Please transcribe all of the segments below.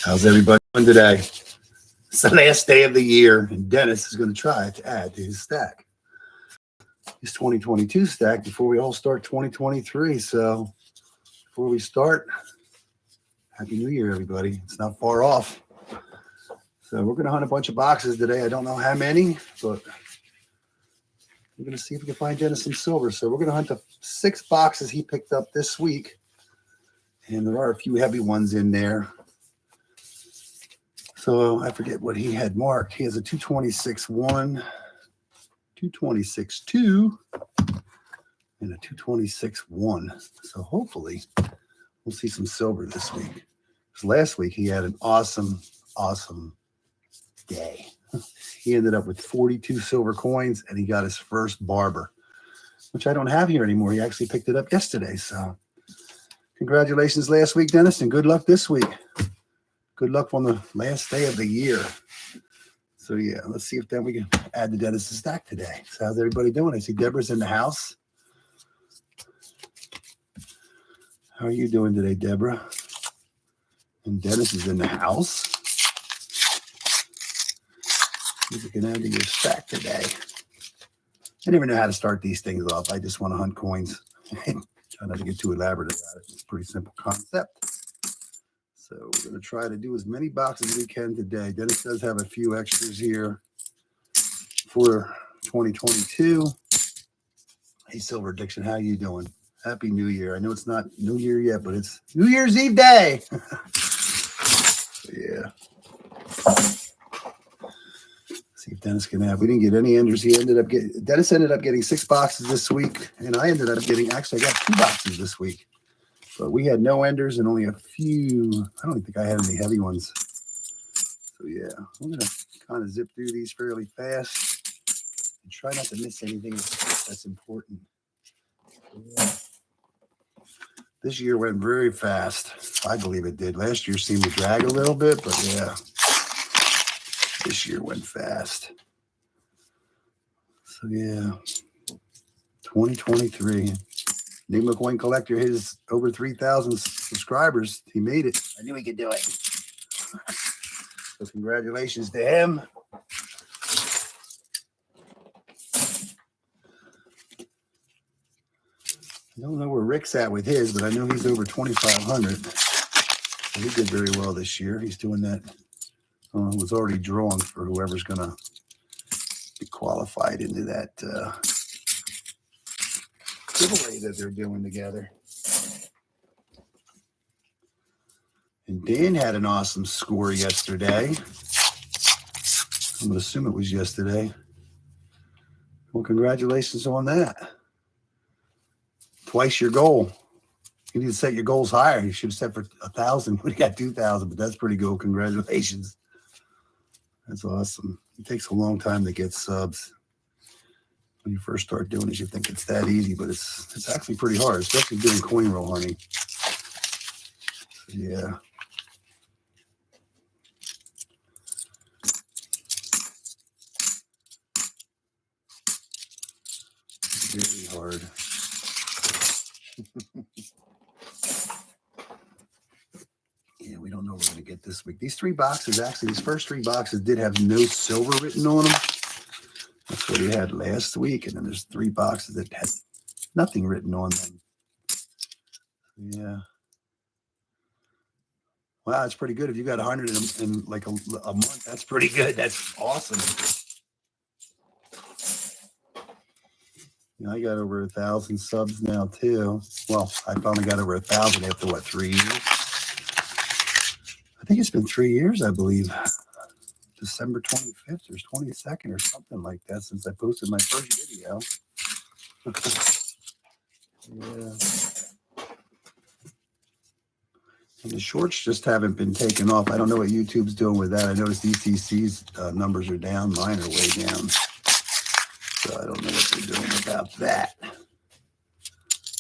How's everybody doing today? It's the last day of the year, and Dennis is going to try to add to his stack. His 2022 stack before we all start 2023. So before we start, Happy New Year, everybody. It's not far off. So we're going to hunt a bunch of boxes today. I don't know how many, but we're going to see if we can find Dennis some silver. So we're going to hunt the 6 boxes he picked up this week. And there are a few heavy ones in there. So I forget what he had marked. He has a 226-1, 226-2, and a 226-1. So hopefully we'll see some silver this week. Because last week he had an awesome day. He ended up with 42 silver coins, and he got his first barber, which I don't have here anymore. He actually picked it up yesterday. So congratulations last week, Dennis, and good luck this week. Good luck on the last day of the year. So yeah, let's see if then we can add to Dennis's stack today. So how's everybody doing? I see Deborah's in the house. How are you doing today, Deborah? And Dennis is in the house. See if we can add to your stack today. I never know how to start these things off. I just want to hunt coins. Try not to get too elaborate about it. It's a pretty simple concept. So we're going to try to do as many boxes as we can today. Dennis does have a few extras here for 2022. Hey, Silver Addiction, how you doing? Happy New Year. I know it's not New Year yet, but it's New Year's Eve day. Yeah. See if Dennis can have. We didn't get any enders. Dennis ended up getting 6 boxes this week, and I ended up getting, actually, I got 2 boxes this week. But we had no enders and only a few. I don't think I had any heavy ones. So yeah, I'm going to kind of zip through these fairly fast and try not to miss anything that's important. Yeah. This year went very fast. I believe it did. Last year seemed to drag a little bit, but yeah, this year went fast. So yeah, 2023. Enigma Coin Collector his over 3,000 subscribers. He made it. I knew he could do it. So congratulations to him. I don't know where Rick's at with his, but I know he's over 2,500. So he did very well this year. He's doing that. It was already drawn for whoever's going to be qualified into that giveaway that they're doing together. And Dan had an awesome score yesterday. I'm going to assume it was yesterday. Well, congratulations on that. Twice your goal. You need to set your goals higher. You should have set for 1,000. We got 2,000, but that's pretty good. Congratulations. That's awesome. It takes a long time to get subs. When you first start doing it, you think it's that easy, but it's actually pretty hard, especially doing coin roll hunting. Yeah. It's really hard. Yeah, we don't know what we're going to get this week. These 3 boxes, actually, these first 3 boxes did have no silver written on them. That's what he had last week. And then there's 3 boxes that had nothing written on them. Yeah. Wow, it's pretty good. If you got 100 in like a month, that's pretty good. That's awesome. You know, I got over 1,000 subs now too. Well, I finally got over 1,000 after what, 3 years? I think it's been 3 years, I believe. December 25th or 22nd or something like that since I posted my first video. Yeah. And the shorts just haven't been taken off. I don't know what YouTube's doing with that. I noticed ECC's numbers are down. Mine are way down. So I don't know what they're doing about that.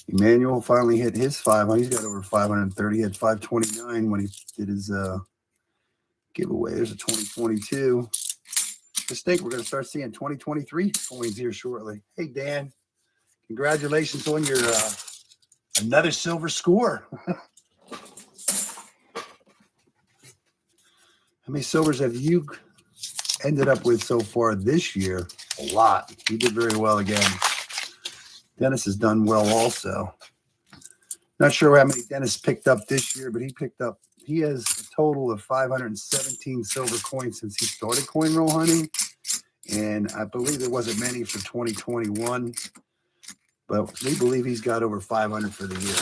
Emmanuel finally hit his 500. He's got over 530. He had 529 when he did his giveaway. There's a 2022. Just think we're going to start seeing 2023 coins here shortly. Hey, Dan, congratulations on your another silver score. How many silvers have you ended up with so far this year? A lot. You did very well again. Dennis has done well also. Not sure how many Dennis picked up this year, but he has a total of 517 silver coins since he started coin roll hunting. And I believe there wasn't many for 2021, but we believe he's got over 500 for the year.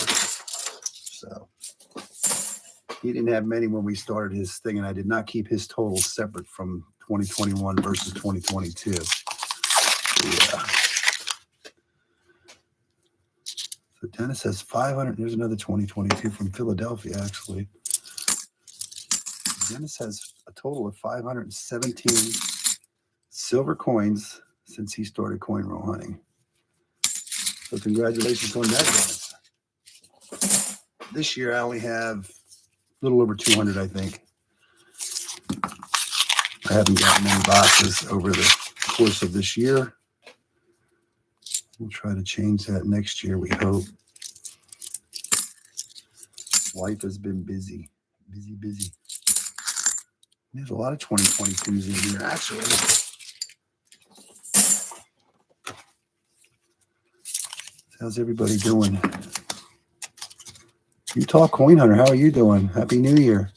So he didn't have many when we started his thing, and I did not keep his totals separate from 2021 versus 2022. Yeah. So Dennis has 500. There's another 2022 from Philadelphia, actually. Dennis has a total of 517 silver coins since he started coin roll hunting. So congratulations on that, Dennis. This year I only have a little over 200, I think. I haven't gotten many boxes over the course of this year. We'll try to change that next year, we hope. Life has been busy. Busy. There's a lot of 2022s in here, actually. How's everybody doing? Utah Coin Hunter, how are you doing? Happy New Year.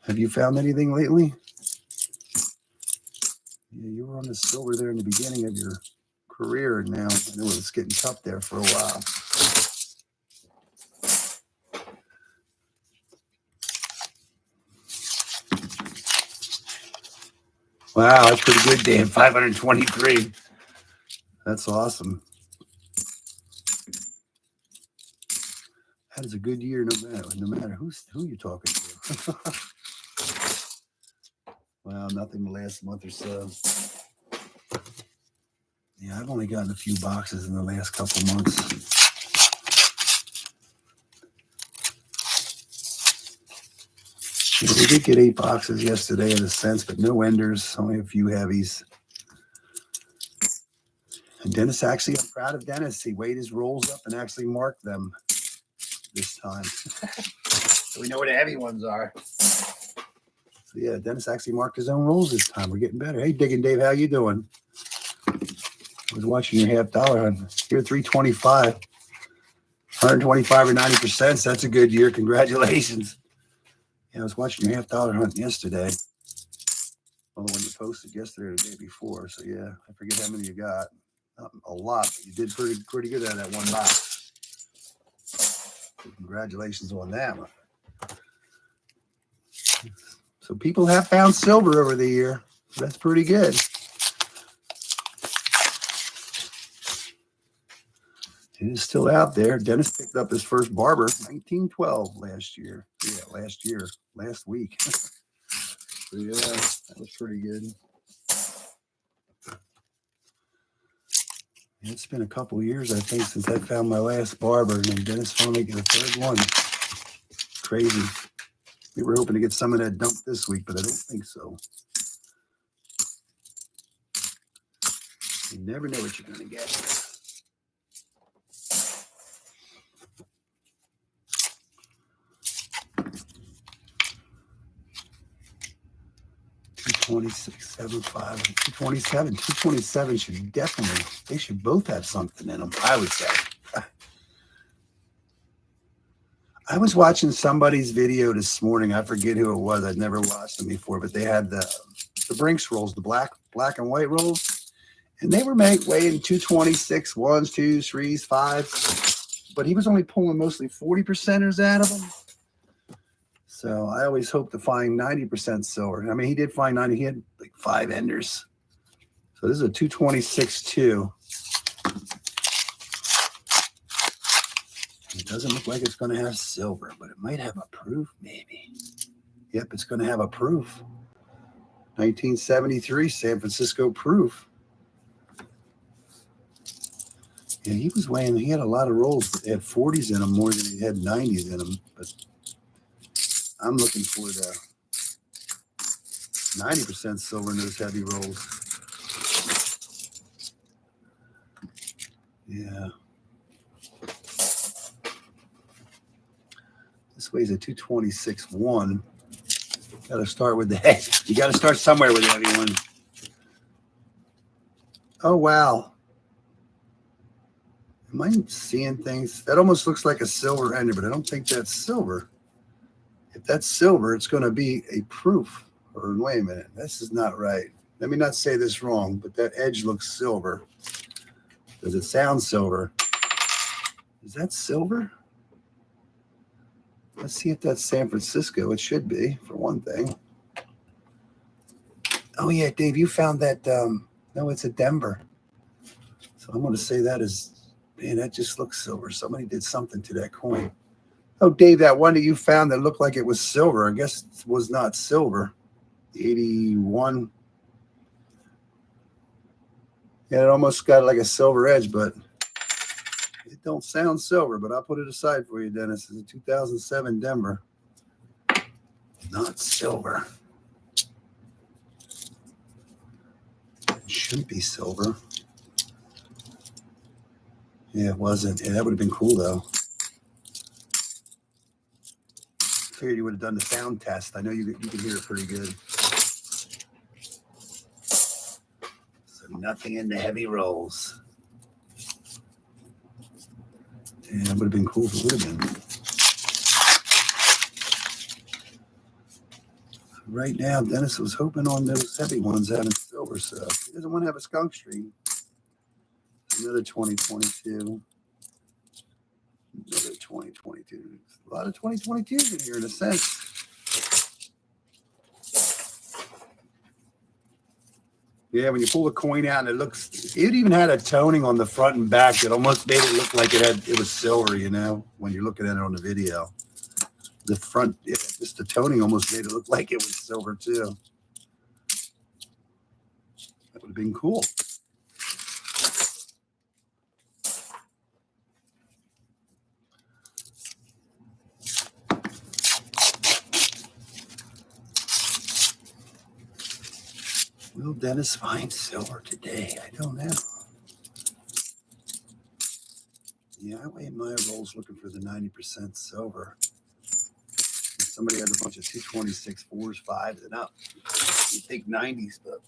Have you found anything lately? Yeah, you were on the silver there in the beginning of your career, and now I know it's getting tough there for a while. Wow, that's pretty good, Dan. 523. That's awesome. That is a good year, no matter who you're talking to. Wow, nothing the last month or so. Yeah, I've only gotten a few boxes in the last couple months. Yeah, we did get 8 boxes yesterday in a sense, but no enders, only a few heavies. And Dennis, actually, I'm proud of Dennis. He weighed his rolls up and actually marked them this time. So we know where the heavy ones are. So yeah, Dennis actually marked his own rolls this time. We're getting better. Hey, Diggin' Dave, how you doing? I was watching your $50 hunt. You're 325. 125 or 90%. That's a good year. Congratulations. Yeah, I was watching your $50 hunt yesterday. Well, the one you posted yesterday or the day before. So yeah, I forget how many you got. Not a lot, but you did pretty good out of that one box. So congratulations on that one. So people have found silver over the year. So that's pretty good. It is still out there. Dennis picked up his first barber 1912 last year. Yeah, last week. So yeah, that was pretty good. It's been a couple years, I think, since I found my last barber, and then Dennis finally got a third one. Crazy. We were hoping to get some of that dump this week, but I don't think so. You never know what you're going to get. $226.75, $227 should definitely, they should both have something in them, I would say. I was watching somebody's video this morning. I forget who it was. I'd never watched them before, but they had the Brinks rolls, the black and white rolls, and they were weighing 226, 1s, 2s, 3s, 5s, but he was only pulling mostly 40%ers out of them. So I always hope to find 90% silver. I mean, he did find 90. He had like 5 enders. So this is a 226.2. It doesn't look like it's going to have silver, but it might have a proof, maybe. Yep, it's going to have a proof. 1973 San Francisco proof. Yeah, he was weighing, he had a lot of rolls, but they had 40s in them more than he had 90s in them. But I'm looking for the 90% silver in those heavy rolls. Yeah. This weighs a 226.1. Got to start with the head. You got to start somewhere with everyone. Oh, wow. Am I seeing things? That almost looks like a silver ender, but I don't think that's silver. If that's silver, it's going to be a proof. Or wait a minute. This is not right. Let me not say this wrong, but that edge looks silver. Does it sound silver? Is that silver? Let's see if that's San Francisco. It should be, for one thing. Oh, yeah, Dave, you found that. No, it's a Denver. So I'm going to say that is, man, that just looks silver. Somebody did something to that coin. Oh, Dave, that one that you found that looked like it was silver, I guess it was not silver. 81. Yeah, it almost got like a silver edge, but it don't sound silver, but I'll put it aside for you, Dennis. It's a 2007 Denver. Not silver. It shouldn't be silver. Yeah, it wasn't. Yeah, that would have been cool, though. Figured you would have done the sound test. I know you can hear it pretty good. So nothing in the heavy rolls. Yeah, that would have been cool if it would have been. Right now, Dennis was hoping on those heavy ones having silver, so he doesn't want to have a skunk stream. Another 2022. Another 2022. A lot of 2022s in here in a sense. Yeah, when you pull the coin out and it looks, it even had a toning on the front and back that almost made it look like it was silver, you know, when you're looking at it on the video. The front, yeah, just the toning almost made it look like it was silver too. That would have been cool. Will Dennis find silver today? I don't know. Yeah, I weighed my rolls looking for the 90% silver. And somebody had a bunch of 226 4s, 5s, and up. You think 90s, but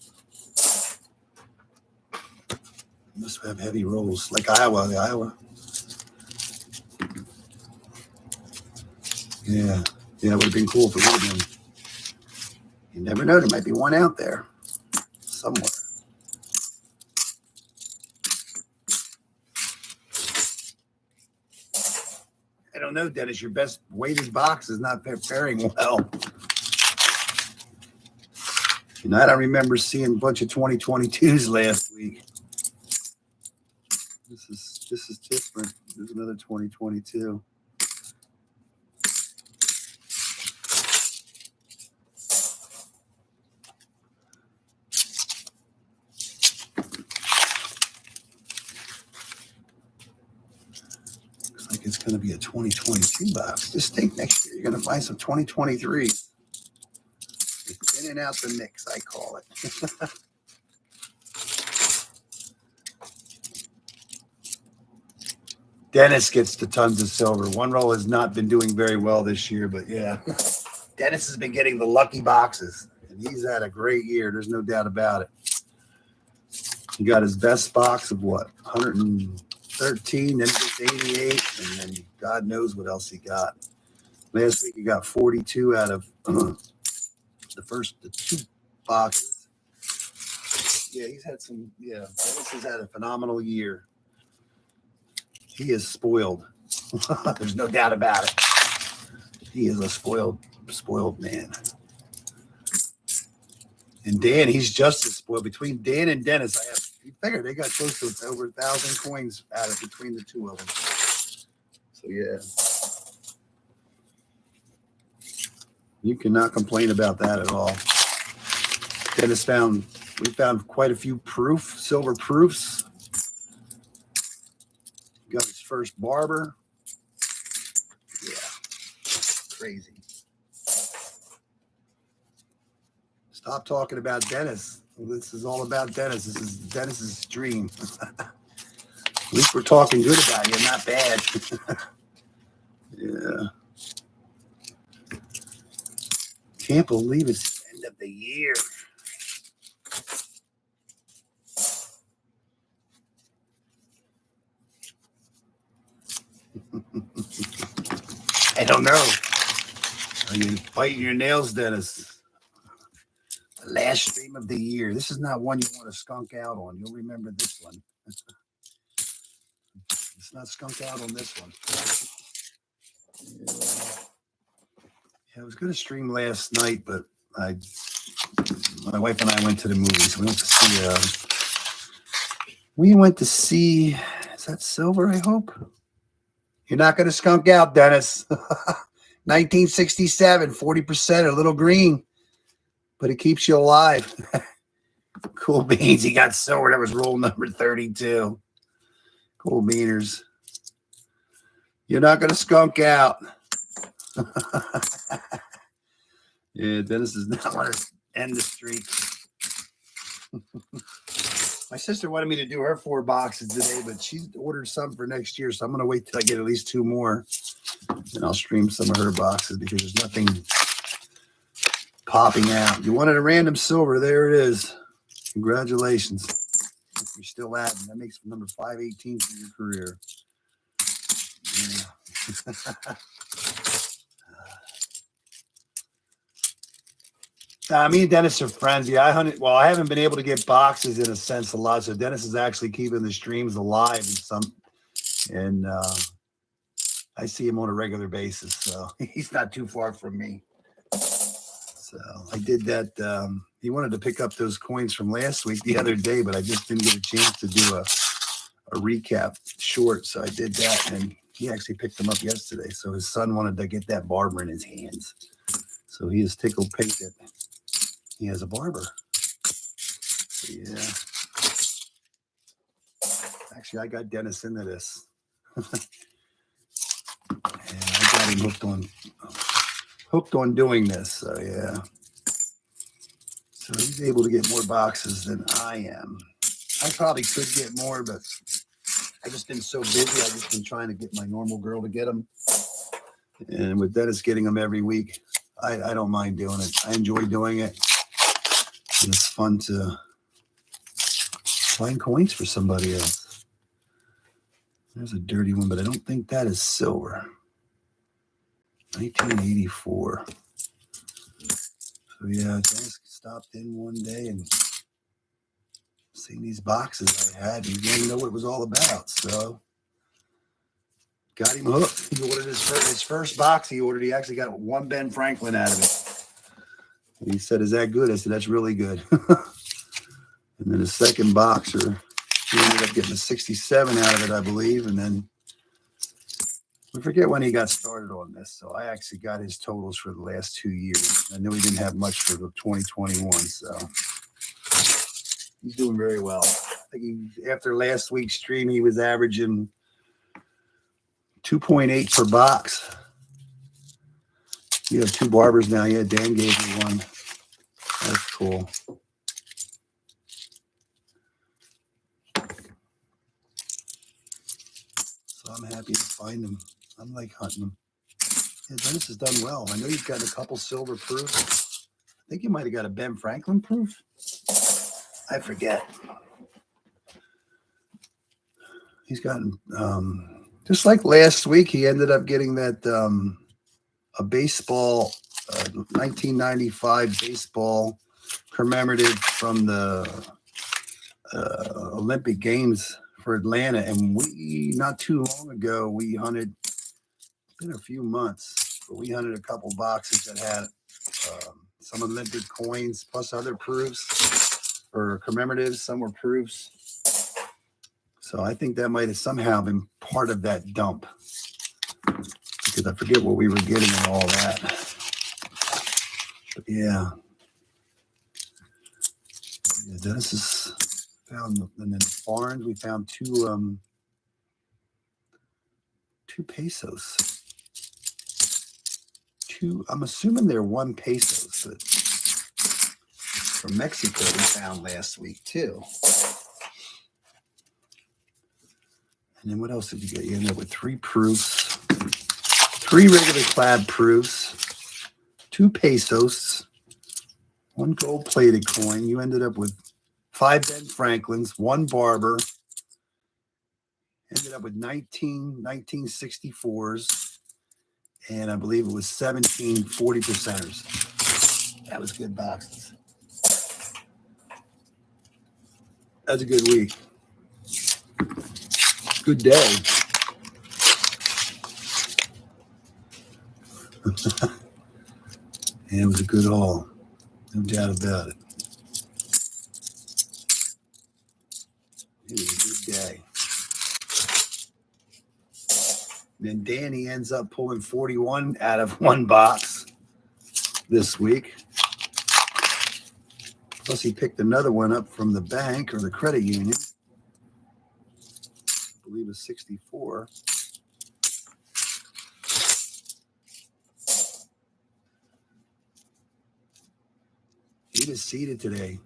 must have heavy rolls like Iowa. The Iowa. Yeah, it would have been cool if it would have been. You never know. There might be one out there somewhere. I don't know, Dennis. Your best weighted box is not faring well. You know, I don't remember seeing a bunch of 2022s last week. This is different. There's another 2022. Looks like it's going to be a 2022 box. Just think next year you're going to find some 2023. It's in and out the mix, I call it. Dennis gets the tons of silver. One roll has not been doing very well this year, but yeah. Dennis has been getting the lucky boxes, and he's had a great year. There's no doubt about it. He got his best box of what? 113, then he gets 88, and then God knows what else he got. Last week he got 42 out of the two boxes. Yeah, he's had some, Dennis has had a phenomenal year. He is spoiled. There's no doubt about it. He is a spoiled man. And Dan, he's just as spoiled. Between Dan and Dennis, you figure they got close to over 1,000 coins out of between the two of them. So yeah, you cannot complain about that at all. Dennis we found quite a few silver proofs. Got his first barber. Yeah, crazy. Stop talking about Dennis. This is all about Dennis. This is Dennis's dream. At least we're talking good about you, not bad. Yeah. can't believe it's the end of the year. I don't know. Are you biting your nails, Dennis? The last stream of the year. This is not one you want to skunk out on. You'll remember this one. It's not skunk out on this one. Yeah, I was going to stream last night, but my wife and I went to the movies. We went to see, is that silver, I hope? You're not going to skunk out, Dennis. 1967, 40%, a little green, but it keeps you alive. Cool beans. He got silver. That was roll number 32. Cool beaners. You're not going to skunk out. Yeah, Dennis does not want to end the streak. My sister wanted me to do her 4 boxes today, but she ordered some for next year, so I'm going to wait till I get at least 2 more, and I'll stream some of her boxes because there's nothing popping out. You wanted a random silver. There it is. Congratulations. You're still adding. That makes number 518 for your career. Yeah. Me and Dennis are friends. Yeah, I haven't been able to get boxes in a sense a lot. So Dennis is actually keeping the streams alive and I see him on a regular basis. So he's not too far from me. So I did that. He wanted to pick up those coins from last week the other day, but I just didn't get a chance to do a recap short. So I did that, and he actually picked them up yesterday. So his son wanted to get that barber in his hands. So he is tickled pink that he has a barber. So yeah. Actually, I got Dennis into this. And I got him hooked on doing this. So yeah. So he's able to get more boxes than I am. I probably could get more, but I've just been so busy. I've just been trying to get my normal girl to get them. And with Dennis getting them every week, I don't mind doing it. I enjoy doing it. And it's fun to find coins for somebody else. There's a dirty one, but I don't think that is silver. 1984. So yeah, Dennis stopped in one day and seen these boxes I had. He didn't know what it was all about, so got him hooked. He ordered his first box. He actually got 1 Ben Franklin out of it. And he said, "Is that good?" I said, "That's really good." And then his second boxer, he ended up getting a 67 out of it, I believe. And then I forget when he got started on this. So I actually got his totals for the last 2 years. I knew he didn't have much for the 2021, so he's doing very well. I think after last week's stream, he was averaging 2.8 per box. You have 2 barbers now. Yeah, Dan gave me one. That's cool. So I'm happy to find them. I'm like hunting them. Yeah, Dennis has done well. I know he's got a couple silver proofs. I think he might have got a Ben Franklin proof. I forget. He's gotten, just like last week, he ended up getting that a baseball, 1995 baseball commemorative from the Olympic Games for Atlanta. And we, not too long ago, we hunted, it's been a few months, but we hunted a couple boxes that had some Olympic coins plus other proofs or commemoratives. Some were proofs. So I think that might have somehow been part of that dump, because I forget what we were getting and all that. But yeah. Dennis has found, and then Barnes, we found two pesos. I'm assuming they're 1 pesos, but from Mexico we found last week too. And then what else did you get? You ended up with 3 proofs, 3 regular clad proofs, 2 pesos, 1 gold-plated coin. You ended up with 5 Ben Franklins, 1 Barber. Ended up with 1964s, and I believe it was 17 40%ers. That was good boxes. That's a good week. Good day. And it was a good haul. No doubt about it. It was a good day. Then Danny ends up pulling 41 out of 1 box this week. Plus he picked another one up from the bank or the credit union. I believe it's 64. He was seeded today.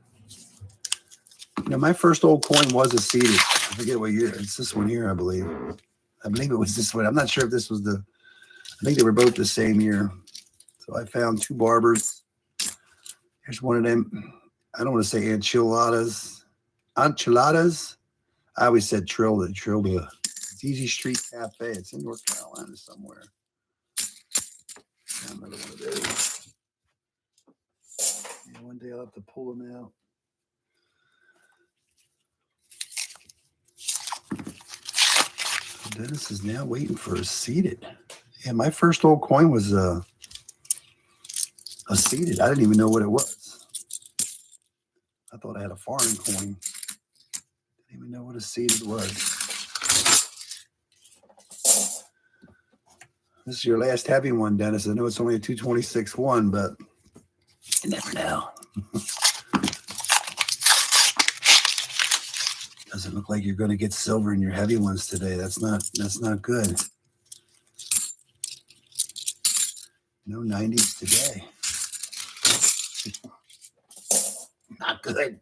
You know, my first old coin was a seeded. I forget what year. It's this one here, I believe. I believe it was this one. I'm not sure if this was the, I think they were both the same year. So I found 2 Barbers. Here's one of them. I don't want to say enchiladas. Enchiladas? I always said Trilda. Trilda. It's Easy Street Cafe. It's in North Carolina somewhere. Another one of those. Yeah, one day I'll have to pull them out. Dennis is now waiting for a seeded. Yeah, my first old coin was a seeded. I didn't even know what it was. I thought I had a foreign coin. Didn't even know what a seeded was. This is your last heavy one, Dennis. I know it's only a 226-1, but you never know. Doesn't look like you're going to get silver in your heavy ones today. That's not good. No 90s today. Not good.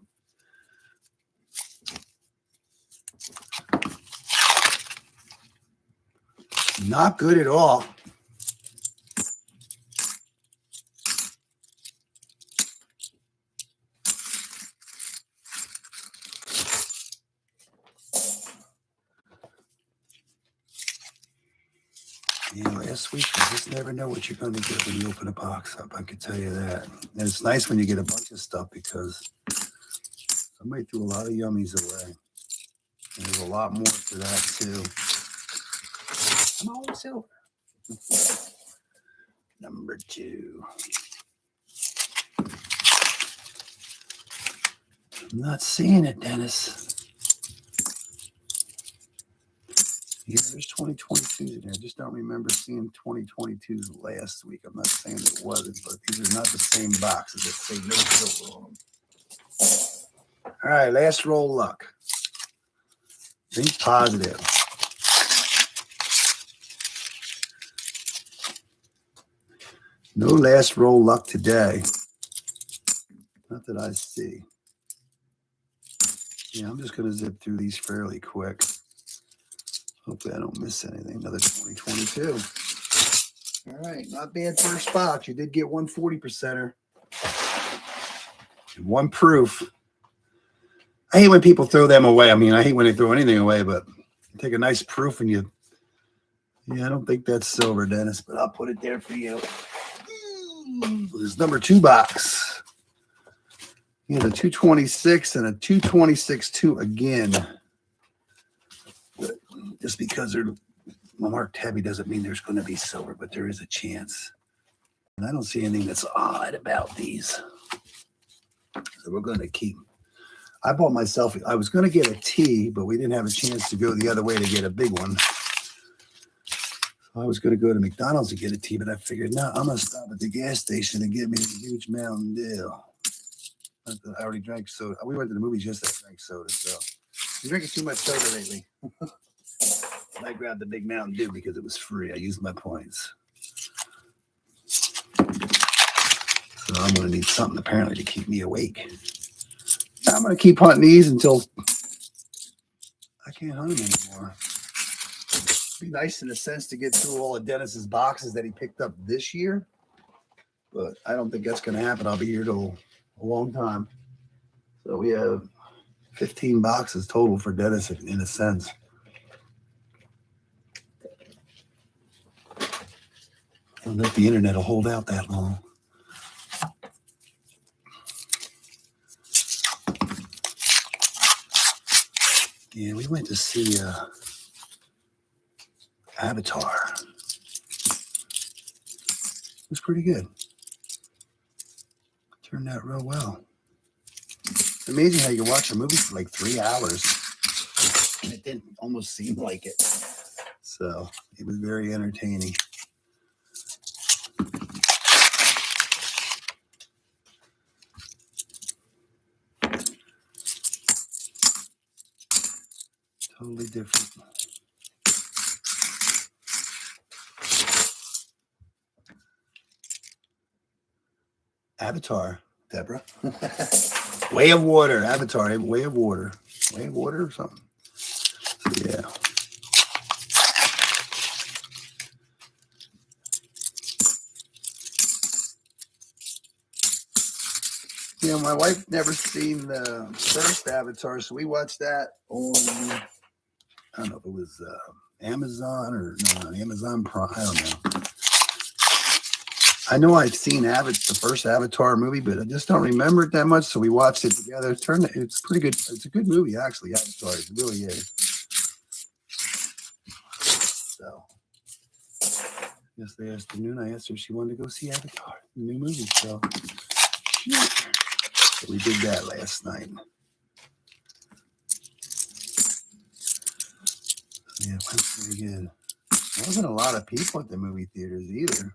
Not good at all. Yeah, last week you just never know what you're going to get when you open a box up. I can tell you that. And it's nice when you get a bunch of stuff because somebody threw a lot of yummies away. And there's a lot more to that too. I'm always silver. Number 2. I'm not seeing it, Dennis. Yeah, there's 2022s in there. I just don't remember seeing 2022s last week. I'm not saying it wasn't, but these are not the same boxes that say no silver on them. All right, last roll luck. Think positive. No last roll luck today. Not that I see. Yeah, I'm just going to zip through these fairly quick. Hopefully I don't miss anything. Another 2022. All right, not bad first box. You did get 1 40%er. And 1 proof. I hate when people throw them away. I mean, I hate when they throw anything away, but you take a nice proof and you... Yeah, I don't think that's silver, Dennis, but I'll put it there for you. This number 2 box. You have a 226 and a 226-2 again. But just because they're marked heavy doesn't mean there's going to be silver, but there is a chance. And I don't see anything that's odd about these. So we're going to keep. I bought myself, I was going to get a T, but we didn't have a chance to go the other way to get a big one. I was going to go to McDonald's to get a tea, but I figured, no, I'm going to stop at the gas station and get me a huge Mountain Dew. I already drank soda. We went to the movies yesterday. I drank soda, so I'm drinking too much soda lately. I grabbed the big Mountain Dew because it was free. I used my points. So I'm going to need something apparently to keep me awake. I'm going to keep hunting these until I can't hunt them anymore. It'd be nice in a sense to get through all of Dennis's boxes that he picked up this year. but I don't think that's going to happen. I'll be here till a long time. So we have 15 boxes total for Dennis, in a sense. I don't know if the internet will hold out that long. Yeah, we went to see Avatar. It was pretty good. Turned out real well. It's amazing how you can watch a movie for like 3 hours and it didn't almost seem like it. So it was very entertaining. Totally different. Avatar, Deborah. Way of Water, Avatar, Way of Water. Way of Water or something. So, yeah. You know, my wife never seen the first Avatar, so we watched that on, I don't know if it was Amazon or no, Amazon Prime. I don't know. I know I've seen the first Avatar movie, but I just don't remember it that much. So we watched it together. It's pretty good. It's a good movie, actually. Avatar, it really is. So, yesterday afternoon, I asked her if she wanted to go see Avatar, the new movie. So we did that last night. Yeah, it went pretty good. There wasn't a lot of people at the movie theaters either.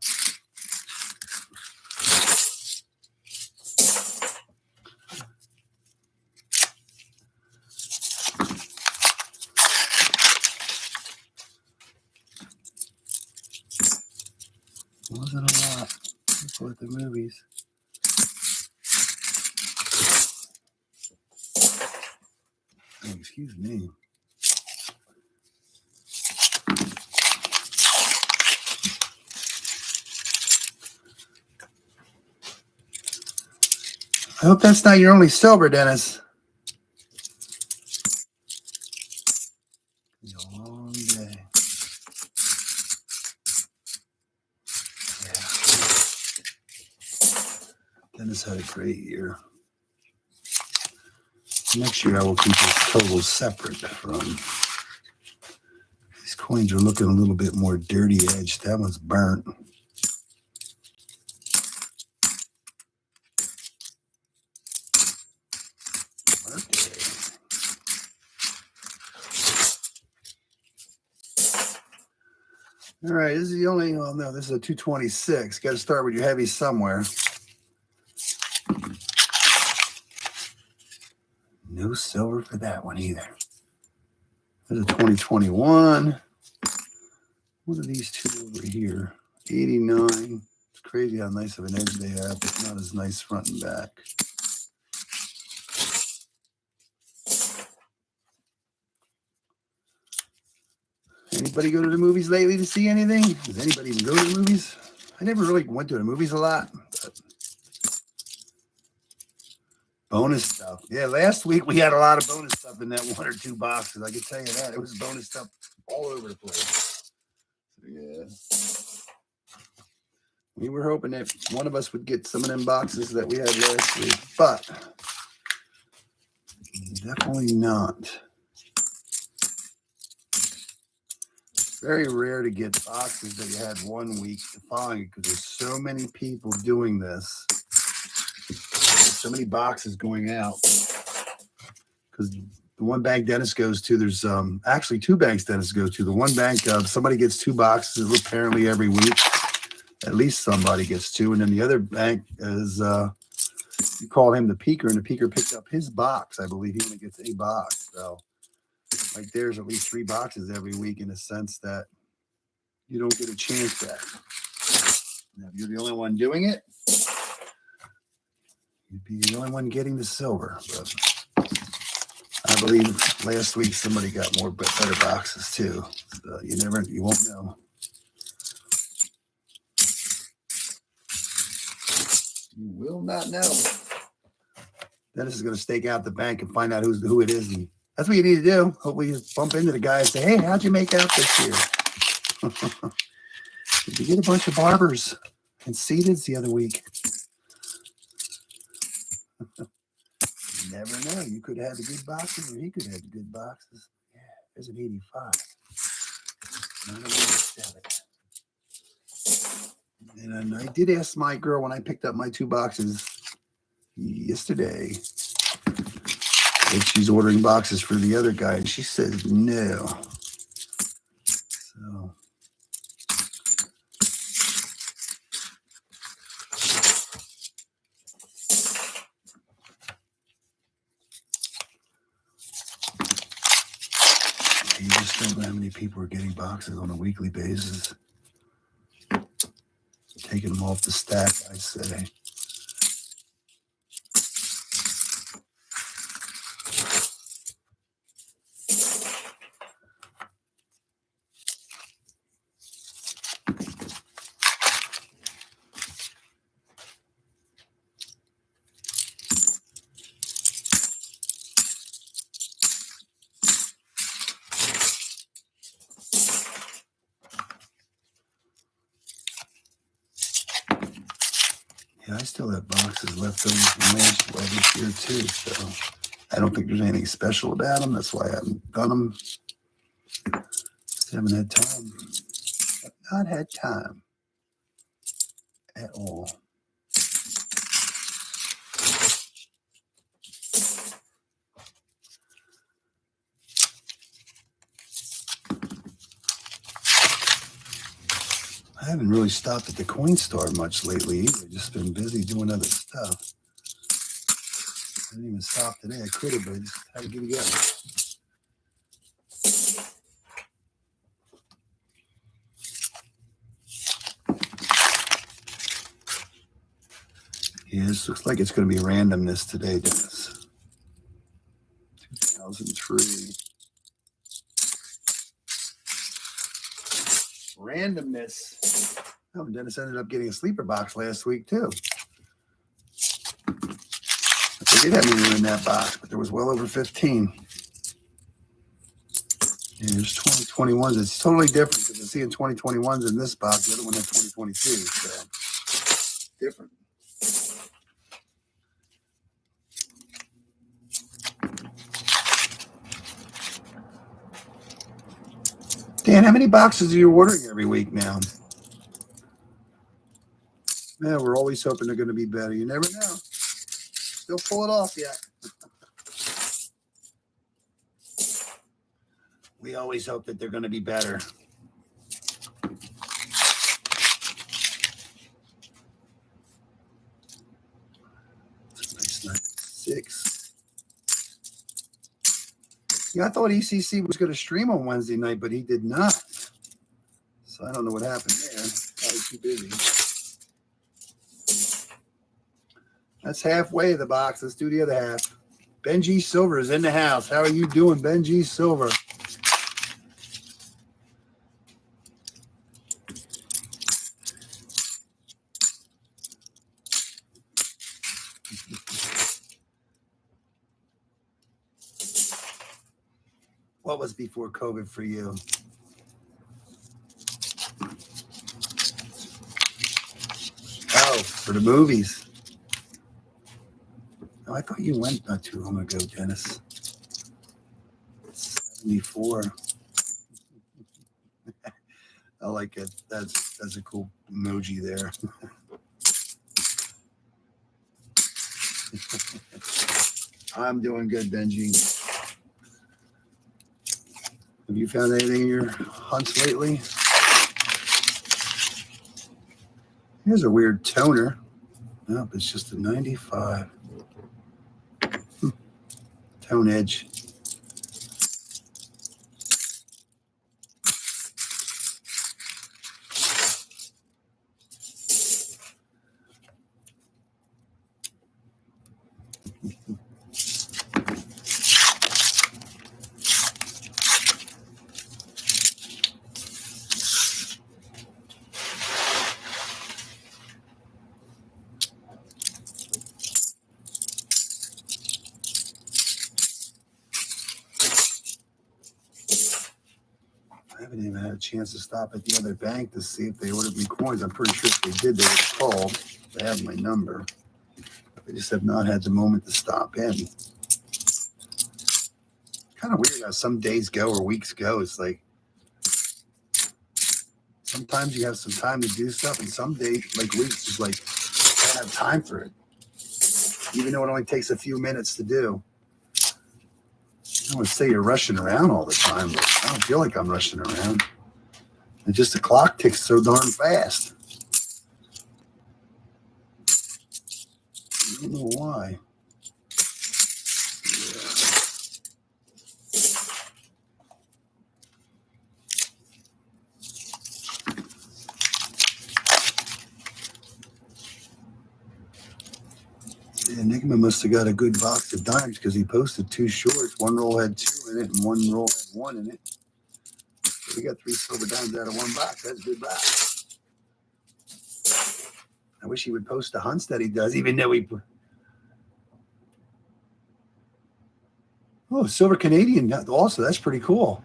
Wasn't a lot of people at the movies. Oh, excuse me. I hope that's not your only silver, Dennis. It's a long day. Yeah. Dennis had a great year. Next year I will keep his totals separate from. These coins are looking a little bit more dirty edged. That one's burnt. All right, this is the only, well, no, this is a 226. Got to start with your heavy somewhere. No silver for that one either. There's a 2021. What are these two over here? 89. It's crazy how nice of an edge they have, but not as nice front and back. Anybody go to the movies lately to see anything? Does anybody even go to the movies? I never really went to the movies a lot. But bonus stuff. Yeah, last week we had a lot of bonus stuff in that 1 or 2 boxes. I can tell you that. It was bonus stuff all over the place. So, yeah. We were hoping that one of us would get some of them boxes that we had last week, but definitely not. Very rare to get boxes that you had 1 week the following because there's so many people doing this. There's so many boxes going out. Because the one bank Dennis goes to, there's actually 2 banks Dennis goes to. The one bank, somebody gets 2 boxes apparently every week. At least somebody gets 2. And then the other bank is, you call him the peaker, and the peaker picked up his box. I believe he only gets a box. So like there's at least 3 boxes every week in a sense that you don't get a chance at. Now, if you're the only one doing it, you'd be the only one getting the silver. But I believe last week somebody got better boxes too. So you won't know. You will not know. Dennis is going to stake out the bank and find out who it is. And that's what you need to do. Hopefully you bump into the guy and say, hey, how'd you make out this year? Did you get a bunch of barbers and seededs the other week? You never know. You could have the good boxes, or he could have the good boxes. Yeah, there's an 85. 907. And I did ask my girl when I picked up my 2 boxes yesterday if she's ordering boxes for the other guy, and she says no. So you just don't know how many people are getting boxes on a weekly basis. Taking them off the stack, I say. Yeah, I still have boxes left over from last this year too, so I don't think there's anything special about them. That's why I haven't done them. Just haven't had time. I've not had time at all. I haven't really stopped at the coin store much lately either. Just been busy doing other stuff. I didn't even stop today. I could have, but I just had to get it going. Yeah, this looks like it's going to be randomness today, Dennis. 2003. Randomness. Oh, Dennis ended up getting a sleeper box last week, too. They did have me in that box, but there was well over 15. Yeah, there's 2021s. It's totally different because I see in 2021s in this box. The other one had 2022, so different. Dan, how many boxes are you ordering every week now? Yeah, we're always hoping they're going to be better. You never know. Still pull it off yet. We always hope that they're going to be better. Nice 96. Yeah, I thought ECC was going to stream on Wednesday night, but he did not. So I don't know what happened there. Probably too busy. That's halfway of the box. Let's do the other half. Benji Silver is in the house. How are you doing, Benji Silver? What was before COVID for you? Oh, for the movies. Oh, I thought you went not too long ago, Dennis. 74. I like it. That's a cool emoji there. I'm doing good, Benji. Have you found anything in your hunts lately? Here's a weird toner. Nope, it's just a 95. Tone edge. chance to stop at the other bank to see if they ordered me coins. I'm pretty sure if they did, they would have called. They have my number. I just have not had the moment to stop in. Kind of weird how some days go or weeks go. It's like sometimes you have some time to do stuff, and some days, like weeks, is like I don't have time for it. Even though it only takes a few minutes to do. I would say you're rushing around all the time, but I don't feel like I'm rushing around. And just the clock ticks so darn fast. I don't know why. Yeah, Enigma must have got a good box of dimes because he posted 2 shorts. One roll had 2 in it and one roll had 1 in it. So we got 3 silver dimes out of 1 box. That's a good box. I wish he would post the hunts that he does, even though he... Oh, silver Canadian also. That's pretty cool.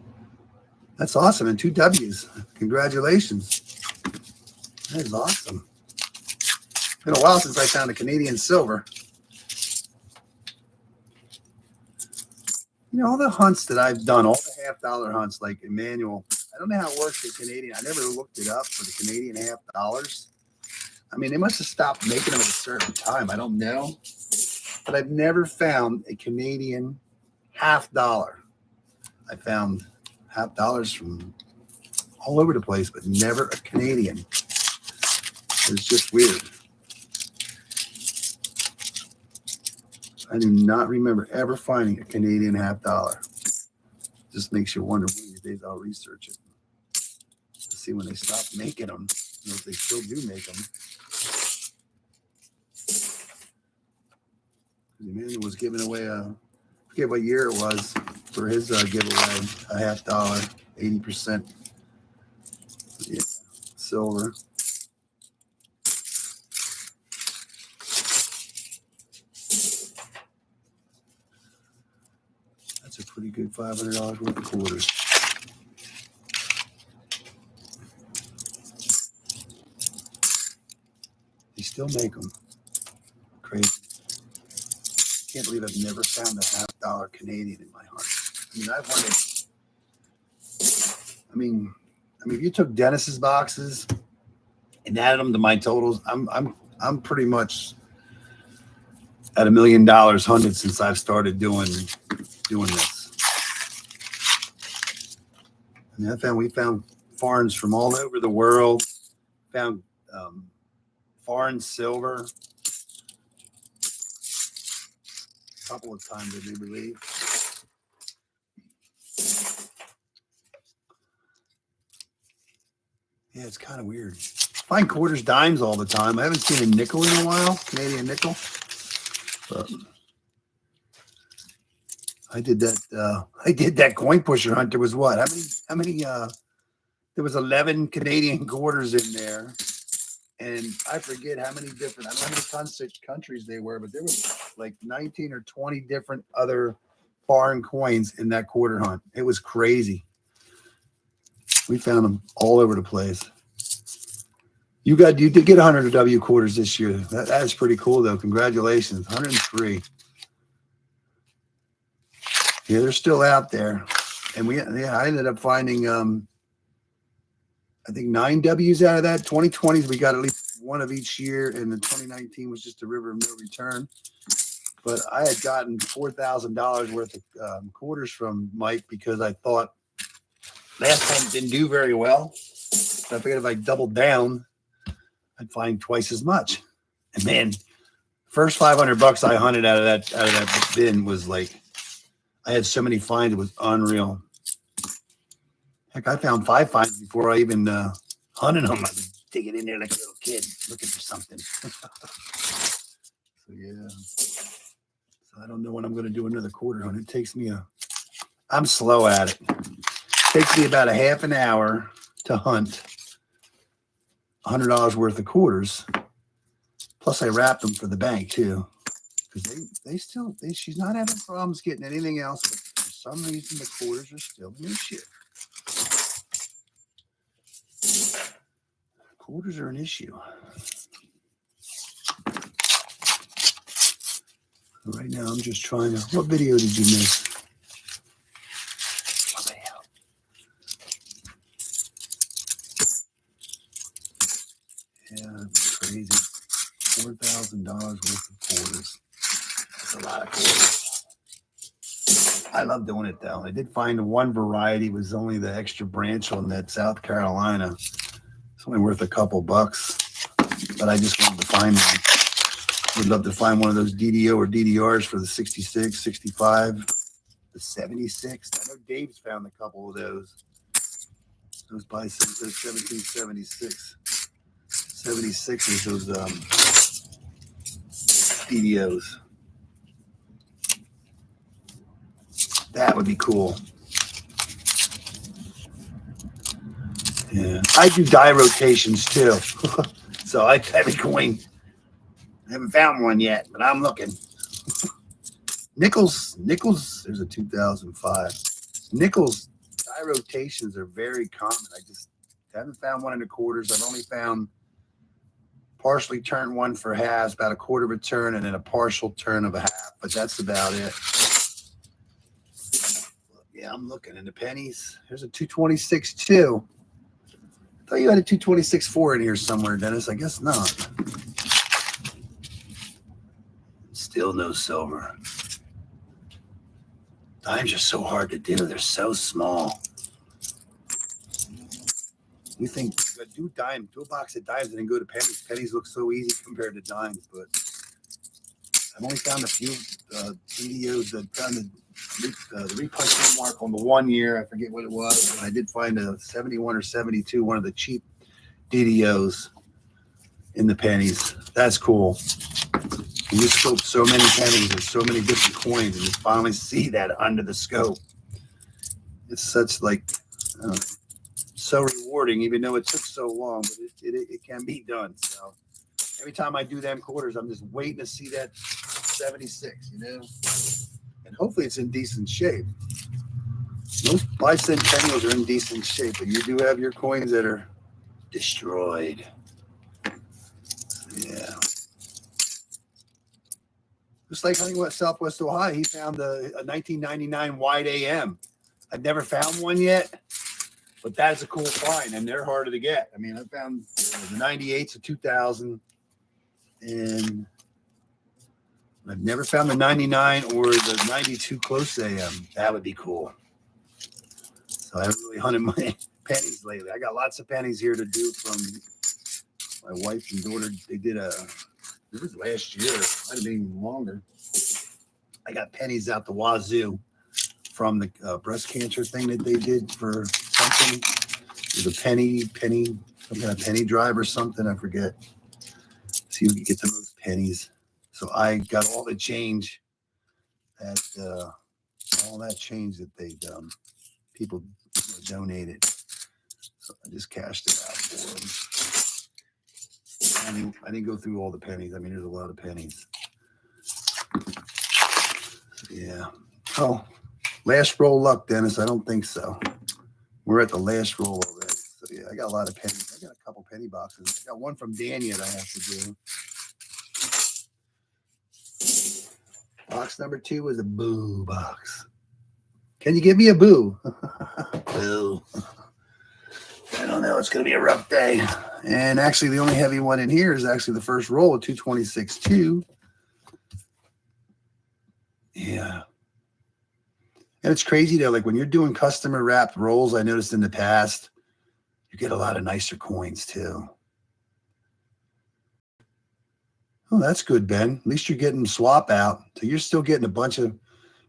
That's awesome. And 2 W's. Congratulations. That is awesome. It's been a while since I found a Canadian silver. You know, all the hunts that I've done, all the $half-dollar hunts, like Emmanuel, I don't know how it works for Canadian. I never looked it up for the Canadian $half. I mean, they must have stopped making them at a certain time. I don't know. But I've never found a Canadian $half. I found $half from all over the place, but never a Canadian. It's just weird. I do not remember ever finding a Canadian $half. Just makes you wonder one of these days I'll research it. To see when they stopped making them. You know, if they still do make them. Emmanuel was giving away I forget what year it was for his giveaway, a $half, 80% silver. That's a pretty good $500 worth of quarters. They still make them. Crazy. Can't believe I've never found a $half Canadian in my heart. I mean, I've wanted. I mean, if you took Dennis's boxes and added them to my totals, I'm pretty much at $1 million hunted since I've started doing this. I mean, we found foreigns from all over the world. Found foreign silver. A couple of times, I do believe. Yeah, it's kind of weird. Find quarters, dimes all the time. I haven't seen a nickel in a while, Canadian nickel. But I did that coin pusher hunt. There was what? How many? There was 11 Canadian quarters in there, and I forget how many different. I don't know how many countries they were, but there was like 19 or 20 different other foreign coins in that quarter hunt. It was crazy. We found them all over the place. You did get 100 W quarters this year. That is pretty cool, though. Congratulations, 103. Yeah, they're still out there, and I ended up finding I think 9 W's out of that. 2020s, we got at least one of each year, and the 2019 was just a river of no return. But I had gotten $4,000 worth of quarters from Mike because I thought last time it didn't do very well. So I figured if I doubled down, I'd find twice as much. And man, first $500 I hunted out of that bin was like, I had so many finds, it was unreal. Heck, I found 5 finds before I even hunted them. I was digging in there like a little kid looking for something. So yeah. So I don't know when I'm going to do another quarter hunt. It takes me I'm slow at it. It takes me about a half an hour to hunt $100 worth of quarters. Plus I wrapped them for the bank too. Because she's not having problems getting anything else, but for some reason the quarters are still in shit. Quarters are an issue. Right now, I'm just trying to. What video did you miss? What the hell? Yeah, that's crazy. $4,000 worth of quarters. That's a lot of quarters. I love doing it though. I did find one variety was only the extra branch on that South Carolina. It's only worth a couple bucks, but I just wanted to find one. Would love to find one of those DDO or DDRs for the 66, 65, the 76. I know Dave's found a couple of those. Those bicycles, those 1776. 76 is those DDOs. That would be cool. Yeah, I do die rotations too. So I have a coin. I haven't found one yet, but I'm looking. Nickels, there's a 2005. Nickels die rotations are very common. I just haven't found one in the quarters. I've only found partially turned one for halves, about a quarter of a turn, and then a partial turn of a half, but that's about it. Yeah, I'm looking in the pennies. There's a 226 too. I thought you had a 226.4 in here somewhere, Dennis. I guess not. Still no silver. Dimes are so hard to do. They're so small. You think do a box of dimes and then go to pennies. Pennies look so easy compared to dimes, but I've only found a few DDOs that found the repunch mark on the 1 year. I forget what it was, but I did find a 71 or 72, one of the cheap DDOs in the pennies. That's cool. You scope so many pennies and so many different coins, and you finally see that under the scope. It's such so rewarding, even though it took so long, but it can be done. So every time I do them quarters, I'm just waiting to see that 76, and hopefully it's in decent shape. Most bicentennials are in decent shape, but you do have your coins that are destroyed. Yeah. Just like Honeywell, Southwest Ohio, he found a 1999 wide AM. I've never found one yet, but that's a cool find, and they're harder to get. I mean, I found the 98s, a 2000, and I've never found the 99 or the 92 close AM. That would be cool. So I haven't really hunted my pennies lately. I got lots of pennies here to do from my wife and daughter. They did this was last year. Might have been even longer. I got pennies out the wazoo from the breast cancer thing that they did for something. It was a penny, some kind of penny drive or something. I forget. See if we can get the most pennies. So I got all the change that all that change that they people donated. So I just cashed it out for them. I didn't go through all the pennies. I mean, there's a lot of pennies. Yeah. Oh, last roll luck, Dennis. I don't think so. We're at the last roll already. So yeah, I got a lot of pennies. I got a couple penny boxes. I got one from Dania that I have to do. Box number 2 was a boo box. Can you give me a boo? Boo. I don't know. It's going to be a rough day. And actually, the only heavy one in here is actually the first roll of 226.2. Yeah. And it's crazy, though. Like when you're doing customer wrapped rolls, I noticed in the past, you get a lot of nicer coins, too. Oh, that's good, Ben. At least you're getting swap out. So you're still getting a bunch of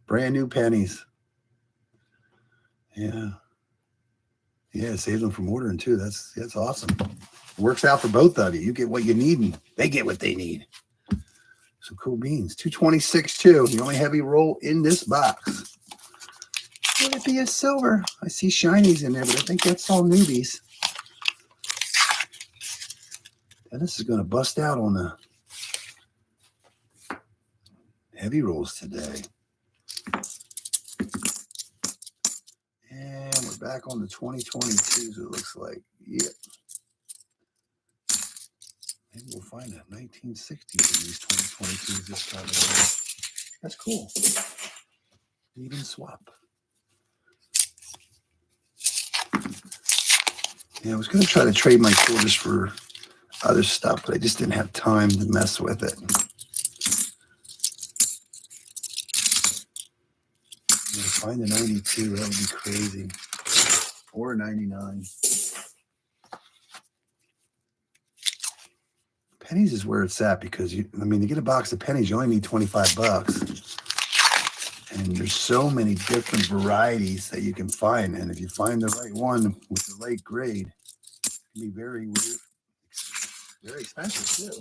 brand new pennies. Yeah. Yeah, it saves them from ordering, too. That's awesome. Works out for both of you. You get what you need, and they get what they need. So cool beans. 226.2, the only heavy roll in this box. Would it be a silver? I see shinies in there, but I think that's all newbies. And this is going to bust out on the heavy rolls today. And we're back on the 2022s, it looks like. Yep. Maybe we'll find a 1960s in these 2022s this time again. That's cool. Even swap. Yeah, I was going to try to trade my quarters for other stuff, but I just didn't have time to mess with it. To find a 92, that would be crazy. Or a 99. Pennies is where it's at because to get a box of pennies, you only need 25 bucks. And there's so many different varieties that you can find. And if you find the right one with the right grade, it can be very weird, very expensive too.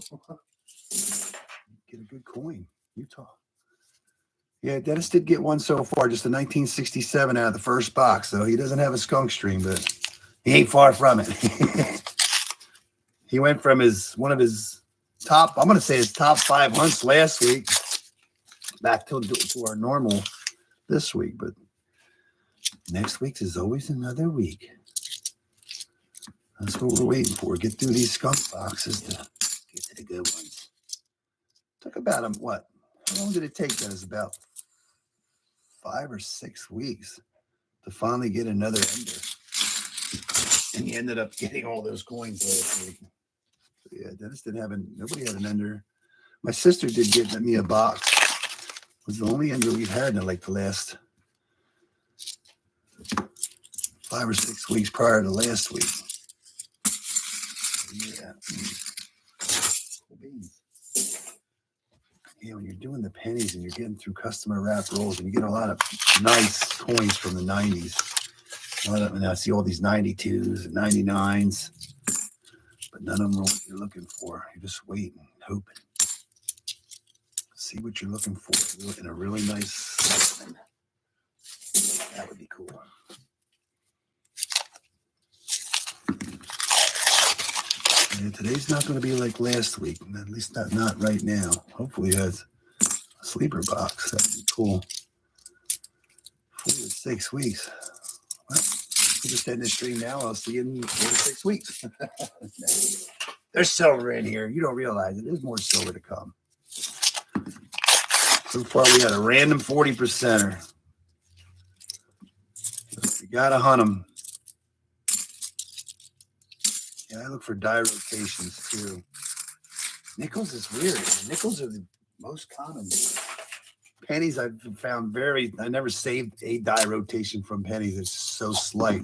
Get a good coin. Utah. Yeah, Dennis did get one so far, just a 1967 out of the first box. So he doesn't have a skunk stream, but he ain't far from it. He went from one of his top, I'm going to say his top 5 hunts last week back to our normal this week. But next week is always another week. That's what we're waiting for. Get through these skunk boxes to get to the good ones. Took about what? How long did it take? That is about 5 or 6 weeks to finally get another ender. And he ended up getting all those coins last week. So yeah, Dennis nobody had an ender. My sister did get me a box. It was the only ender we've had in like the last 5 or 6 weeks prior to last week. Yeah. Cool beans. Yeah, when you're doing the pennies and you're getting through customer wrap rolls and you get a lot of nice coins from the 90s. And I see all these 92s and 99s, but none of them are what you're looking for. You're just waiting, hoping. See what you're looking for in a really nice specimen. That would be cool. Yeah, today's not going to be like last week, at least not right now. Hopefully it has a sleeper box. That would be cool. 4 to 6 weeks. Well, we'll just end this stream now. I'll see you in 4 to 6 weeks. There's silver in here. You don't realize it. There's more silver to come. So far, we got a random 40%er. You got to hunt them. Yeah, I look for die rotations too. Nickels is weird. Nickels are the most common. Pennies I've found I never saved a die rotation from pennies. It's so slight.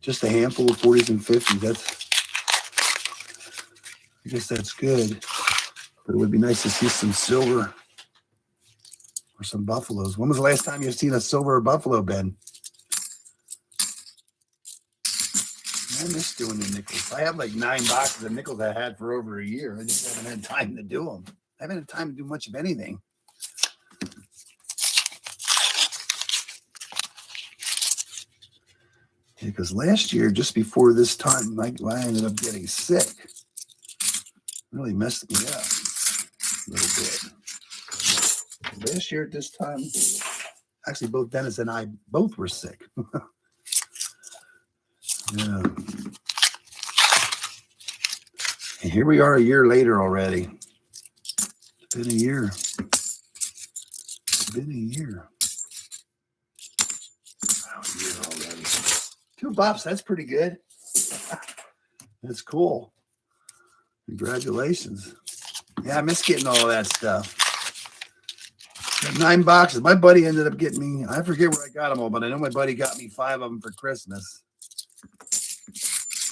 Just a handful of 40s and 50s. I guess that's good. But it would be nice to see some silver or some buffaloes. When was the last time you've seen a silver or buffalo, Ben? I miss doing the nickels. I have like 9 boxes of nickels I had for over a year. I just haven't had time to do them. I haven't had time to do much of anything. Because last year, just before this time, I ended up getting sick. Really messed me up a little bit. Last year at this time, actually both Dennis and I both were sick. Yeah. And here we are a year later already. It's been a year. It's been a year. Wow, a year already. 2 bucks, that's pretty good. That's cool. Congratulations. Yeah, I miss getting all of that stuff. 9 boxes. My buddy ended up getting me, I forget where I got them all, but I know my buddy got me 5 of them for Christmas.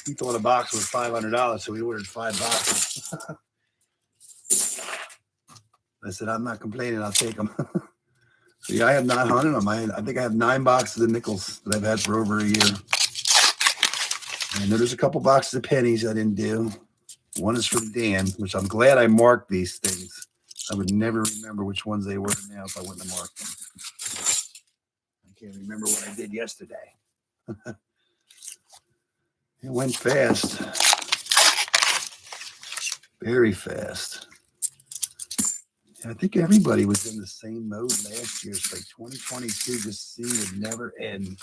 He thought a box was $500, so we ordered 5 boxes. I said, I'm not complaining. I'll take them. So yeah, I have not hunted them. I think I have 9 boxes of nickels that I've had for over a year. And there's a couple boxes of pennies I didn't do. One is from Dan, which I'm glad I marked these things. I would never remember which ones they were now if I wouldn't have marked them. I can't remember what I did yesterday. It went fast. Very fast. I think everybody was in the same mode last year. It's like 2022 just seemed to never end.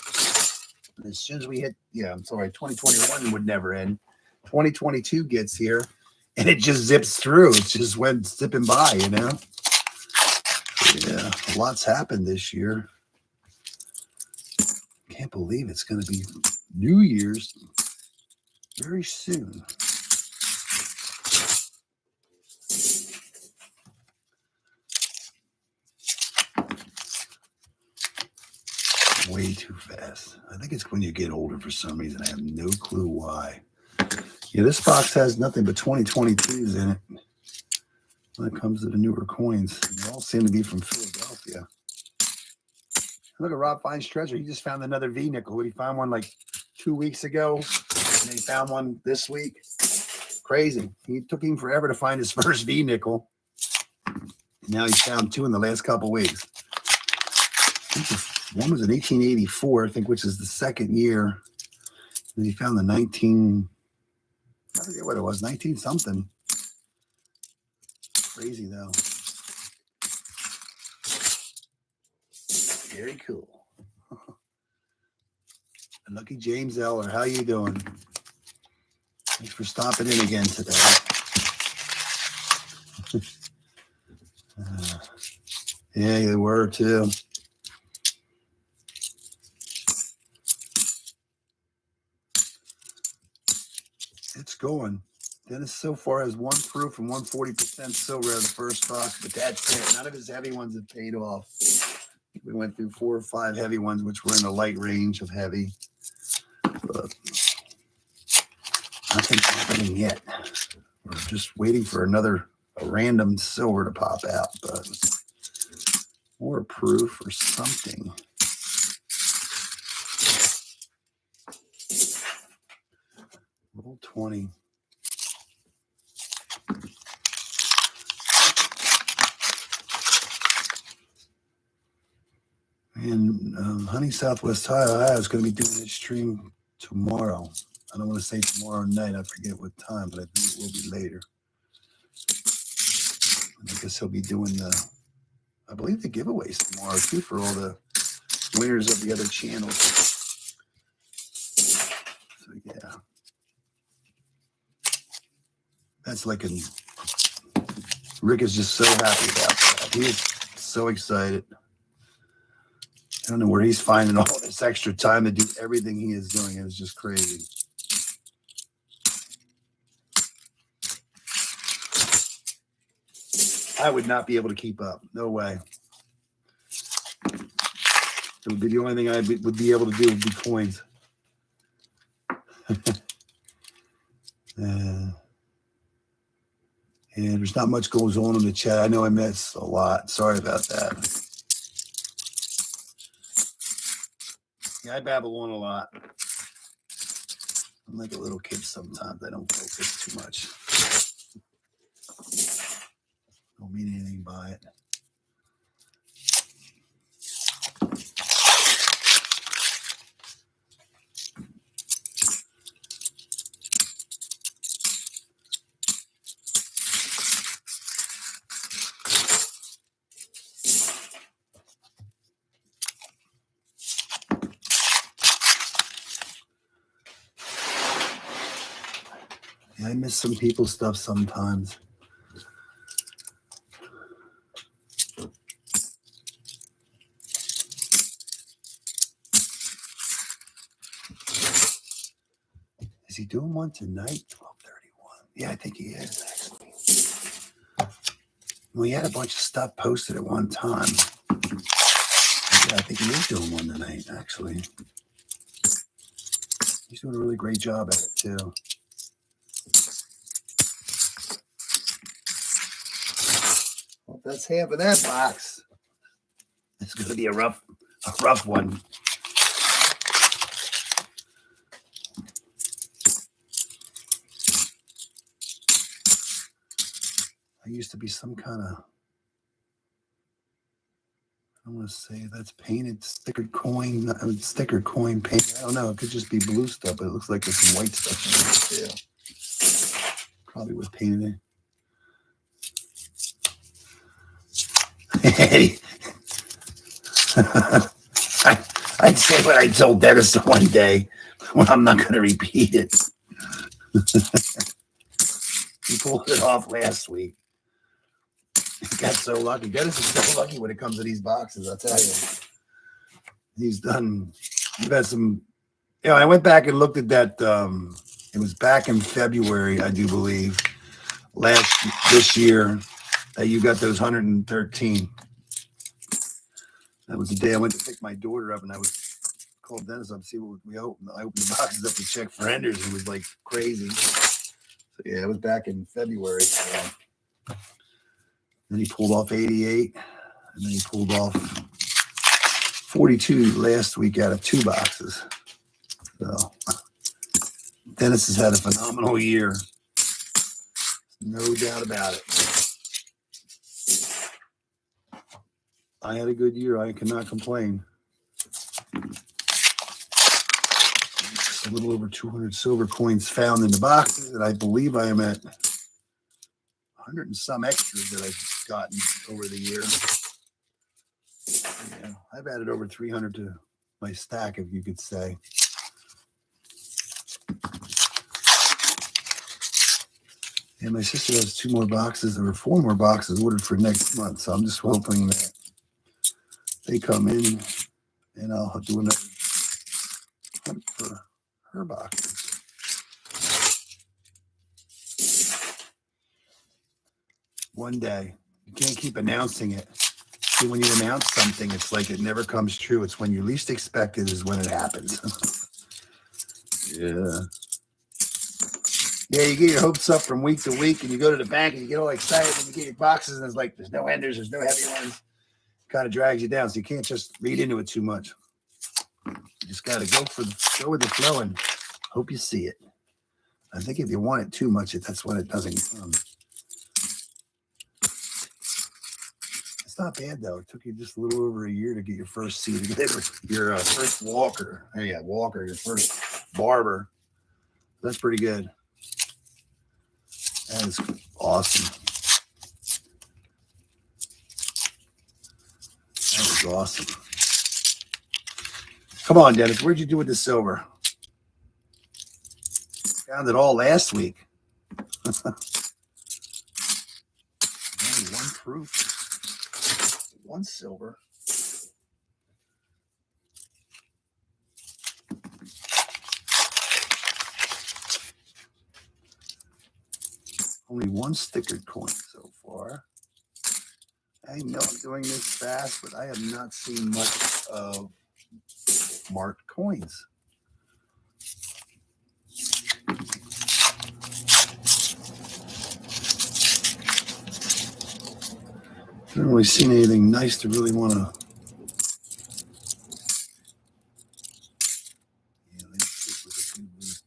And as soon as we hit, 2021 would never end. 2022 gets here and it just zips through. It just went zipping by, you know? Yeah, a lot's happened this year. Can't believe it's going to be New Year's very soon. Way too fast. I think it's when you get older for some reason. I have no clue why. Yeah, this box has nothing but 2022s in it when it comes to the newer coins. They all seem to be from Philadelphia. Look at Rob Fine's treasure. He just found another V nickel. He found one like 2 weeks ago, and he found one this week. Crazy. He took him forever to find his first V nickel. Now he's found two in the last couple weeks. One was in 1884, I think, which is the second year. And he found the 19, I forget what it was, 19 something. Crazy though. Very cool. Lucky James Eller, how you doing? Thanks for stopping in again today. Yeah, they were too. It's going. Dennis so far has one proof and 140% silver in the first box, but that's it. None of his heavy ones have paid off. We went through 4 or 5 heavy ones, which were in the light range of heavy. But nothing's happening yet. We're just waiting for a random silver to pop out, but or a proof or something. Roll 20. And Honey Southwest Ohio is going to be doing this stream tomorrow. I don't want to say tomorrow night. I forget what time, but I think it will be later. And I guess he'll be doing I believe the giveaways tomorrow too for all the winners of the other channels. So yeah, that's like Rick is just so happy about that. He is so excited. I don't know where he's finding all this extra time to do everything he is doing. It's just crazy. I would not be able to keep up. No way. It would be the only thing I would be able to do would be coins. Yeah, there's not much goes on in the chat. I know I miss a lot. Sorry about that. Yeah, I babble on a lot. I'm like a little kid sometimes. I don't focus too much. Don't mean anything by it. Yeah, I miss some people's stuff sometimes. Is he doing one tonight? 12:31. Yeah, I think he is, actually. Well, he had a bunch of stuff posted at one time. Yeah, I think he is doing one tonight, actually. He's doing a really great job at it, too. Well, that's half of that box. It's going to be a rough one. I used to be some kind of, I want to say that's painted stickered coin paint. I don't know. It could just be blue stuff, but it looks like there's some white stuff in there too. Probably was painted in. I'd say what I told Dennis one day. Well, I'm not going to repeat it. He pulled it off last week. He got so lucky. Dennis is so lucky when it comes to these boxes, I'll tell you. He's had some, I went back and looked at that. It was back in February, I do believe, this year, that you got those 113. That was the day I went to pick my daughter up, and I called Dennis up to see what we opened. I opened the boxes up to check for enders, and it was like crazy. So yeah, it was back in February. So. Then he pulled off 88, and then he pulled off 42 last week out of 2 boxes. So Dennis has had a phenomenal year. No doubt about it. I had a good year. I cannot complain. Just a little over 200 silver coins found in the boxes, and I believe I am at 100 and some extras that I've gotten over the year. Yeah, I've added over 300 to my stack, if you could say. And my sister has 2 more boxes, or 4 more boxes ordered for next month. So I'm just hoping that they come in and I'll do another hunt for her boxes. One day. You can't keep announcing it. See, when you announce something, it's like it never comes true. It's when you least expect it is when it happens. Yeah. Yeah, you get your hopes up from week to week, and you go to the bank and you get all excited and you get your boxes, and it's like there's no enders, there's no heavy ones. It kind of drags you down, so you can't just read into it too much. You just got to go with the flow and hope you see it. I think if you want it too much, that's when it doesn't come. It's not bad though. It took you just a little over a year to get your first seed, your first walker. Oh yeah, walker, your first barber. That's pretty good. That is awesome. That was awesome. Come on, Dennis. Where'd you do with the silver? Found it all last week. Only 1 proof. 1 silver. Only 1 stickered coin so far. I know I'm doing this fast, but I have not seen much of marked coins. I haven't really seen anything nice to really want to. Yeah, let's stick with a good week.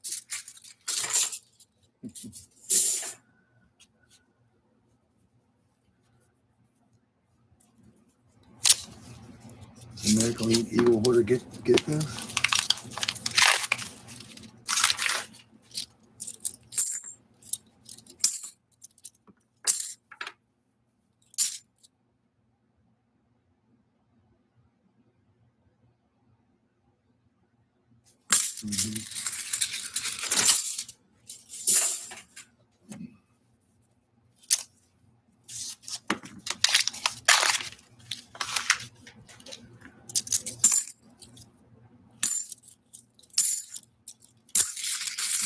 American Eagle Hoarder get this? Mm-hmm.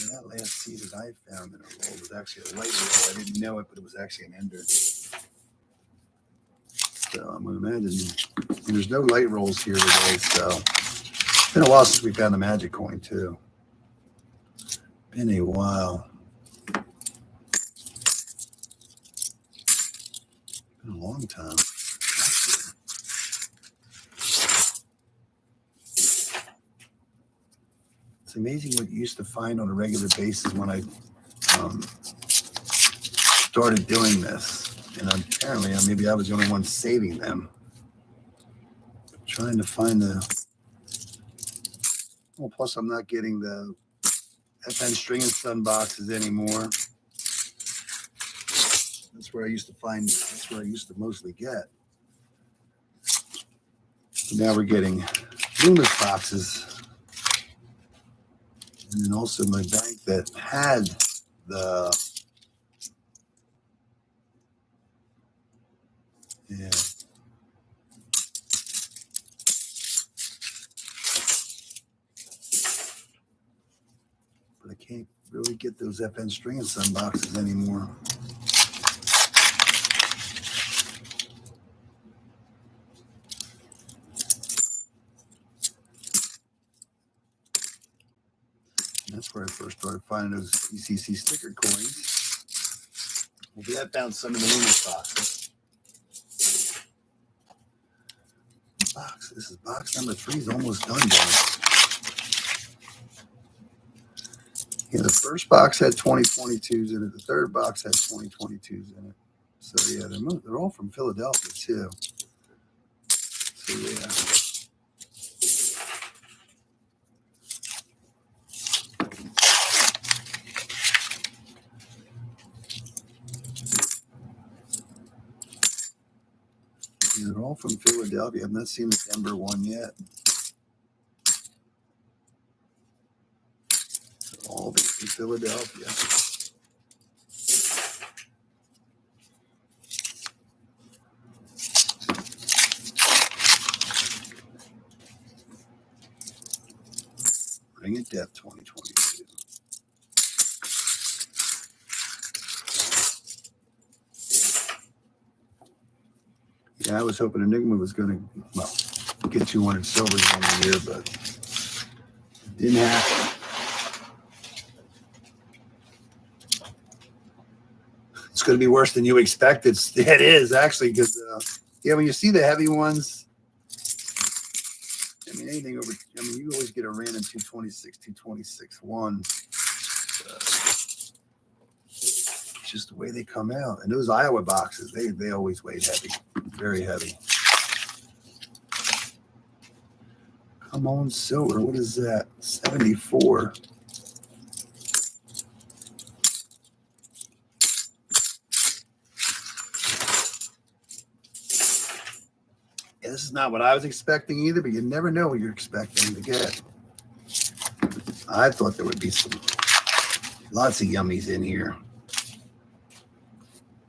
Yeah, that last seed that I found in a roll was actually a light roll. I didn't know it, but it was actually an ender. So I'm going to imagine there's no light rolls here today. So it's been a while since we found the magic coin too. Been a while. Been a long time. It's amazing what you used to find on a regular basis when I started doing this. And apparently, maybe I was the only one saving them. Trying to find the... Well, plus I'm not getting the FN String and Sun boxes anymore. That's where I used to find... That's where I used to mostly get. So now we're getting Loomis boxes. And then also my bank that had Yeah. But I can't really get those FN String and Sun boxes anymore. And that's where I first started finding those ECC sticker coins. Well, I found some in the Lumos box. This is box number 3 is almost done, guys. Yeah, the first box had 2022s in it. The third box had 2022s in it. So yeah, they're all from Philadelphia too. So yeah. They're all from Philadelphia. I've not seen the Denver one yet. They're all from Philadelphia. Ring of Death 2022. Yeah, I was hoping Enigma was going to, well, get 200 silvers on the year, but it didn't happen. It's going to be worse than you expect. It is actually, because yeah, when you see the heavy ones, I mean, anything over, I mean, you always get a random 226, 226, 1. It's just the way they come out. And those Iowa boxes, they always weigh heavy, very heavy. Come on, silver. What is that? 74. Yeah, this is not what I was expecting either, but you never know what you're expecting to get. I thought there would be lots of yummies in here,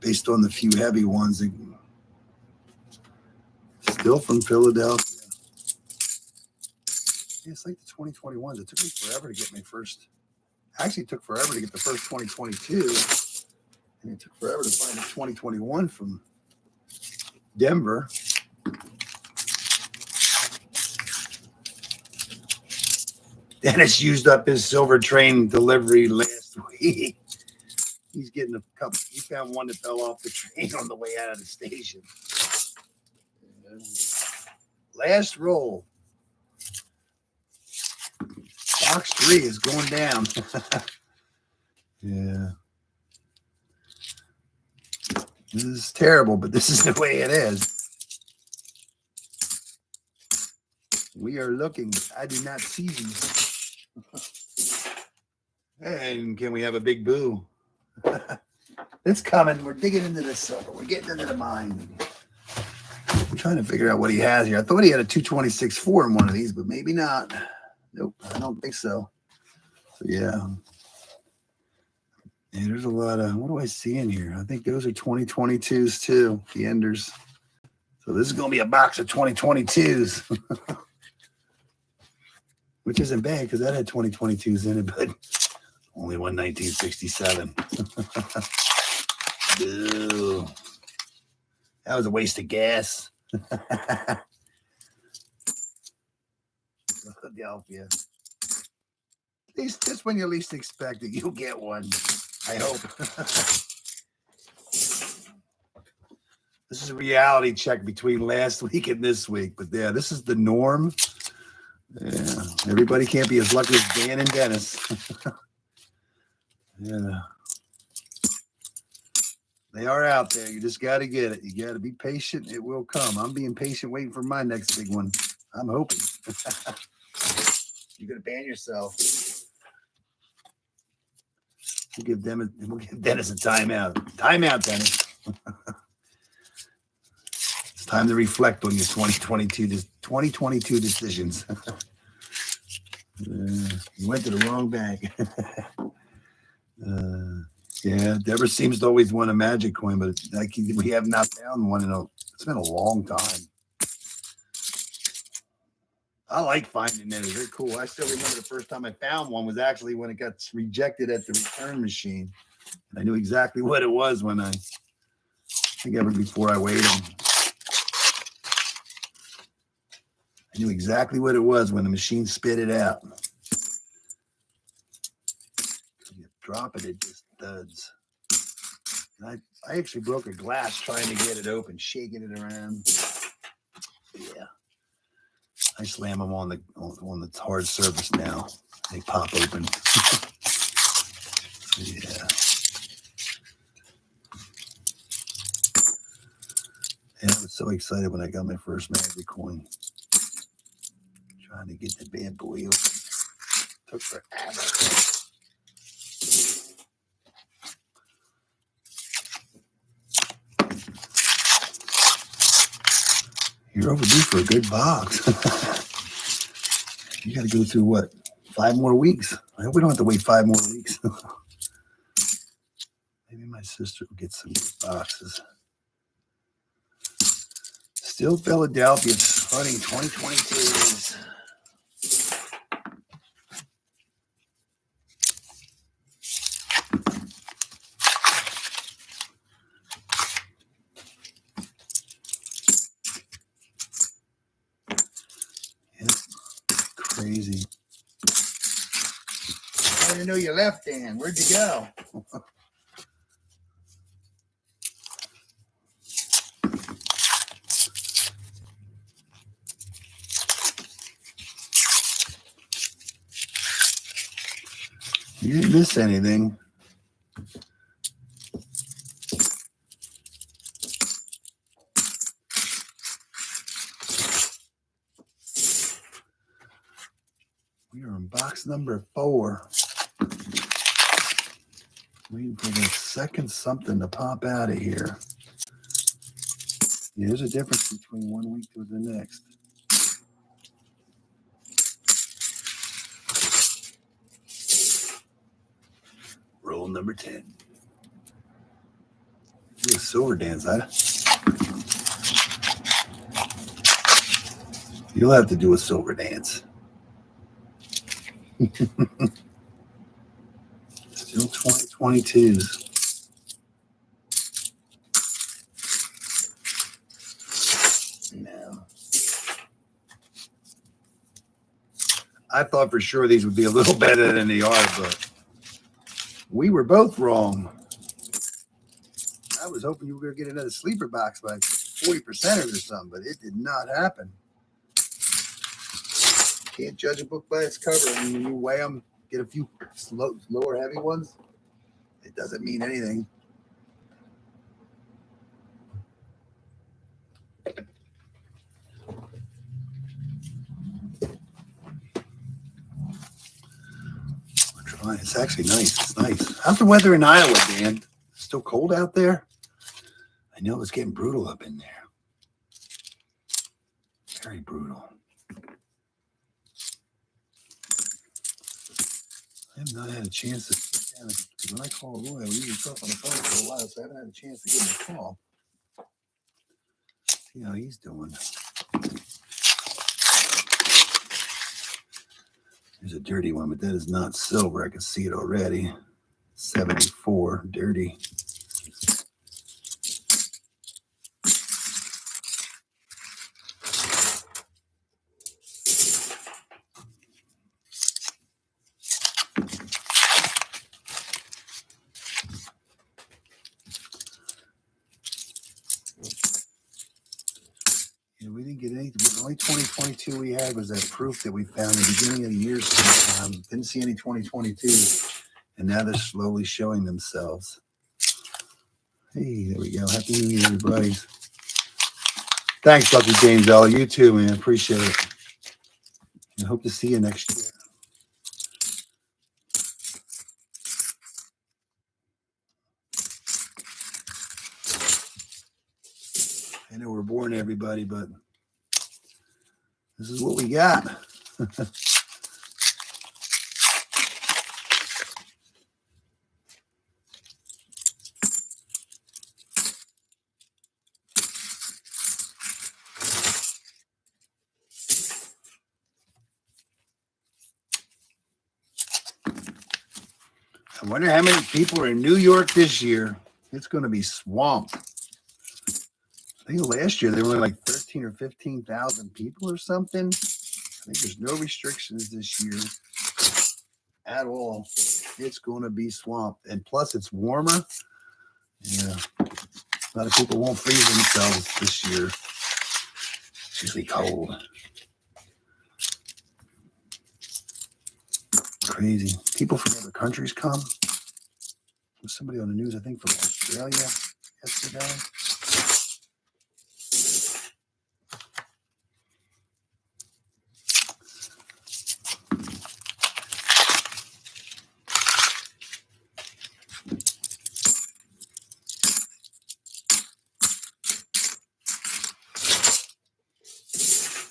based on the few heavy ones. Still from Philadelphia. Yeah, it's like the 2021s. It took me forever to get my first. Actually, it took forever to get the first 2022, and it took forever to find a 2021 from Denver. Dennis used up his silver train delivery last week. He's getting a couple. He found one that fell off the train on the way out of the station. Last roll. Box 3 is going down. Yeah. This is terrible, but this is the way it is. We are looking. I do not see these. And can we have a big boo? It's coming. We're digging into the silver. We're getting into the mine. I'm trying to figure out what he has here. I thought he had a 226.4 in one of these, but maybe not. Nope, I don't think so. So yeah. Yeah, there's a lot of, what do I see in here? I think those are 2022s too, the enders. So this is going to be a box of 2022s. Which isn't bad because that had 2022s in it, but only one 1967. Ew. That was a waste of gas. Philadelphia. At least just when you least expect it, you'll get one. I hope. This is a reality check between last week and this week. But yeah, this is the norm. Yeah, everybody can't be as lucky as Dan and Dennis. Yeah. They are out there. You just got to get it. You got to be patient. It will come. I'm being patient waiting for my next big one. I'm hoping. You're going to ban yourself. We'll give Dennis a timeout. Timeout, Dennis. It's time to reflect on your 2022 decisions. You went to the wrong bank. Yeah, Deborah seems to always want a magic coin, but we have not found one it's been a long time. I like finding those. They're cool. I still remember the first time I found one was actually when it got rejected at the return machine. And I knew exactly what it was when I think ever before I weighed them. I knew exactly what it was when the machine spit it out. You drop it, it just thuds. And I actually broke a glass trying to get it open, shaking it around. Yeah. I slam them on the hard surface now. They pop open. Yeah. And I was so excited when I got my first magic coin. Trying to get the bad boy open. Took forever. You're overdue for a good box. You got to go through what? 5 more weeks. I hope we don't have to wait 5 more weeks. Maybe my sister will get some good boxes. Still Philadelphia, hunting 2022s. It's crazy. I didn't know you left, Dan. Where'd you go? You didn't miss anything. We are in box number 4. Waiting for the second something to pop out of here. Yeah, there's a difference between 1 week to the next. Roll number 10. Do a silver dance, huh? You'll have to do a silver dance. Still 2022s. No. I thought for sure these would be a little better than they are, but we were both wrong. I was hoping you were going to get another sleeper box by 40% or something, but it did not happen. Can't judge a book by its cover. I mean, when you weigh them, get a few lower heavy ones, it doesn't mean anything. It's actually nice. It's nice. How's the weather in Iowa, Dan? Still cold out there? I know it's getting brutal up in there. Very brutal. I have not had a chance to sit down. Because when I call Roy, we usually talk on the phone for a while, so I haven't had a chance to give him a call. See how he's doing. There's a dirty one, but that is not silver. I can see it already. 74, dirty. Yeah, we didn't get anything. The only 2022 we had was that proof that we found at the beginning of the year. Didn't see any 2022s, and now they're slowly showing themselves. Hey, there we go. Happy New Year, everybody. Thanks, Dr. James L. You too, man. Appreciate it. I hope to see you next year. I know we're boring everybody, but this is what we got. I wonder how many people are in New York this year. It's going to be swamped. I think last year there were only like 13 or 15,000 people or something. I think there's no restrictions this year at all. It's going to be swamped. And plus it's warmer. Yeah. A lot of people won't freeze themselves this year. It's usually cold. Crazy. People from other countries come. There's somebody on the news, I think, from Australia yesterday.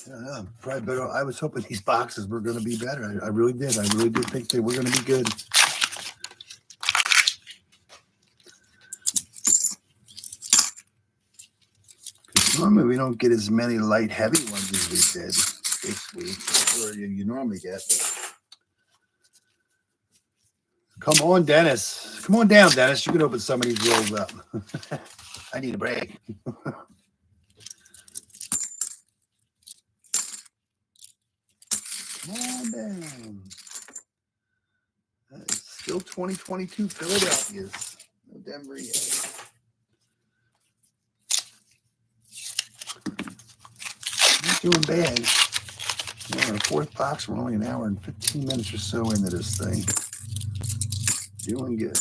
Yeah, probably better. I was hoping these boxes were going to be better. I really did. I really did think they were going to be good. Normally, we don't get as many light, heavy ones as we did this week, or you normally get. Come on, Dennis. Come on down, Dennis. You can open some of these rolls up. I need a break. Come on down. It's still 2022 Philadelphia's. No Denver yet. Not doing bad. We're on our fourth box. We're only an hour and 15 minutes or so into this thing. Doing good.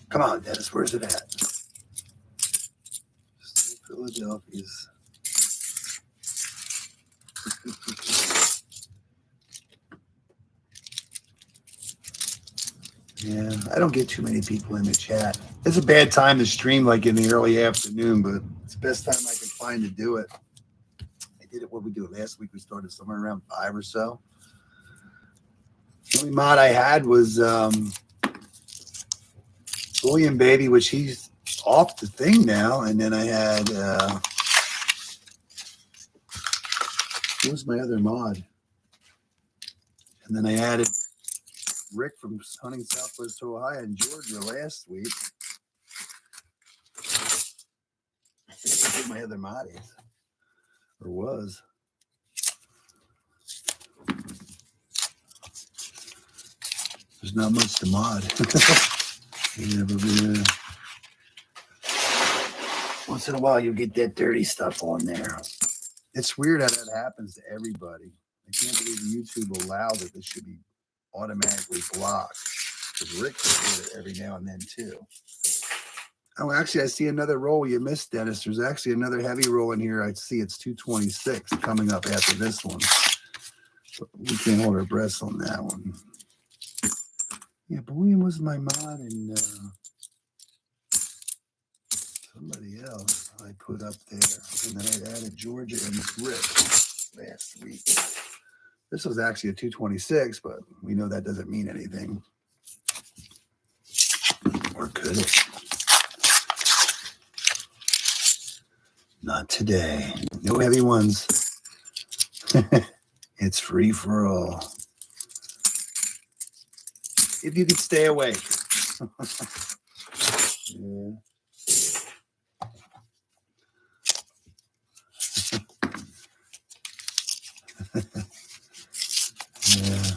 Come on, Dennis. Where's it at? Still Philadelphia's. Yeah, I don't get too many people in the chat. It's a bad time to stream like in the early afternoon, but it's the best time I can find to do it. I did it, what we do it last week? We started somewhere around 5 or so. The only mod I had was William Baby, which he's off the thing now. And then I had, what was my other mod? And then I added Rick from hunting Southwest Ohio and Georgia last week. I think I did my other mod is, or was. There's not much to mod. Once in a while, you get that dirty stuff on there. It's weird how that happens to everybody. I can't believe YouTube allowed that this should be automatically blocked. Because Rick did it every now and then too. Oh, actually, I see another roll you missed, Dennis. There's actually another heavy roll in here. I see it's 226 coming up after this one. But we can't hold our breaths on that one. Yeah, William was my mod, and somebody else I put up there. And then I added Georgia and Rick last week. This was actually a 226, but we know that doesn't mean anything. Or could it? Not today. No heavy ones. It's free for all. If you could stay awake. Yeah. Yeah.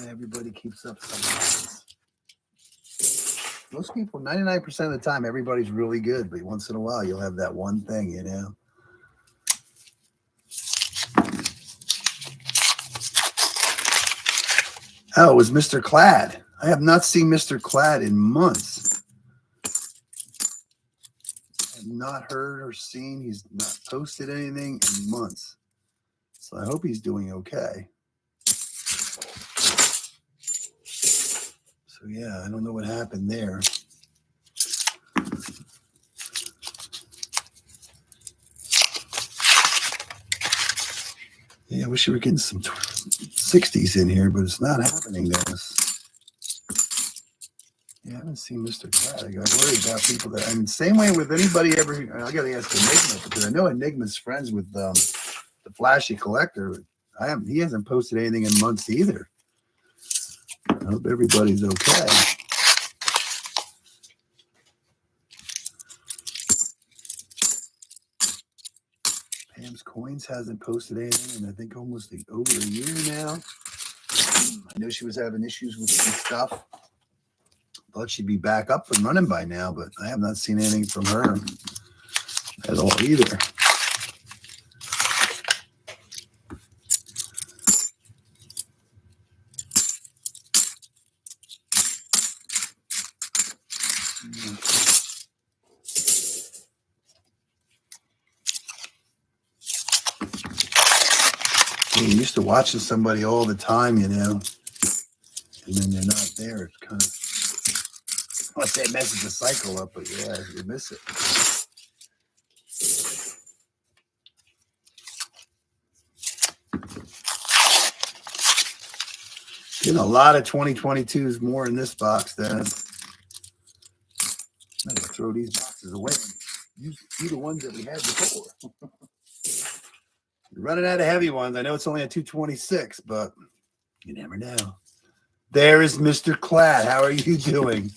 Everybody keeps up sometimes. Most people, 99% of the time, everybody's really good, but once in a while, you'll have that one thing, you know. Oh, it was Mr. Clad. I have not seen Mr. Clad in months. I have not heard or seen. He's not posted anything in months. So I hope he's doing okay. So yeah, I don't know what happened there. Yeah, I wish we were getting some 60s in here, but it's not happening, Dennis. Yeah, I haven't seen Mr. Cat. I got worried about people that, and same way with anybody ever. I got to ask Enigma because I know Enigma's friends with the Flashy Collector. He hasn't posted anything in months either. I hope everybody's okay. Pam's Coins hasn't posted anything in I think almost over a year now. I know she was having issues with some stuff. Thought she'd be back up and running by now, but I have not seen anything from her at all either. You're used to watching somebody all the time, you know, and then they're not there. It's kind of, I want to say it messes the cycle up, but yeah, you miss it. Getting a lot of 2022s more in this box than I'm going to throw these boxes away and use the ones that we had before. You're running out of heavy ones. I know it's only a 226, but you never know. There is Mr. Clad. How are you doing?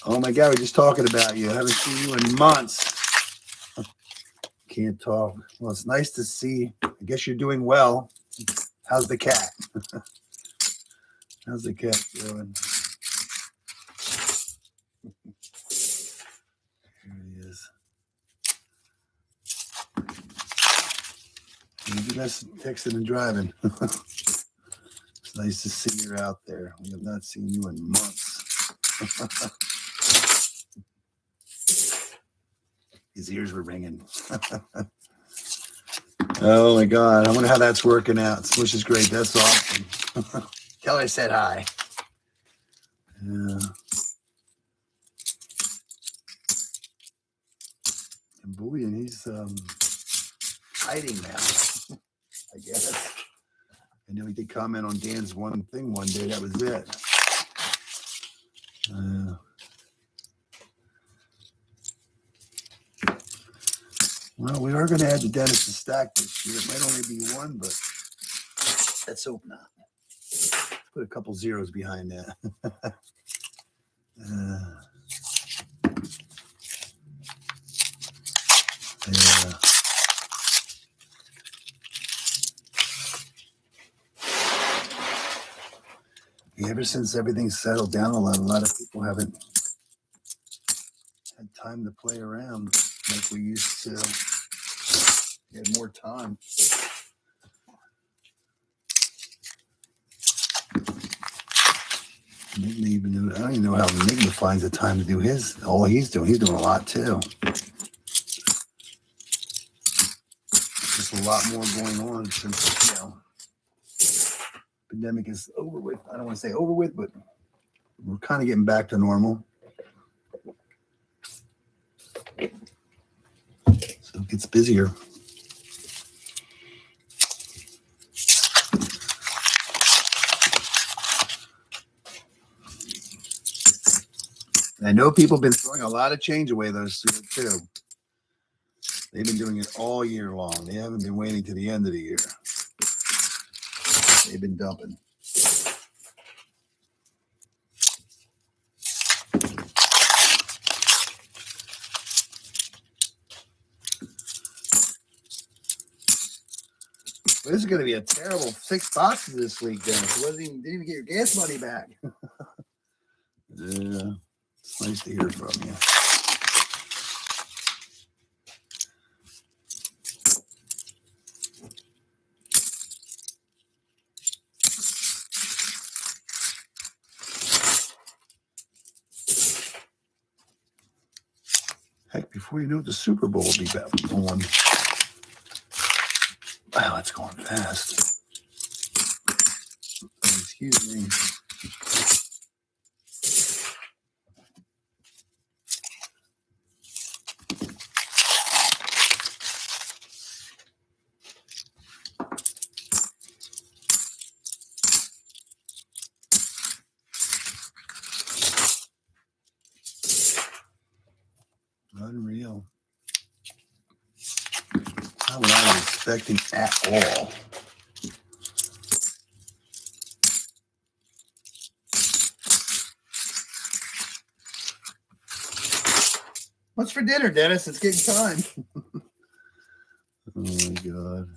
Oh my God, we're just talking about you. I haven't seen you in months. Can't talk. Well, it's nice to see. I guess you're doing well. How's the cat? How's the cat doing? There he is. Maybe that's texting and driving. It's nice to see you out there. We have not seen you in months. His ears were ringing. Oh my God. I wonder how that's working out. Swish is great. That's awesome. Tell her I said hi. Yeah. And Bullion, he's hiding now, I guess. I know he did comment on Dan's one thing one day. That was it. Well, we are going to add the Dennis to stack this year. It might only be one, but let's hope not. Put a couple zeros behind that. Yeah. Ever since everything's settled down a lot of people haven't had time to play around like we used to. We had more time. Enigma even I don't even know how Enigma finds the time to do all he's doing. He's doing a lot too. Just a lot more going on since, pandemic is over with. I don't want to say over with, but we're kind of getting back to normal. So it gets busier. And I know people have been throwing a lot of change away those too. They've been doing it all year long. They haven't been waiting to the end of the year. They've been dumping. This is going to be a terrible 6 boxes this week, Dennis. Didn't even get your gas money back. Yeah, it's nice to hear from you. Heck, before you know it, the Super Bowl will be back on. Wow, it's going fast. Excuse me. affecting at all. What's for dinner, Dennis? It's getting time. Oh my God.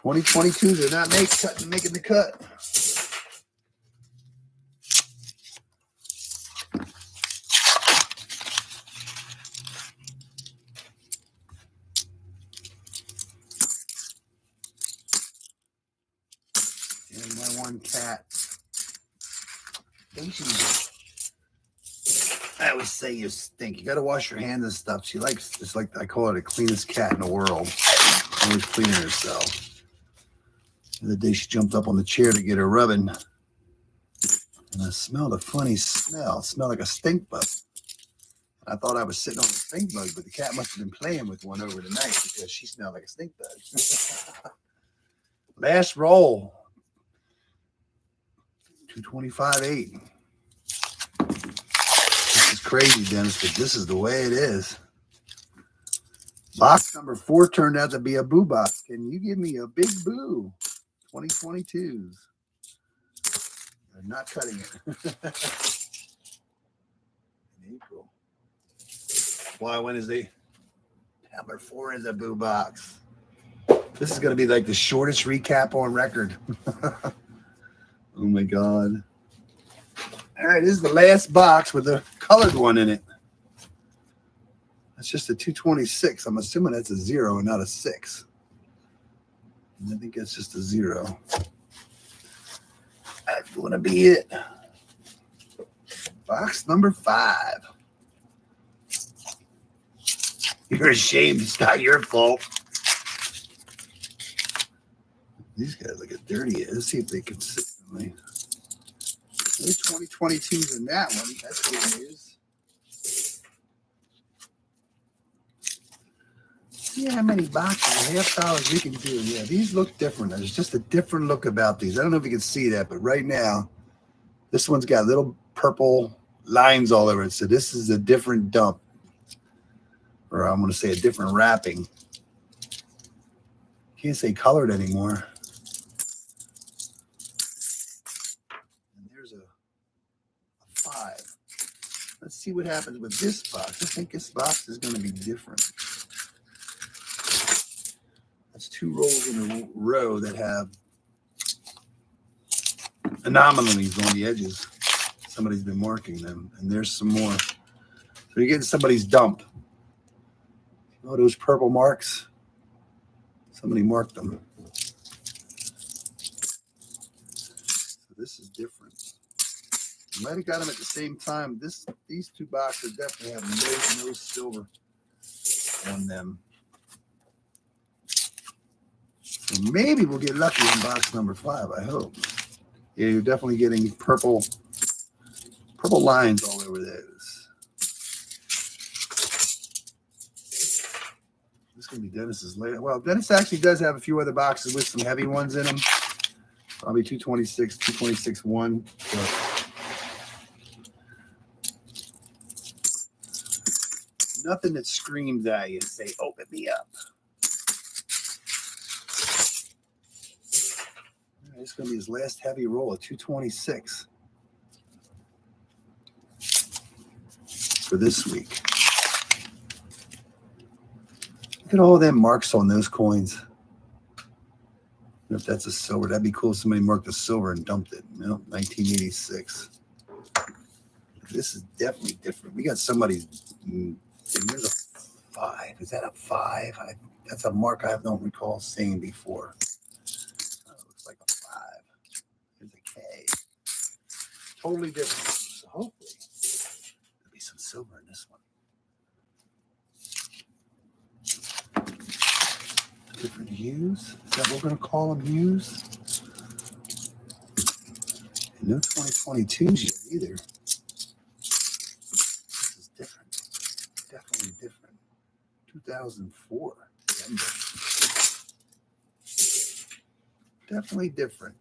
$20.22. They're not making the cut. And my one cat. I always say you stink. You got to wash your hands and stuff. She likes, it's like, I call her the cleanest cat in the world. Always cleaning herself. The other day she jumped up on the chair to get her rubbing. And I smelled a funny smell. It smelled like a stink bug. I thought I was sitting on a stink bug, but the cat must have been playing with one over the night because she smelled like a stink bug. Last roll. 225.8. This is crazy, Dennis, but this is the way it is. Box number 4 turned out to be a boo box. Can you give me a big boo? 2022s. They're not cutting it. In April. Why? When is the number 4 is a boo box? This is going to be like the shortest recap on record. Oh my God. All right, this is the last box with the colored one in it. That's just a 226. I'm assuming that's a 0 and not a 6. And I think that's just a 0. That's going to be it. Box number 5. You're ashamed. It's not your fault. These guys look at dirty. Let's see if they consistently. There's 2022s in that one. That's good news. See how many boxes, $half we can do. Yeah, these look different. There's just a different look about these. I don't know if you can see that, but right now, this one's got little purple lines all over it. So this is a different dump. Or I'm going to say a different wrapping. Can't say colored anymore. And there's a 5. Let's see what happens with this box. I think this box is going to be different. That's 2 rolls in a row that have anomalies on the edges. Somebody's been marking them. And there's some more. So you're getting somebody's dump. Oh, those purple marks. Somebody marked them. So this is different. You might have got them at the same time. These 2 boxes definitely have no silver on them. So maybe we'll get lucky in box number 5, I hope. Yeah, you're definitely getting purple lines all over those. This is going to be Dennis's later. Well, Dennis actually does have a few other boxes with some heavy ones in them. Probably 226, 226-1. So nothing that screams at you. Say, open me up. This is going to be his last heavy roll of 226 for this week. Look at all them marks on those coins. If that's a silver, that'd be cool if somebody marked a silver and dumped it. No, 1986. This is definitely different. We got somebody's. There's a 5. Is that a 5? That's a mark I don't recall seeing before. Looks like a 5. There's a K. Totally different. So hopefully there'll be some silver in this one. Different hues. Is that what we're going to call them, hues? And no 2022s yet either. This is different. Definitely different. 2004. Definitely different.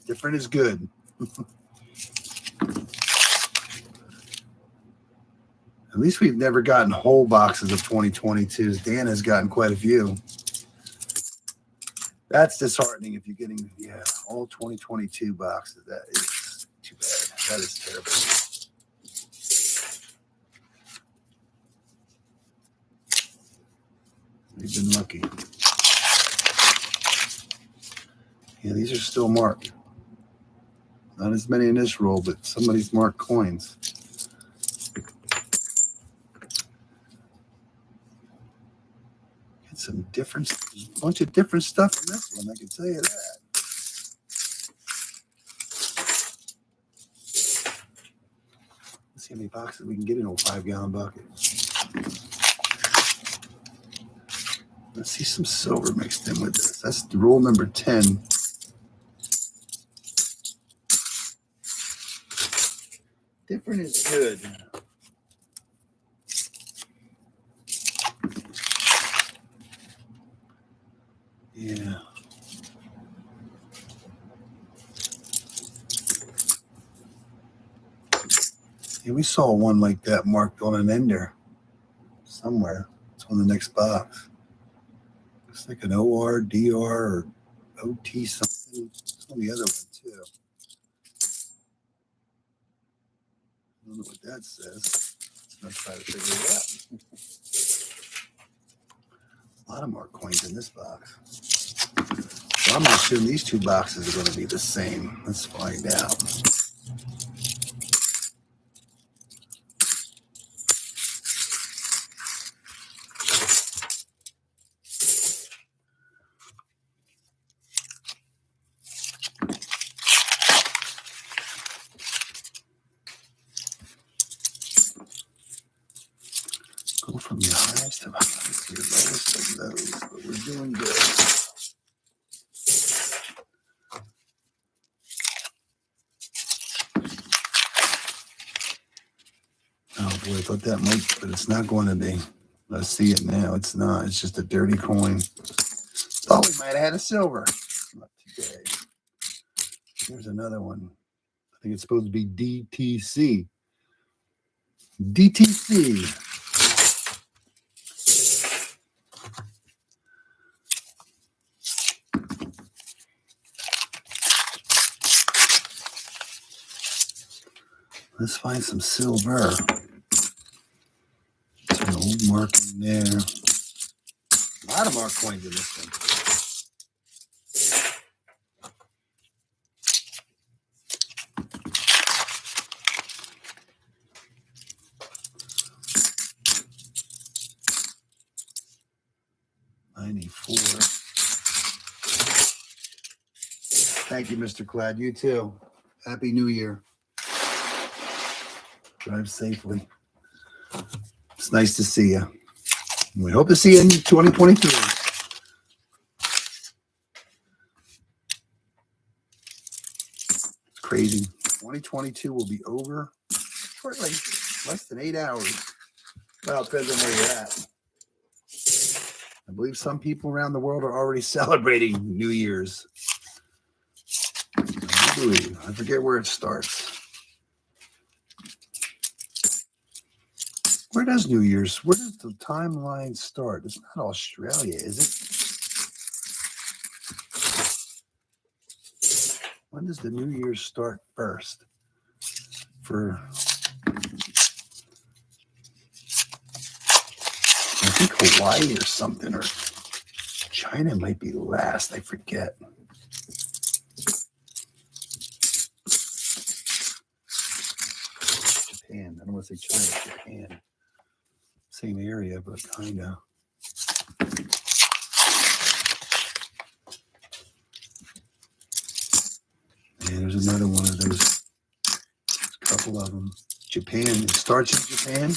Different is good. At least we've never gotten whole boxes of 2022s. Dan has gotten quite a few. That's disheartening if you're getting, yeah, all 2022 boxes. That is too bad. That is terrible. We've been lucky. Yeah, these are still marked. Not as many in this roll, but somebody's marked coins. Get some different, a bunch of different stuff in this one, I can tell you that. Let's see how many boxes we can get in a 5-gallon bucket. Let's see some silver mixed in with this. That's rule number 10. Different is good. Yeah. Yeah, we saw one like that marked on an ender somewhere. It's on the next box. Looks like an OR, DR, or OT something. It's on the other one, too. I don't know what that says. Let's try to figure it out. A lot of more coins in this box. So I'm going to assume these two boxes are going to be the same. Let's find out. Go from your highest to highest to your lowest of lows, but we're doing good. Oh boy, I thought that might, but it's not going to be. I see it now. It's not. It's just a dirty coin. Thought we might have had a silver. Not today. Here's another one. I think it's supposed to be DTC. DTC. Let's find some silver. There's an old mark in there. A lot of mark coins in this one. Thank you, Mr. Clad. You too. Happy New Year. Drive safely. It's nice to see you. We hope to see you in 2023. It's crazy. 2022 will be over shortly. Less than 8 hours. Well, it depends on where you're at. I believe some people around the world are already celebrating New Year's. I believe. I forget where it starts. Where does New Year's? Where does the timeline start? It's not Australia, is it? When does the New Year's start first? For I think Hawaii or something, or China might be last. I forget. Japan. I don't want to say China, Japan. Same area, but kind of. And there's another one of those. There's a couple of them. Japan. It starts in Japan.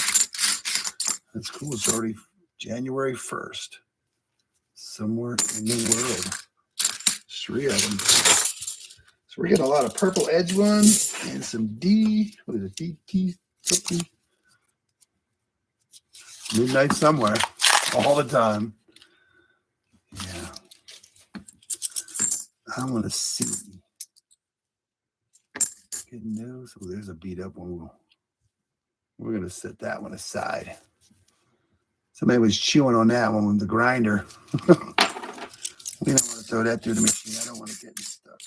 That's cool. It's already January 1st. Somewhere in the world. There's 3 of them. So we're getting a lot of purple edge ones and some D. What is it? DT something? Midnight somewhere. All the time. Yeah. I want to see. Getting those. Oh, there's a beat up one. We're going to set that one aside. Somebody was chewing on that one with the grinder. We don't want to throw that through the machine. I don't want to get stuck.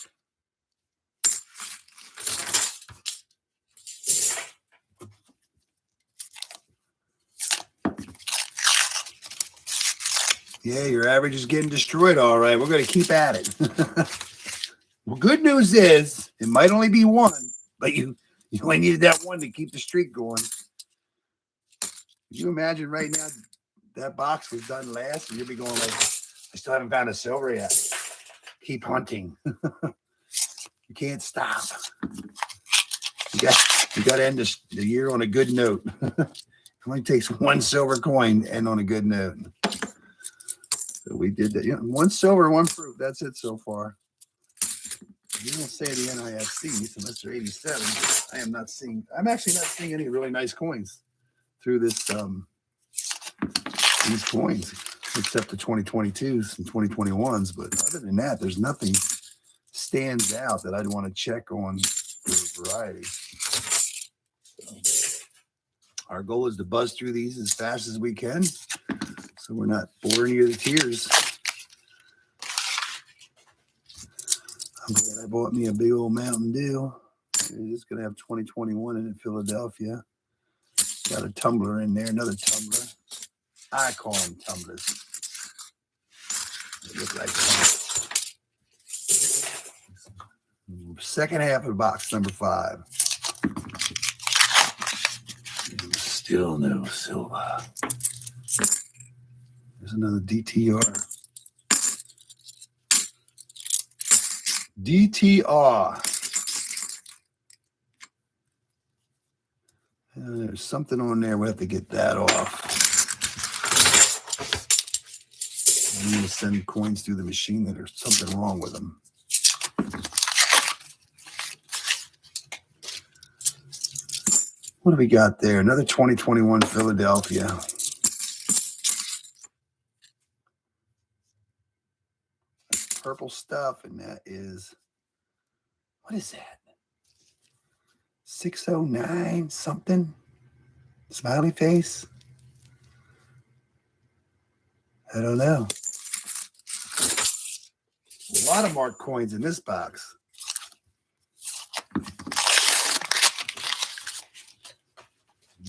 Yeah, your average is getting destroyed. All right, we're going to keep at it. Well, good news is it might only be one, but you only needed that one to keep the streak going. Can you imagine right now that box was done last and you'll be going like, I still haven't found a silver yet. Keep hunting. You can't stop. You got to end the year on a good note. It only takes one silver coin to end on a good note. So we did that. Yeah, one silver, one proof. That's it so far. You don't say the NIFC unless they're 87. I'm actually not seeing any really nice coins through this these coins, except the 2022s and 2021s. But other than that, there's nothing stands out that I'd want to check on for variety. So our goal is to buzz through these as fast as we can, so we're not boring you to tears. I'm glad I bought me a big old Mountain Dew. It's going to have 2021 in it, Philadelphia. Got a tumbler in there, another tumbler. I call them tumblers. They look like tumblers. Second half of box number 5. Still no silver. There's another DTR. DTR. There's something on there. We have to get that off. I'm going to send coins through the machine that there's something wrong with them. What do we got there? Another 2021 Philadelphia. That's purple stuff, and that is, what is that? 609 something? Smiley face? I don't know. A lot of marked coins in this box.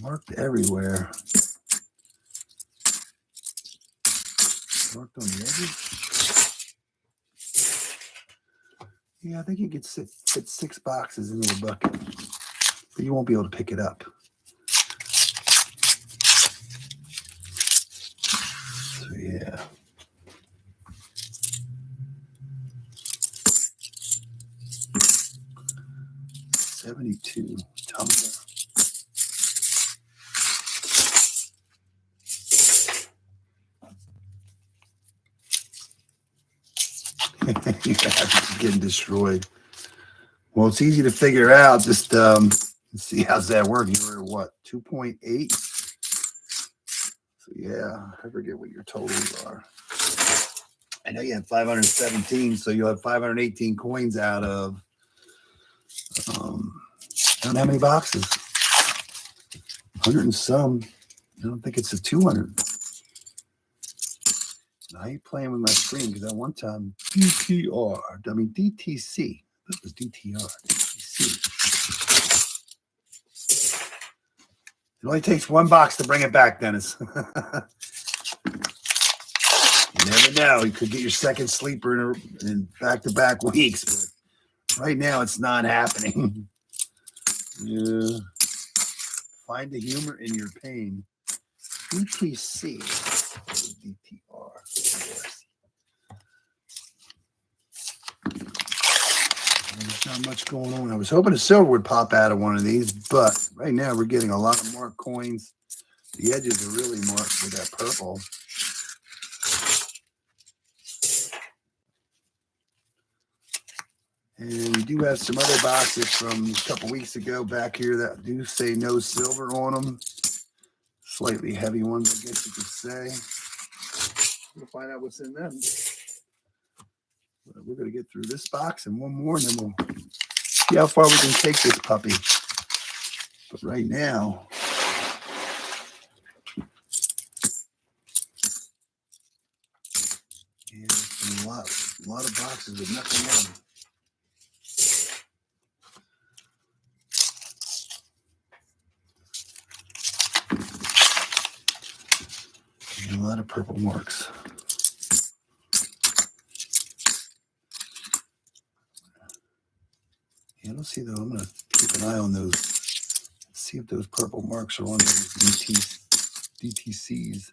Marked everywhere. Marked on the edges. Yeah, I think you could fit 6 boxes into the bucket, but you won't be able to pick it up. So yeah. $72 tumbler. It's getting destroyed. Well, it's easy to figure out. Just let's see, how's that work? You were at what, 2.8? So yeah, I forget what your totals are. I know you had 517, so you'll have 518 coins out of I don't know how many boxes. 100 and some. I don't think it's a 200. I ain't playing with my screen because at one time DTR, I mean DTC. This was DTR. DTC. It only takes one box to bring it back, Dennis. You never know. You could get your second sleeper in back-to-back weeks, but right now it's not happening. Yeah. Find the humor in your pain. DTC. DTR. There's not much going on. I was hoping a silver would pop out of one of these, but right now we're getting a lot of marked coins. The edges are really marked with that purple. And we do have some other boxes from a couple weeks ago back here that do say no silver on them. Slightly heavy ones, I guess you could say. We'll find out what's in them. But we're going to get through this box and one more, and then we'll see how far we can take this puppy. But right now, A lot of boxes with nothing in them. A lot of purple marks. Yeah, let's see though. I'm gonna keep an eye on those. See if those purple marks are on those DTCs.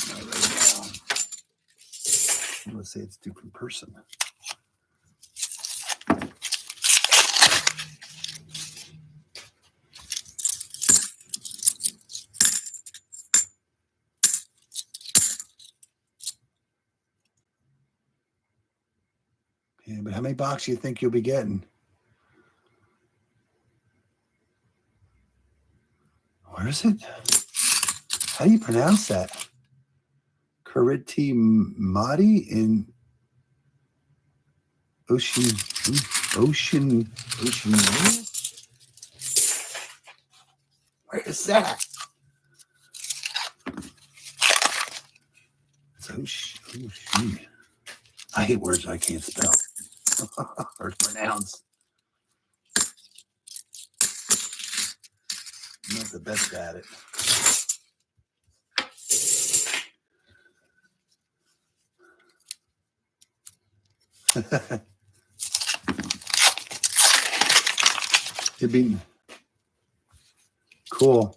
Not right now. I'm gonna say it's a different person. Yeah, but how many boxes do you think you'll be getting? Where is it? How do you pronounce that? Kariti Madi in Ocean. Where is that? It's Ocean. I hate words I can't spell or pronounce. I'm not the best at it. It'd be cool.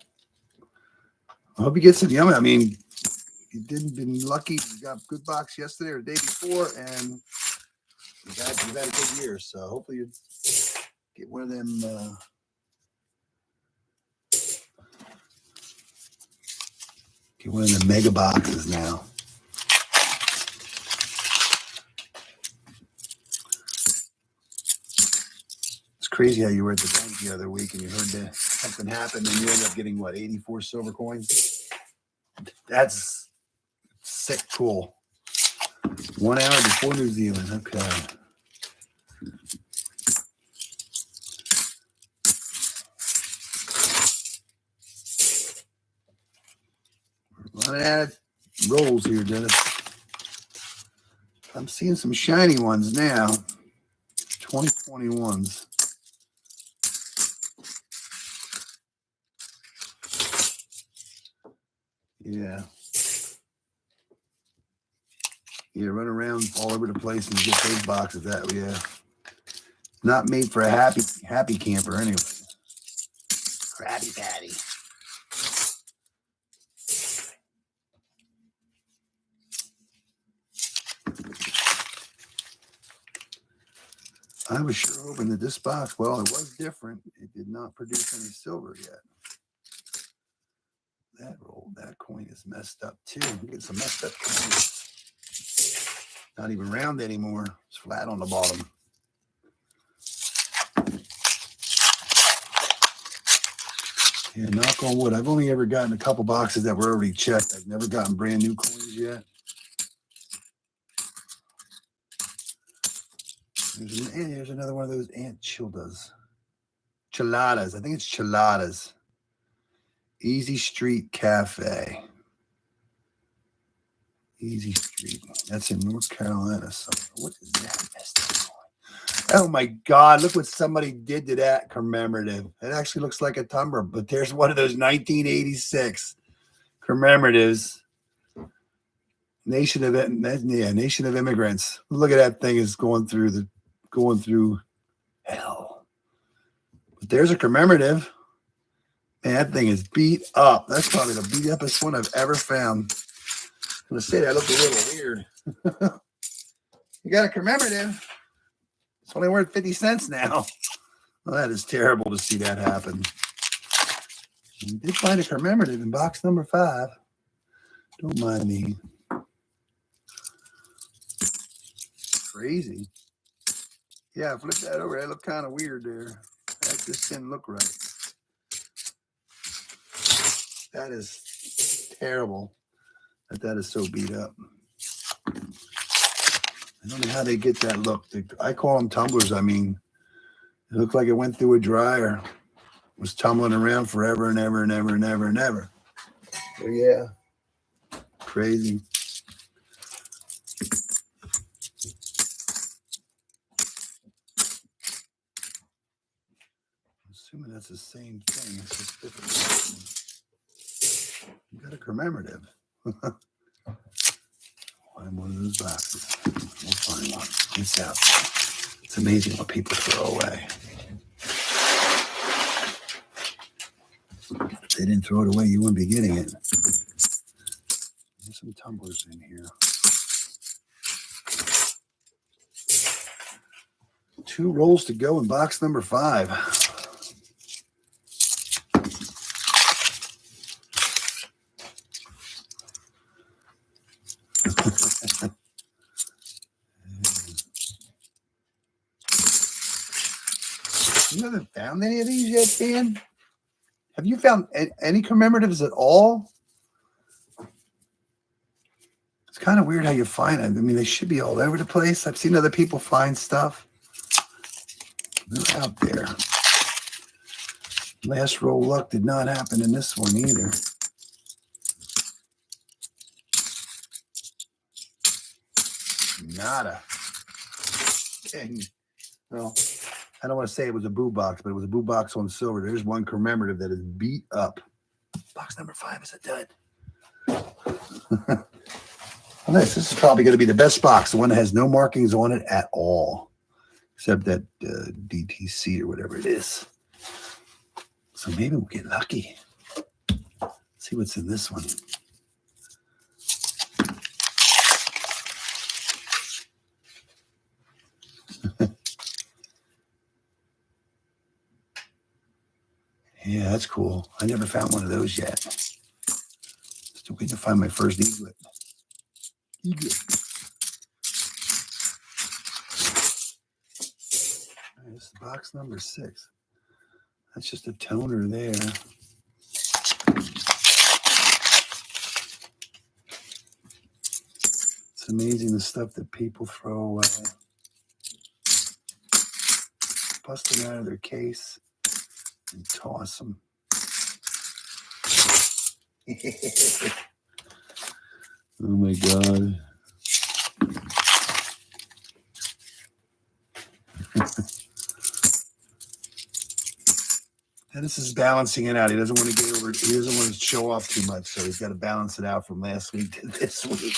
I hope you get some yummy. I mean, you didn't been lucky. You got a good box yesterday or the day before, and you've had a good year. So hopefully you get one of them. Get one of the mega boxes now. It's crazy how you were at the bank the other week and you heard that something happened and you ended up getting what, 84 silver coins? That's sick cool. 1 hour before New Zealand. Okay. We're running out of rolls here, Dennis. I'm seeing some shiny ones now. 2021s. Yeah. Yeah, run around all over the place and get those boxes. That, yeah. Not made for a happy camper anyway. Krabby Patty. I was sure hoping that this box, well, it was different. It did not produce any silver yet. That coin is messed up too. We get some messed up coins. Not even round anymore. It's flat on the bottom. Yeah, knock on wood. I've only ever gotten a couple boxes that were already checked. I've never gotten brand new coins yet. There's another one of those enchiladas. Chiladas. I think it's chiladas. Easy Street Cafe. Easy Street. That's in North Carolina somewhere. What is that messed up coin? Oh my God. Look what somebody did to that commemorative. It actually looks like a tumbler, but there's one of those 1986 commemoratives. Nation of Immigrants. Look at that thing is going through hell. But there's a commemorative. Man, that thing is beat up. That's probably the beat uppest one I've ever found. I'm gonna say that looked a little weird. You got a commemorative. It's only worth 50 cents now. Well, that is terrible to see that happen. We did find a commemorative in box number 5. Don't mind me. Crazy. Yeah, flip that over. That looked kind of weird there. That just didn't look right. That is terrible. That is so beat up. I don't know how they get that look. I call them tumblers. I mean, it looked like it went through a dryer. It was tumbling around forever and ever and ever and ever and ever. So yeah, crazy. assuming that's the same thing. It's just different. You got a commemorative. Find one of those boxes. We'll find one. It's out. It's amazing what people throw away. If they didn't throw it away, you wouldn't be getting it. There's some tumblers in here. 2 rolls to go in box number 5. You haven't found any of these yet, Dan? Have you found any commemoratives at all? It's kind of weird how you find them. I mean, they should be all over the place. I've seen other people find stuff. They're out there. Last roll luck did not happen in this one either. Nada. Dang. Well, I don't want to say it was a boo box, but it was a boo box on silver. There's one commemorative that is beat up. Box number 5 is a dud. Well, this is probably going to be the best box, the one that has no markings on it at all, except that DTC or whatever it is. So maybe we'll get lucky. Let's see what's in this one. Yeah, that's cool. I never found one of those yet. Still waiting to find my first eaglet. Eaglet. All right, this is box number 6. That's just a toner there. It's amazing the stuff that people throw away. Bust them out of their case and toss them. Oh my God. Dennis is balancing it out. He doesn't want to get over it. He doesn't want to show off too much, so he's got to balance it out from last week to this week.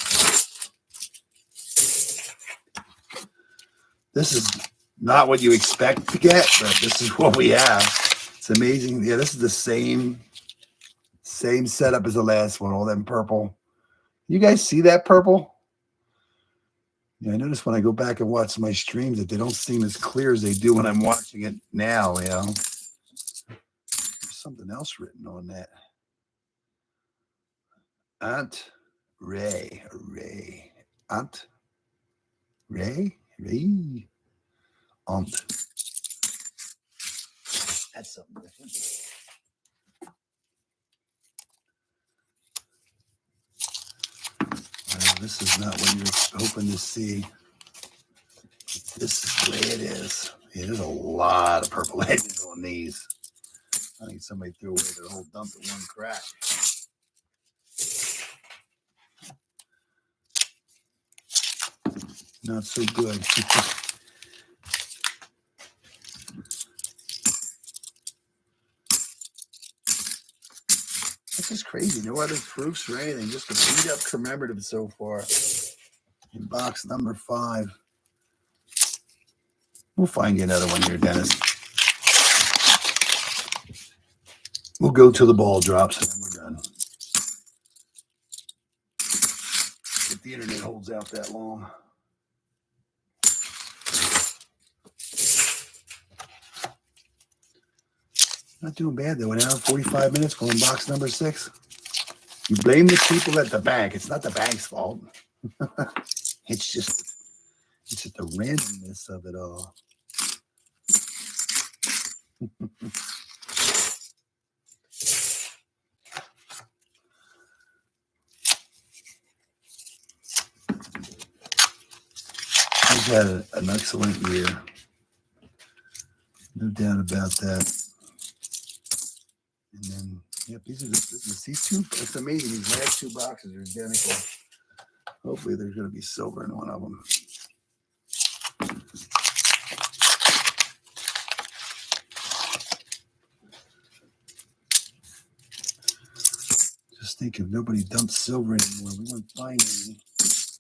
This is not what you expect to get, but this is what we have. It's amazing. Yeah, this is the same setup as the last one, all them purple. You guys see that purple? Yeah, I notice when I go back and watch my streams that they don't seem as clear as they do when I'm watching it now, you know. There's something else written on that. Aunt Ray. Aunt Ray? Aunt. That's something different. This is not what you're hoping to see. This is the way it is. Yeah, there's a lot of purple edges on these. I think somebody threw away their whole dump at one crack. Not so good. This is crazy. No other proofs or anything. Just a beat up commemorative so far. In box number 5. We'll find you another one here, Dennis. We'll go till the ball drops and then we're done. If the internet holds out that long. Not doing bad though. An hour and 45 minutes going box number 6. You blame the people at the bank. It's not the bank's fault. It's just the randomness of it all. He's had an excellent year. No doubt about that. And then, yep, these two. It's amazing. These last 2 boxes are identical. Hopefully, there's going to be silver in one of them. Just think if nobody dumps silver anymore, we won't find any. It's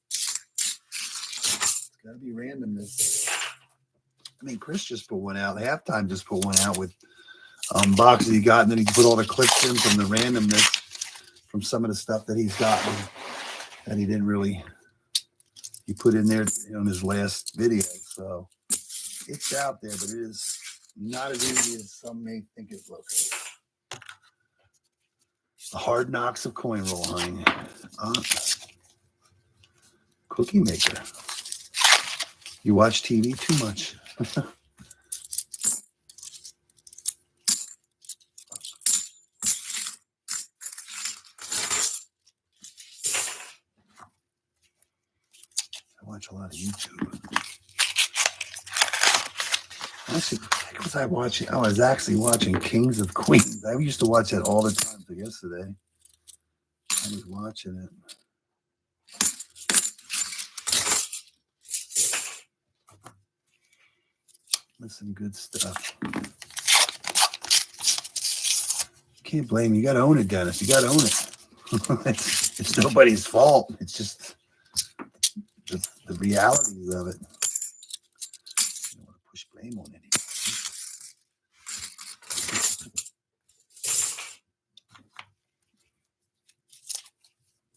got to be randomness. I mean, Chris just put one out. Halftime just put one out with boxes he got, and then he put all the clips in from the randomness from some of the stuff that he's gotten that he didn't really, he put in there on his last video. So it's out there, but it is not as easy as some may think it looks. The hard knocks of coin roll hunting. Cookie maker. You watch TV too much. I watch a lot of YouTube. Actually, what was I watching? I was actually watching Kings of Queens. I used to watch that all the time. So yesterday, I was watching it. That's some good stuff. Can't blame you. You got to own it, Dennis. You got to own it. It's nobody's fault. It's just the realities of it. I don't want to push blame on anyone.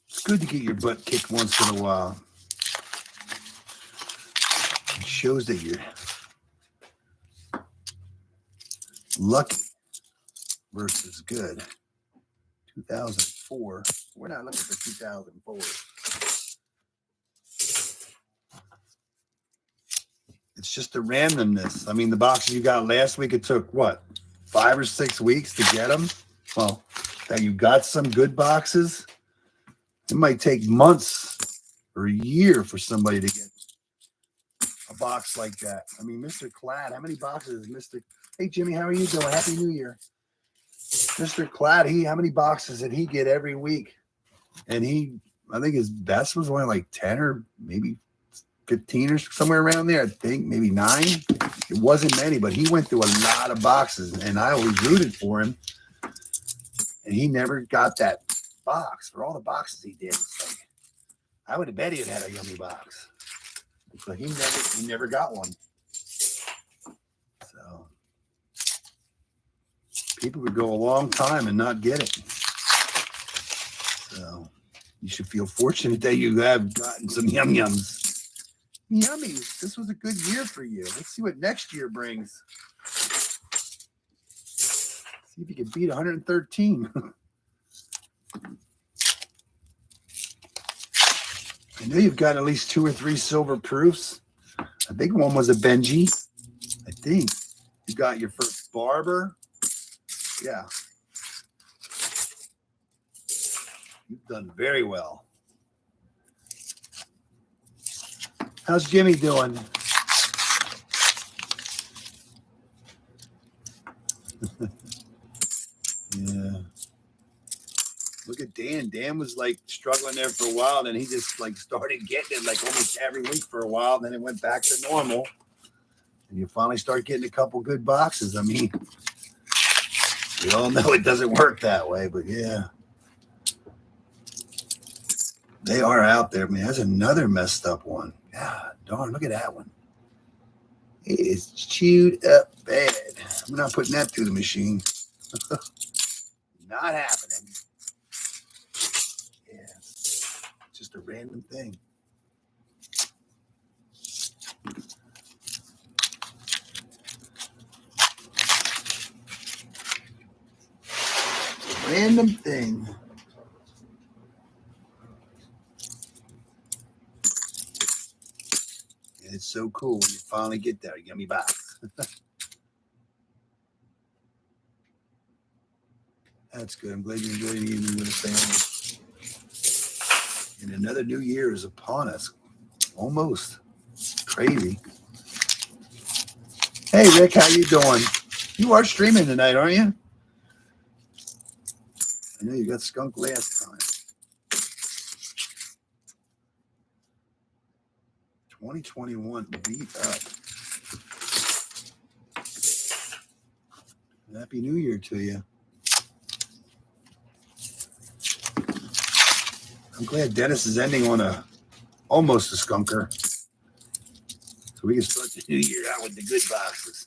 It's good to get your butt kicked once in a while. It shows that you're lucky versus good. 2004. We're not looking for 2004. It's just the randomness. I mean, the boxes you got last week, it took what, 5 or 6 weeks to get them? Well, that you got some good boxes. It might take months or a year for somebody to get a box like that. I mean, Mr. Clad, how many boxes is Mr. Hey, Jimmy, how are you doing? Happy New Year. Mr. Clad, how many boxes did he get every week? And I think his best was only like 10 or maybe 15 or somewhere around there. I think maybe 9. It wasn't many, but he went through a lot of boxes, and I always rooted for him. And he never got that box for all the boxes he did. It's like, I would have bet he had a yummy box, but he never got one. So people could go a long time and not get it. So you should feel fortunate that you have gotten some yum-yums. Yummies, this was a good year for you. Let's see what next year brings. See if you can beat 113. I know you've got at least 2 or 3 silver proofs. I think one was a Benji. I think you got your first barber. Yeah. You've done very well. How's Jimmy doing? Yeah. Look at Dan. Dan was like struggling there for a while, then he just like started getting it like almost every week for a while. Then it went back to normal, and you finally start getting a couple good boxes. I mean, we all know it doesn't work that way, but yeah, they are out there. Man, that's another messed up one. God darn, look at that one. It is chewed up bad. I'm not putting that through the machine. Not happening. Yeah, just a random thing. Random thing. And it's so cool when you finally get that yummy box. That's good. I'm glad you enjoyed the evening with the family. And another new year is upon us. Almost. Crazy. Hey, Rick, how you doing? You are streaming tonight, aren't you? I know you got skunked last time. 2021 beat up. Happy New Year to you. I'm glad Dennis is ending on almost a skunker. So we can start the new year out with the good boxes.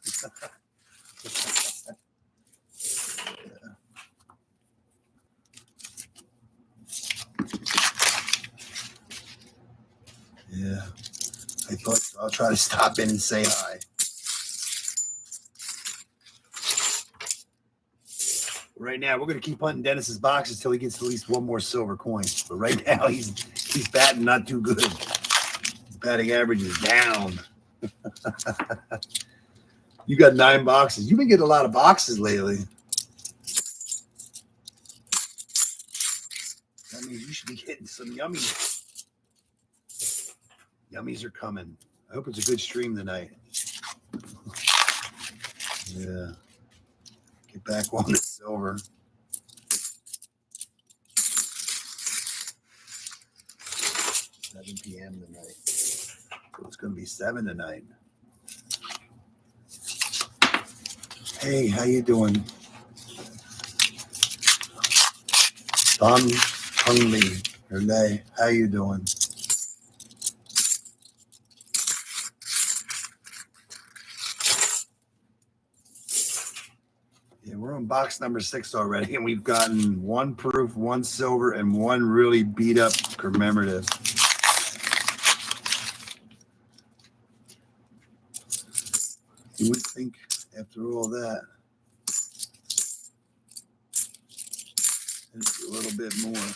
Yeah. I thought so. I'll try to stop in and say hi. Right now, we're going to keep hunting Dennis's boxes till he gets at least one more silver coin. But right now, he's batting not too good. His batting average is down. You got 9 boxes. You've been getting a lot of boxes lately. That means you should be getting some yummies. Yummies are coming. I hope it's a good stream tonight. Yeah. Get back on the silver. PM tonight. So it's going to be 7 tonight. Hey, how you doing? Don Lee, or Lay, how you doing? Yeah, we're on box number 6 already, and we've gotten 1 proof, 1 silver, and 1 really beat up commemorative. You would think after all that, it'd be a little bit more.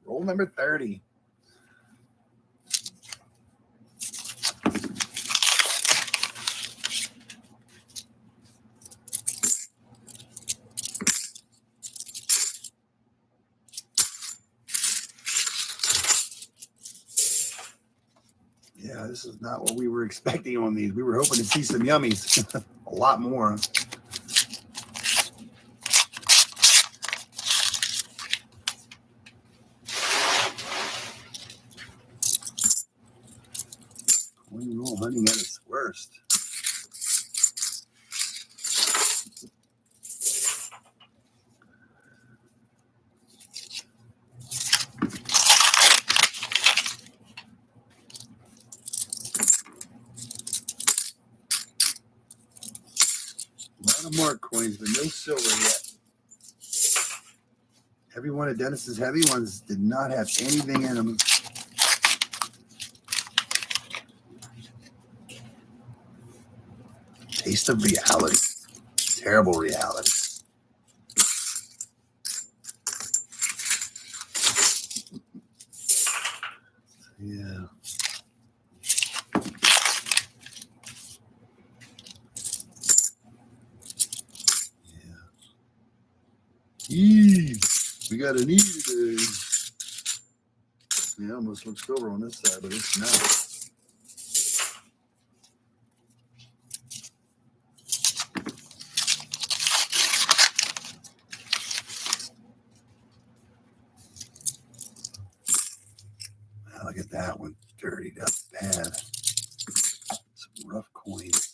Roll number 30. Yeah, this is not what we were expecting on these. We were hoping to see some yummies. A lot more. Coin roll hunting at its worst. A lot of mark coins, but no silver yet. Every one of Dennis's heavy ones did not have anything in them. Taste of reality. Terrible reality. Yeah. We got an E today. Yeah, almost looks silver on this side, but it's not. Wow, look at that one. Dirtied up bad. Some rough coins.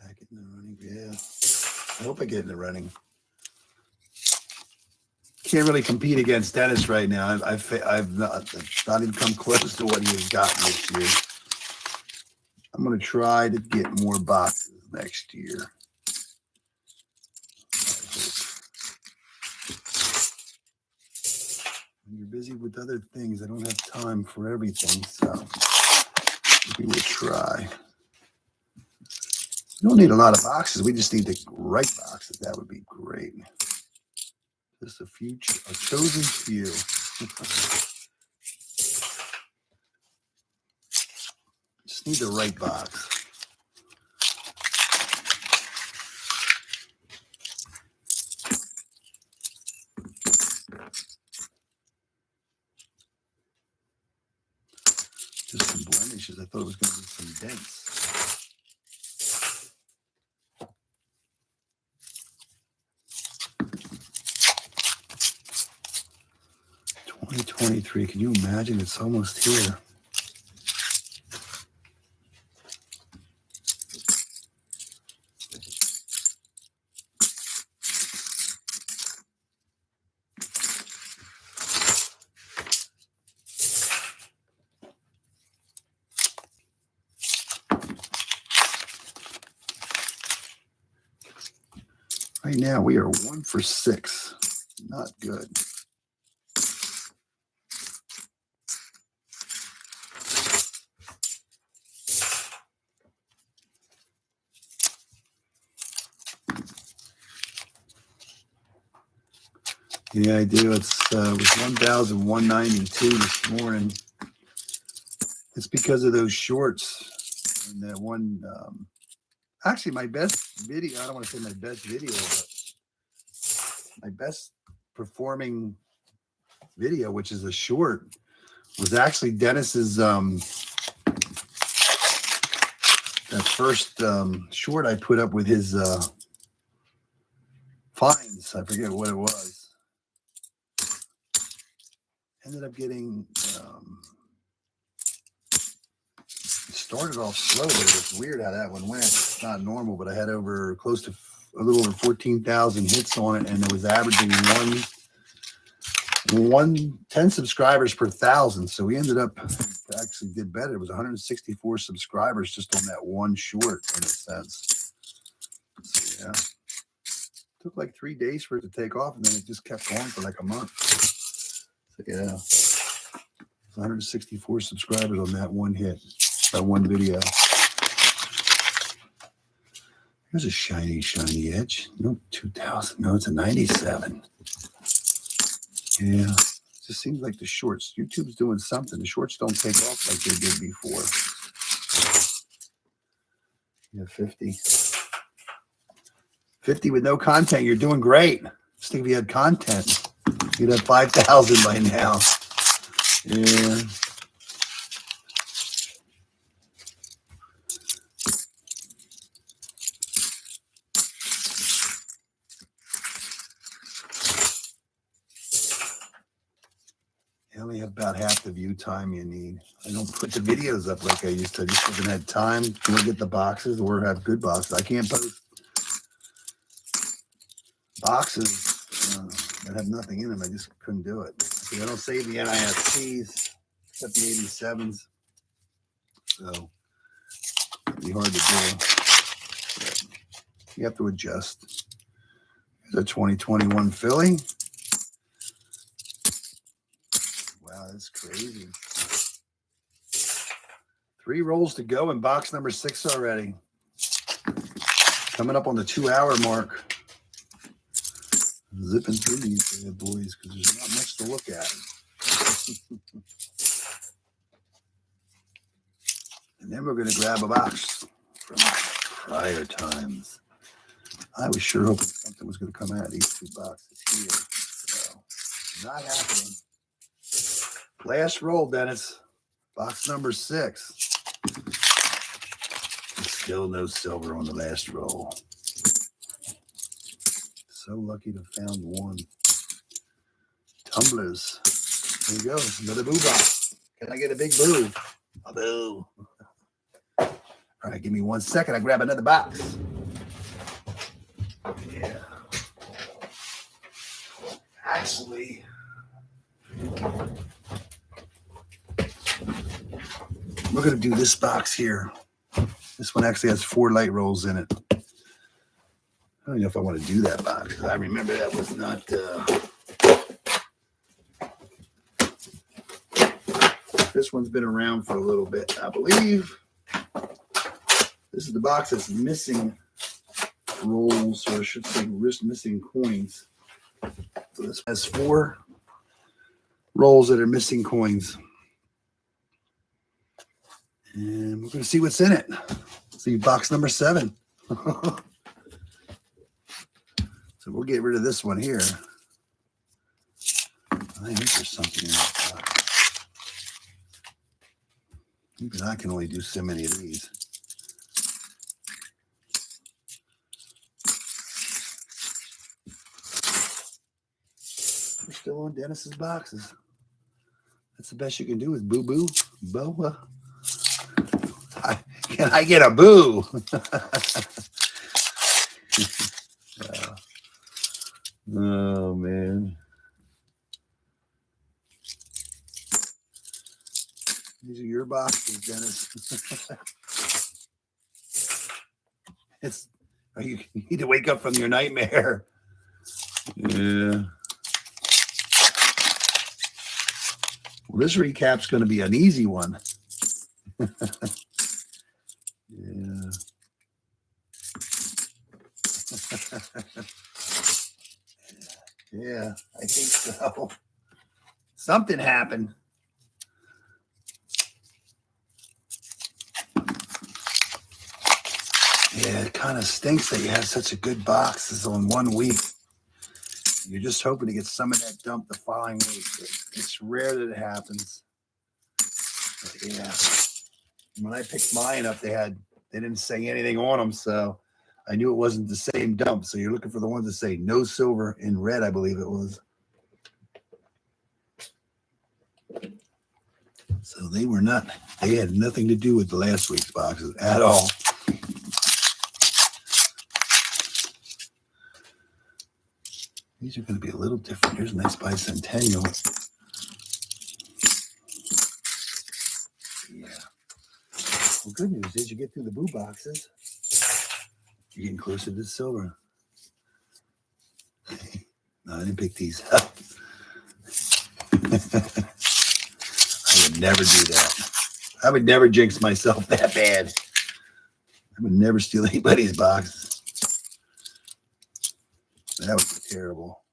Back in the running. Yeah. I hope I get in the running. Can't really compete against Dennis right now. I've not even come close to what he has gotten this year. I'm going to try to get more boxes next year. When you're busy with other things, I don't have time for everything, so we will try. We don't need a lot of boxes. We just need the right boxes. That would be great. Just a chosen few. Just need the right box. Just some blemishes. I thought it was going to be some dents. $20.23. Can you imagine? It's almost here. Right now we are 1 for 6. Not good. Yeah, I do. It was 1,192 this morning. It's because of those shorts and that one. Actually, my best video, I don't want to say my best video, but my best performing video, which is a short, was actually Dennis's, that first short I put up with his finds. I forget what it was. Ended up getting, started off slow, but it was weird how that one went. It's not normal, but I had over close to a little over 14,000 hits on it, and it was averaging 10 subscribers per 1,000. So we ended up actually did better. It was 164 subscribers just on that one short, in a sense. So yeah, took like 3 days for it to take off, and then it just kept going for like a month. So yeah, 164 subscribers on that one hit, that one video. There's a shiny edge. Nope, 2,000. No, it's a 97. Yeah, it just seems like the shorts. YouTube's doing something. The shorts don't take off like they did before. Yeah, 50. 50 with no content. You're doing great. Just think if you had content, you'd have 5,000 by now. Yeah. You only have about half the view time you need. I don't put the videos up like I used to. I just haven't had time to get the boxes or have good boxes. I can't post boxes that have nothing in them. I just couldn't do it. See, I don't save the NIFCs except the 87s. So it'd be hard to do. But you have to adjust. There's a 2021 Philly. Wow, that's crazy. 3 rolls to go in box number 6 already. Coming up on the 2-hour mark. Zipping through these boys because there's not much to look at. And then we're going to grab a box from prior times. I was sure hoping something was going to come out of these 2 boxes here. So, not happening. Last roll, Dennis. Box number 6. Still no silver on the last roll. So lucky to have found one. Tumblers. There you go. Another boo box. Can I get a big boo? A boo. All right, give me 1 second. I grab another box. Yeah. Actually, we're going to do this box here. This one actually has 4 light rolls in it. I don't know if I want to do that box because I remember that was not. This one's been around for a little bit, I believe. This is the box that's missing rolls, or I should say missing coins. So this has 4 rolls that are missing coins. And we're going to see what's in it. See box number 7. So we'll get rid of this one here. I think there's something in this box. Even I can only do so many of these. We're still on Dennis's boxes. That's the best you can do is boo boo. Boa. Can I get a boo? Oh, man. These are your boxes, Dennis. You need to wake up from your nightmare. Yeah. Well, this recap's going to be an easy one. Yeah. Yeah, I think so. Something happened. Yeah, it kind of stinks that you have such a good boxes on 1 week. You're just hoping to get some of that dump the following week. It's rare that it happens. But yeah. When I picked mine up, they didn't say anything on them, so I knew it wasn't the same dump. So you're looking for the ones that say no silver in red, I believe it was. So they had nothing to do with the last week's boxes at all. These are going to be a little different. Here's a nice bicentennial. Yeah. Well, good news is you get through the blue boxes, you're getting closer to the silver. No, I didn't pick these up. I would never do that. I would never jinx myself that bad. I would never steal anybody's boxes. That would be terrible.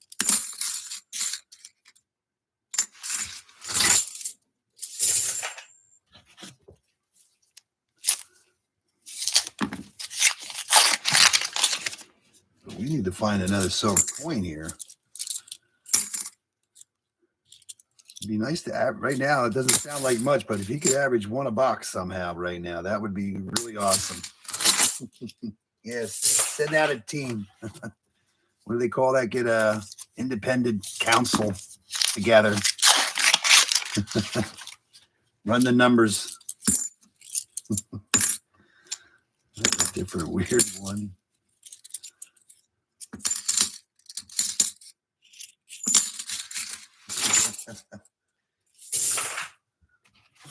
But we need to find another silver coin here. It'd be nice to average. Right now, it doesn't sound like much, but if he could average one a box somehow right now, that would be really awesome. Yes, send out a team. What do they call that? Get a independent council together. Run the numbers. That's a different weird one.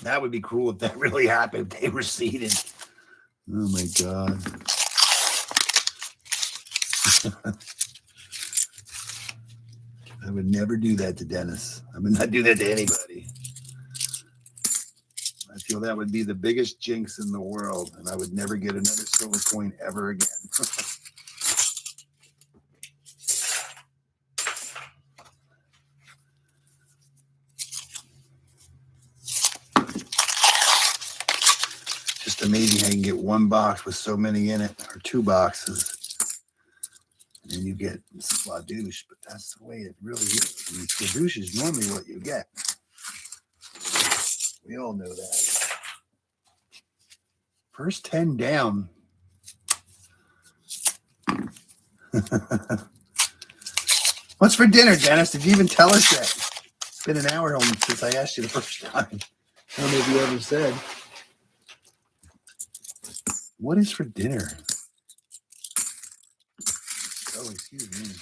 That would be cool if that really happened. If they were seated. Oh my God. I would never do that to Dennis. I would not do that to anybody. I feel that would be the biggest jinx in the world, and I would never get another silver coin ever again. Just amazing how you can get one box with so many in it, or two boxes. And then you get Sladouche, but that's the way it really is. I mean, Sladouche is normally what you get. We all know that. First 10 down. What's for dinner, Dennis? Did you even tell us that? It's been an hour since I asked you the first time. I don't know if you ever said. What is for dinner? Oh, excuse me.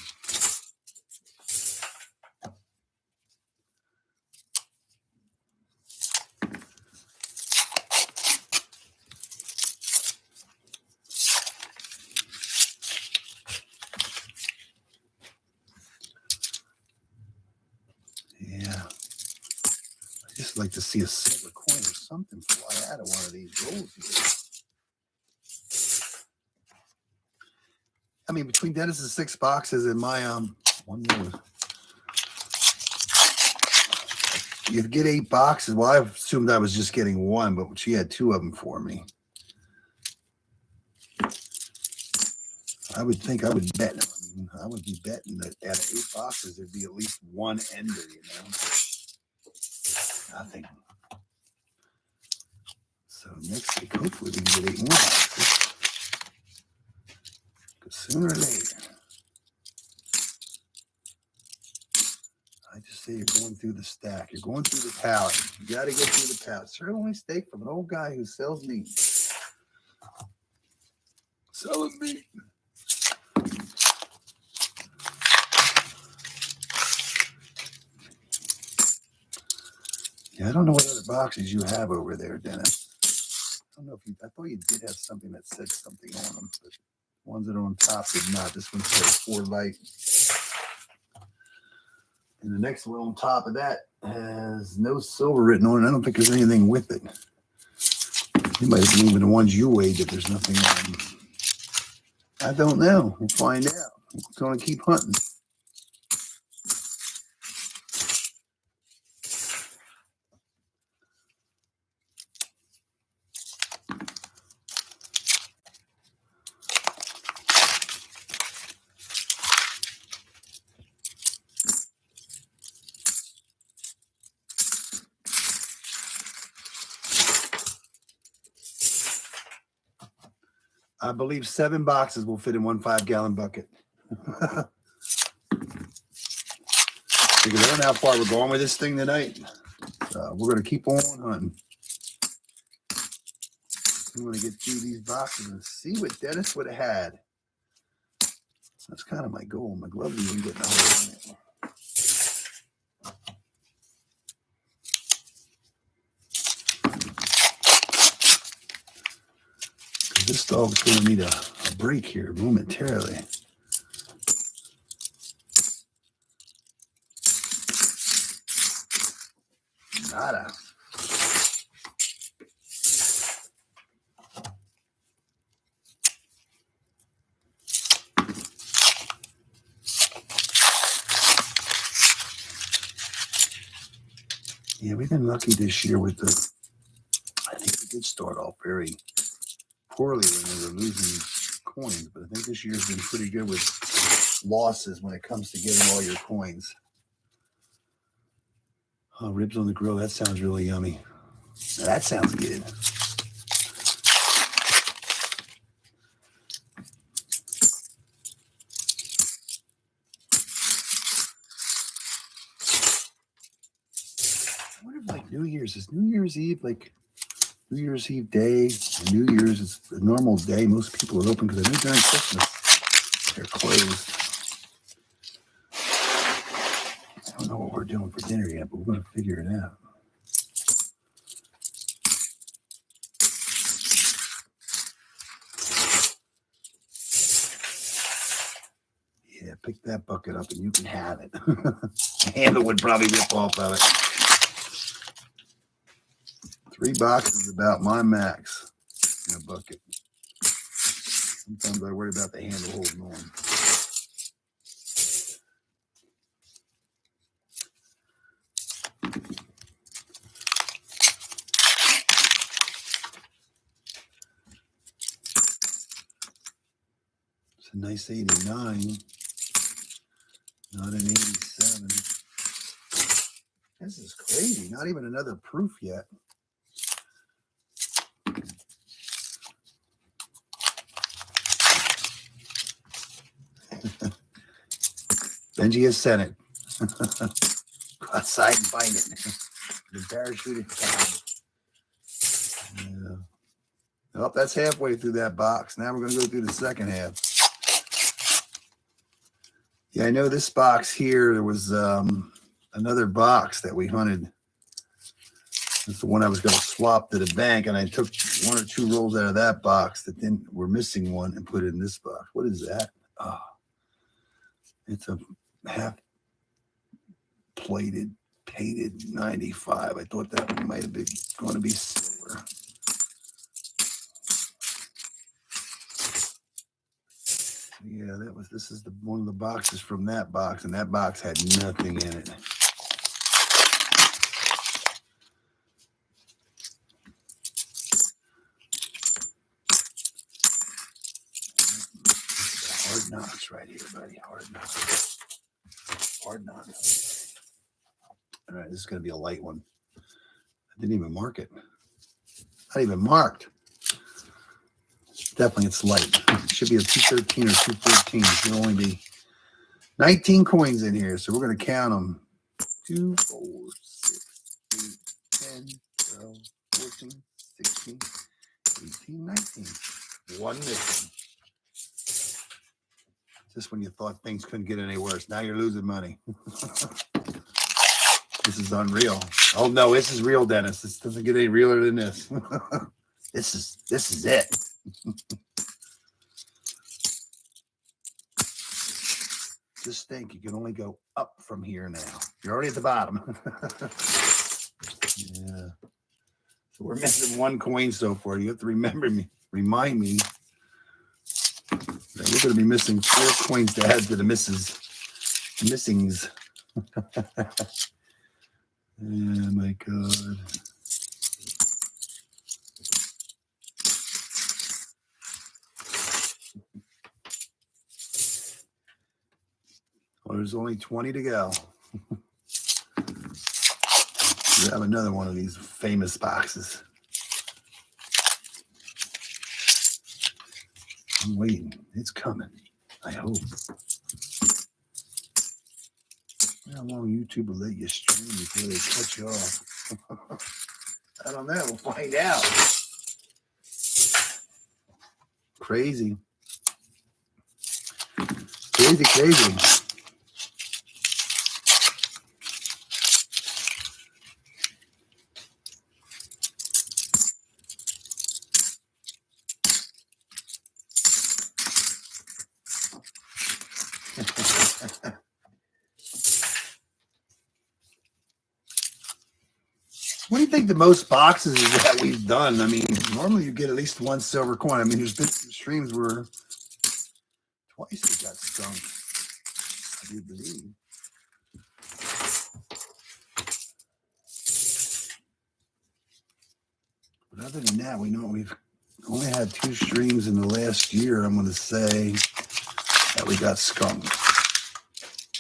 Yeah. I just like to see a silver coin or something fly out of one of these rolls here. I mean, between Dennis's 6 boxes and my one more. You get 8 boxes. Well, I assumed I was just getting one, but she had 2 of them for me. I would think I would bet. I would be betting that out of 8 boxes, there'd be at least one ender, you know. Nothing. So next week, hopefully we can get 8 more boxes. Because sooner or later, I just say you're going through the stack. You're going through the pallet. You got to get through the pallet. Sirloin steak from an old guy who sells meat. Selling meat. Yeah, I don't know what other boxes you have over there, Dennis. I don't know if I thought you did have something that said something on them. But Ones that are on top did not. This one says 4 light. And the next one on top of that has no silver written on it. I don't think there's anything with it. It might have been even the ones you weighed that there's nothing on. I don't know. We'll find out. We're going to keep hunting. I believe 7 boxes will fit in one 5-gallon bucket. Figure out how far we're going with this thing tonight. We're going to keep on hunting. I'm going to get through these boxes and see what Dennis would have had. That's kind of my goal. My glove even getting a hold on it. This dog's going to need a break here momentarily. Nada. Yeah, we've been lucky this year with the, I think we did start off very poorly when we were losing coins, but I think this year's been pretty good with losses when it comes to getting all your coins. Oh, ribs on the grill, that sounds really yummy. Now, that sounds good. I wonder if like New Year's, is New Year's Eve like New Year's Eve day, New Year's is a normal day. Most people are open because I know during Christmas they're closed. I don't know what we're doing for dinner yet, but we're going to figure it out. Yeah, pick that bucket up and you can have it. Handle would probably rip off of it. 3 boxes is about my max in a bucket. Sometimes I worry about the handle holding on. It's a nice 89, not an 87. This is crazy. Not even another proof yet. Benji has sent it. Go outside and find it. The parachute it down. Yeah. Oh, that's halfway through that box. Now we're going to go through the second half. Yeah, I know this box here, there was another box that we hunted. It's the one I was going to swap to the bank, and I took 1 or 2 rolls out of that box that then we're missing one and put it in this box. What is that? Oh, it's a half plated, painted 95. I thought that one might have been going to be silver. Yeah, this is one of the boxes from that box, and that box had nothing in it. Hard knocks right here, buddy. Hard knocks. Hard knocks. All right, this is going to be a light one. I didn't even mark it. Not even marked. Definitely, it's light. It should be a 213 or 214. It should only be 19 coins in here, so we're going to count them. 2, 4, 6, 8, 10, 12, 14, 16, 18, 19. One missing. Just when you thought things couldn't get any worse. Now you're losing money. This is unreal. Oh no, this is real, Dennis. This doesn't get any realer than this. This is it. Just think, you can only go up from here now. You're already at the bottom. Yeah. So we're missing one coin so far. You have to remind me that we're going to be missing 4 coins to add to the missings. Oh my God. Well, there's only 20 to go. We have another one of these famous boxes. I'm waiting. It's coming. I hope. How long YouTube will let you stream before they cut you off? I don't know. We'll find out. Crazy. Crazy. What do you think the most boxes is that we've done? I mean, normally you get at least 1 silver coin. I mean, there's been some streams where twice it got stung, I do believe. But other than that, we know we've only had 2 streams in the last year, I'm going to say, that we got skunked.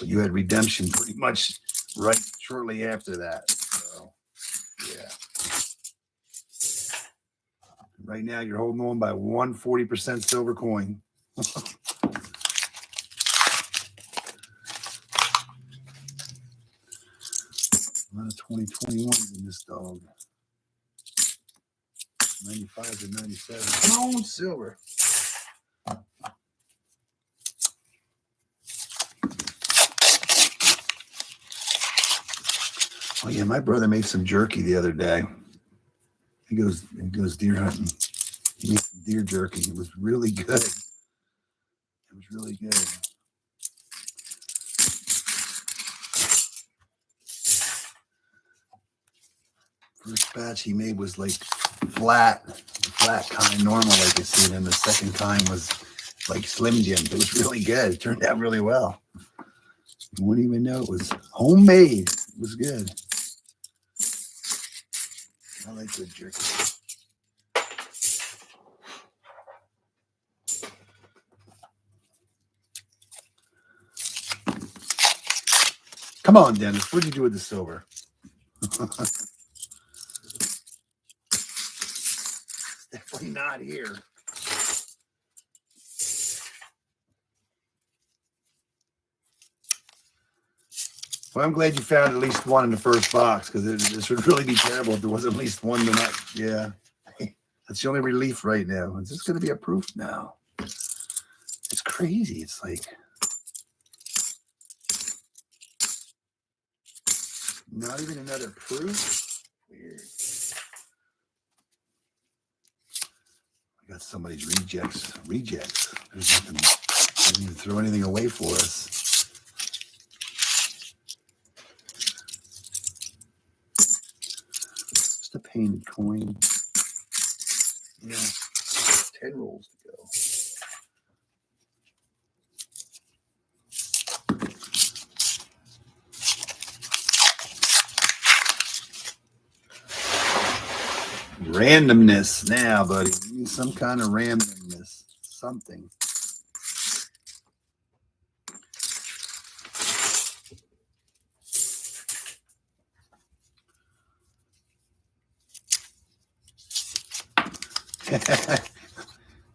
But you had redemption pretty much right shortly after that. So, yeah. Right now, you're holding on by 140% silver coin. A lot of 2021s in this dog. 95 to 97. Come on, silver. Oh yeah, my brother made some jerky the other day. He goes deer hunting. He made some deer jerky. It was really good. It was really good. First batch he made was like flat kind, normal like you see. And the second kind was like Slim Jim. It was really good. It turned out really well. You wouldn't even know it was homemade. It was good. I like good jerky. Come on, Dennis. What did you do with the silver? Definitely not here. Well, I'm glad you found at least one in the first box, because this would really be terrible if there wasn't at least one tonight. Yeah. That's the only relief right now. Is this going to be a proof now? It's crazy. It's like not even another proof. Weird. I got somebody's rejects. There's nothing. They didn't even throw anything away for us. Just a painted coin. Yeah. 10 rolls to go. Randomness now, buddy. We need some kind of randomness. Something.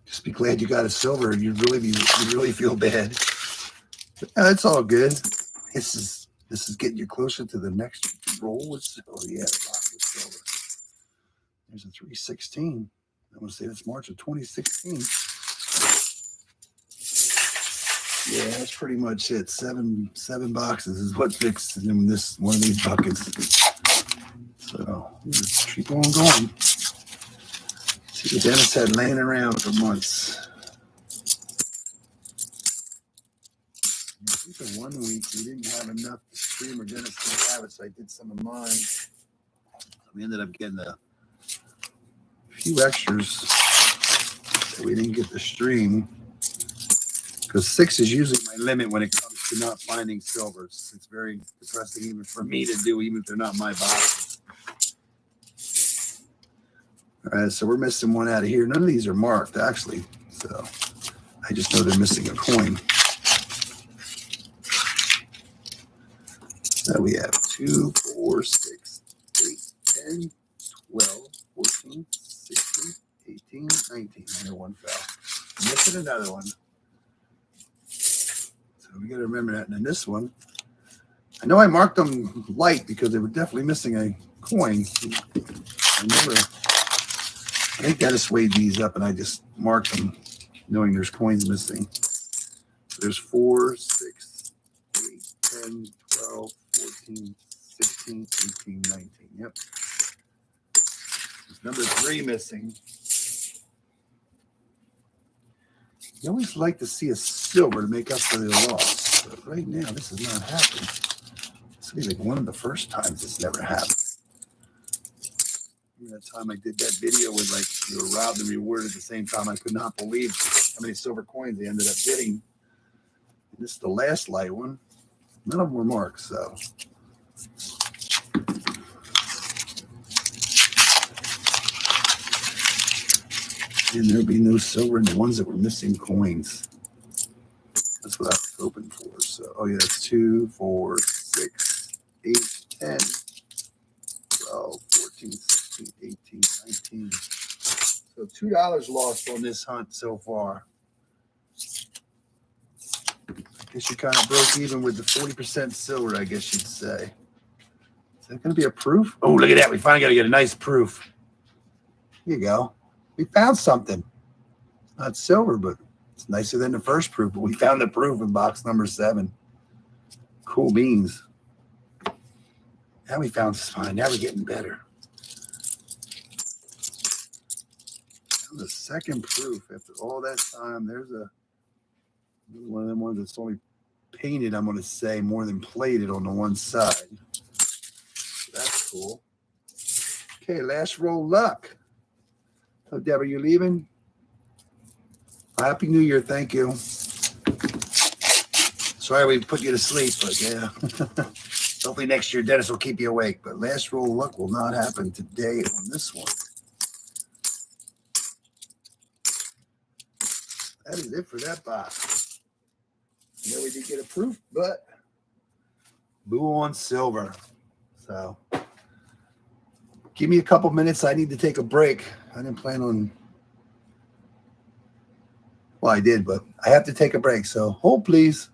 Just be glad you got a silver. You'd really feel bad. But, it's all good. This is getting you closer to the next roll with silver. Yeah, box with silver. There's a 316. I want to say that's March of 2016. Yeah, that's pretty much it. Seven boxes is what fixed in this one of these buckets. So let's keep on going. See what Dennis had laying around for months. These are 1 week we didn't have enough to stream, or Dennis didn't have it, so I did some of mine. We ended up getting a few extras that we didn't get to stream, because 6 is usually my limit when it comes to not finding silvers. It's very depressing even for me to do, even if they're not my boxes. All right, so we're missing one out of here. None of these are marked, actually. So I just know they're missing a coin. So we have 2, 4, 6, 8, 10, 12, 14, 16, 18, 19. I know one fell. Missing another one. So we got to remember that. And then this one, I know I marked them light because they were definitely missing a coin. I remember, I think Dennis weighed these up and I just marked them knowing there's coins missing. There's 4, 6, 8, 10, 12, 14, 16, 18, 19. Yep. There's number 3 missing. You always like to see a silver to make up for the loss. But right now, this is not happening. This is like one of the first times it's never happened. That time I did that video with like you were robbed and rewarded at the same time. I could not believe how many silver coins they ended up getting. And this is the last light one. None of them were marked, so. And there'll be no silver in the ones that were missing coins. That's what I was hoping for. So, oh yeah, that's 2, 4, 6, 8, 10, 12, 14, 16, 18, 19. So $2 lost on this hunt so far. I guess you kind of broke even with the 40% silver, I guess you'd say. Is that going to be a proof? Oh, look at that. We finally got to get a nice proof. Here you go. We found something. It's not silver, but it's nicer than the first proof. But we found the proof in box number 7. Cool beans. Now we found fine. Now we're getting better. Now the second proof after all that time. There's one of them ones that's only painted, I'm going to say, more than plated on the one side. So that's cool. Okay, last roll luck. So, Deb, are you leaving? Happy New Year. Thank you. Sorry we put you to sleep, but yeah. Hopefully next year Dennis will keep you awake. But last roll luck will not happen today on this one. That is it for that box. I know we did get a proof, but boo on silver. So give me a couple minutes. I need to take a break. I didn't plan on. Well, I did, but I have to take a break. So hold, please.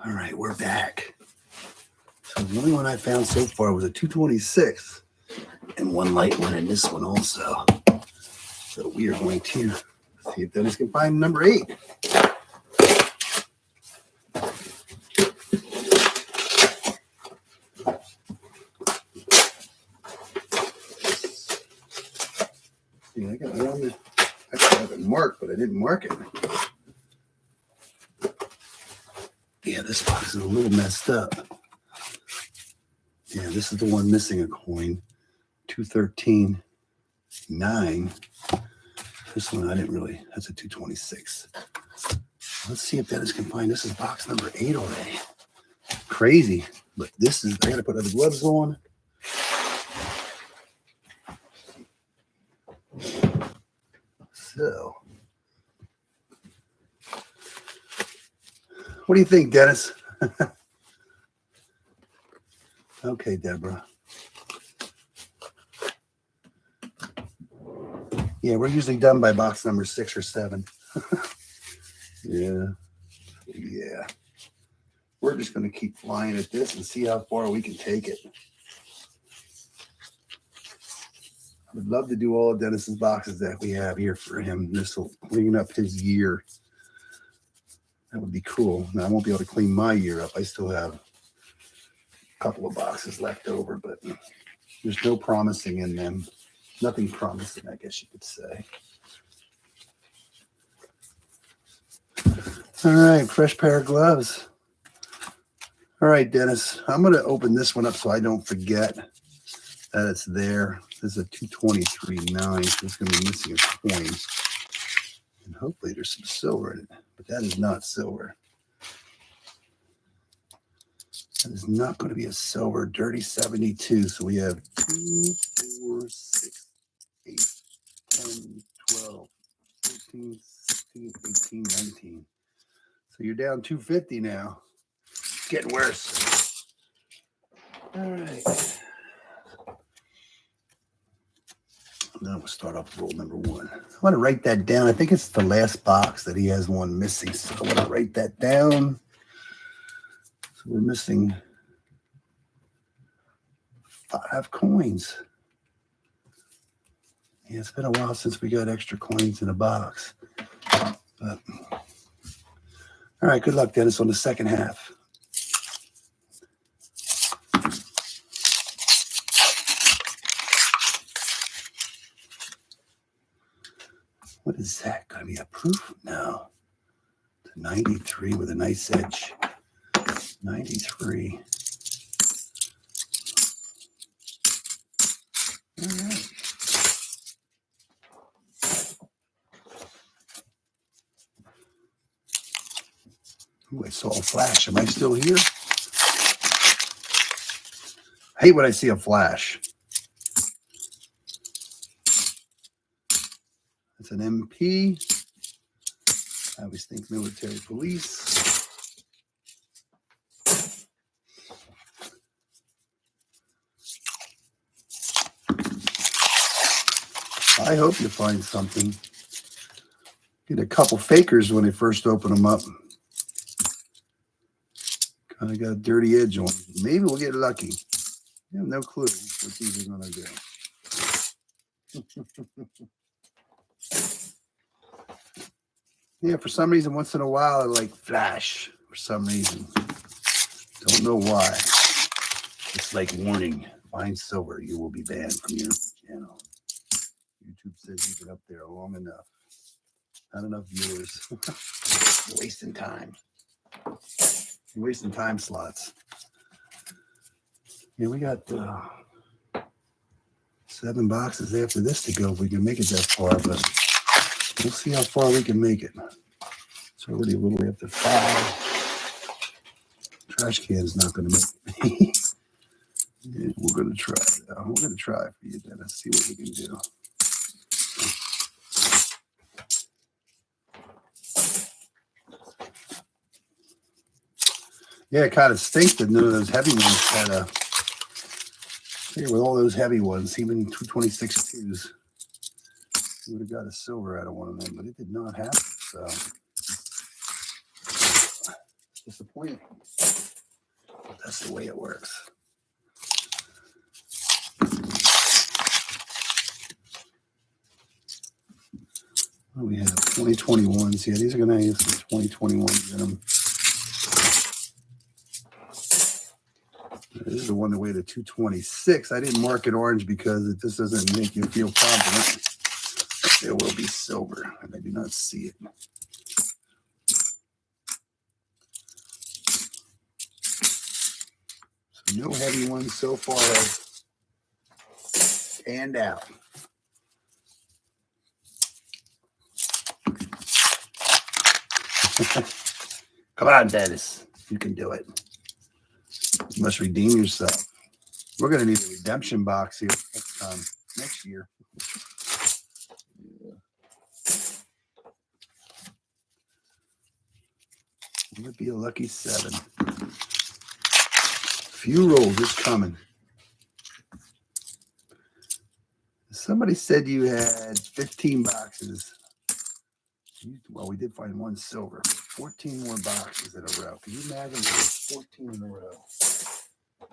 All right, we're back. So the only one I found so far was a 226, and one light one in this one also. So we are going to see if Dennis can find number 8. Yeah, I got it on the. I have it marked, but I didn't mark it. Yeah, this box is a little messed up. Yeah, this is the one missing a coin. 213, 9. This one I didn't really. That's a 226. Let's see if Dennis can find. This is box number 8 already. Crazy, but this is. I got to put other gloves on. So, what do you think, Dennis? Okay, Deborah. Yeah, we're usually done by box number 6 or 7. Yeah. We're just going to keep flying at this and see how far we can take it. I would love to do all of Dennis's boxes that we have here for him. This will clean up his year. That would be cool. Now, I won't be able to clean my year up. I still have a couple of boxes left over, but there's no promising in them. Nothing promising, I guess you could say. All right, fresh pair of gloves. All right, Dennis, I'm going to open this one up so I don't forget that it's there. This is a 223.9, so it's going to be missing a coin. And hopefully there's some silver in it, but that is not silver. That is not going to be a silver. Dirty 72. So we have 2, 4, 6, 8, 10, 12, 13, 16, 18, 19. So you're down 250 now. It's getting worse. All right. Now we'll start off with roll number 1. I want to write that down. I think it's the last box that he has one missing. So I want to write that down. So we're missing 5 coins. Yeah, it's been a while since we got extra coins in a box. But, all right, good luck, Dennis, on the second half. What is that? Going to be a proof? No. It's a 93 with a nice edge. 93. All right. Ooh, I saw a flash. Am I still here? I hate when I see a flash. It's an MP. I always think military police. I hope you find something. Get a couple fakers when they first open them up. Kind of got a dirty edge on them. Maybe we'll get lucky. I have no clue what these are going to do. Yeah, for some reason, once in a while, I like flash for some reason. Don't know why. It's like warning. Find silver. You will be banned from your channel. YouTube says you've been up there long enough. Not enough viewers. You're wasting time. You're wasting time slots. Yeah, we got 7 boxes after this to go if we can make it that far, but we'll see how far we can make it. It's already a little after 5. Trash can's not going to make it. Yeah, we're going to try. We're going to try for you, Dennis. See what we can do. Yeah, it kind of stinks that none of those heavy ones had a. Here with all those heavy ones, even 226 twos, we would have got a silver out of one of them, but it did not happen. So disappointing. But that's the way it works. What do we have? 2021s. Yeah, these are going to have some 2021s in them. This is the one that weighed a 226. I didn't mark it orange because it just doesn't make you feel confident. There will be silver, and I do not see it. So no heavy ones so far have panned out. Come on, Dennis. You can do it. You must redeem yourself. We're going to need a redemption box here next year. It would be a lucky 7. Few rolls is coming. Somebody said you had 15 boxes. Well, we did find one silver. 14 more boxes in a row. Can you imagine 14 in a row?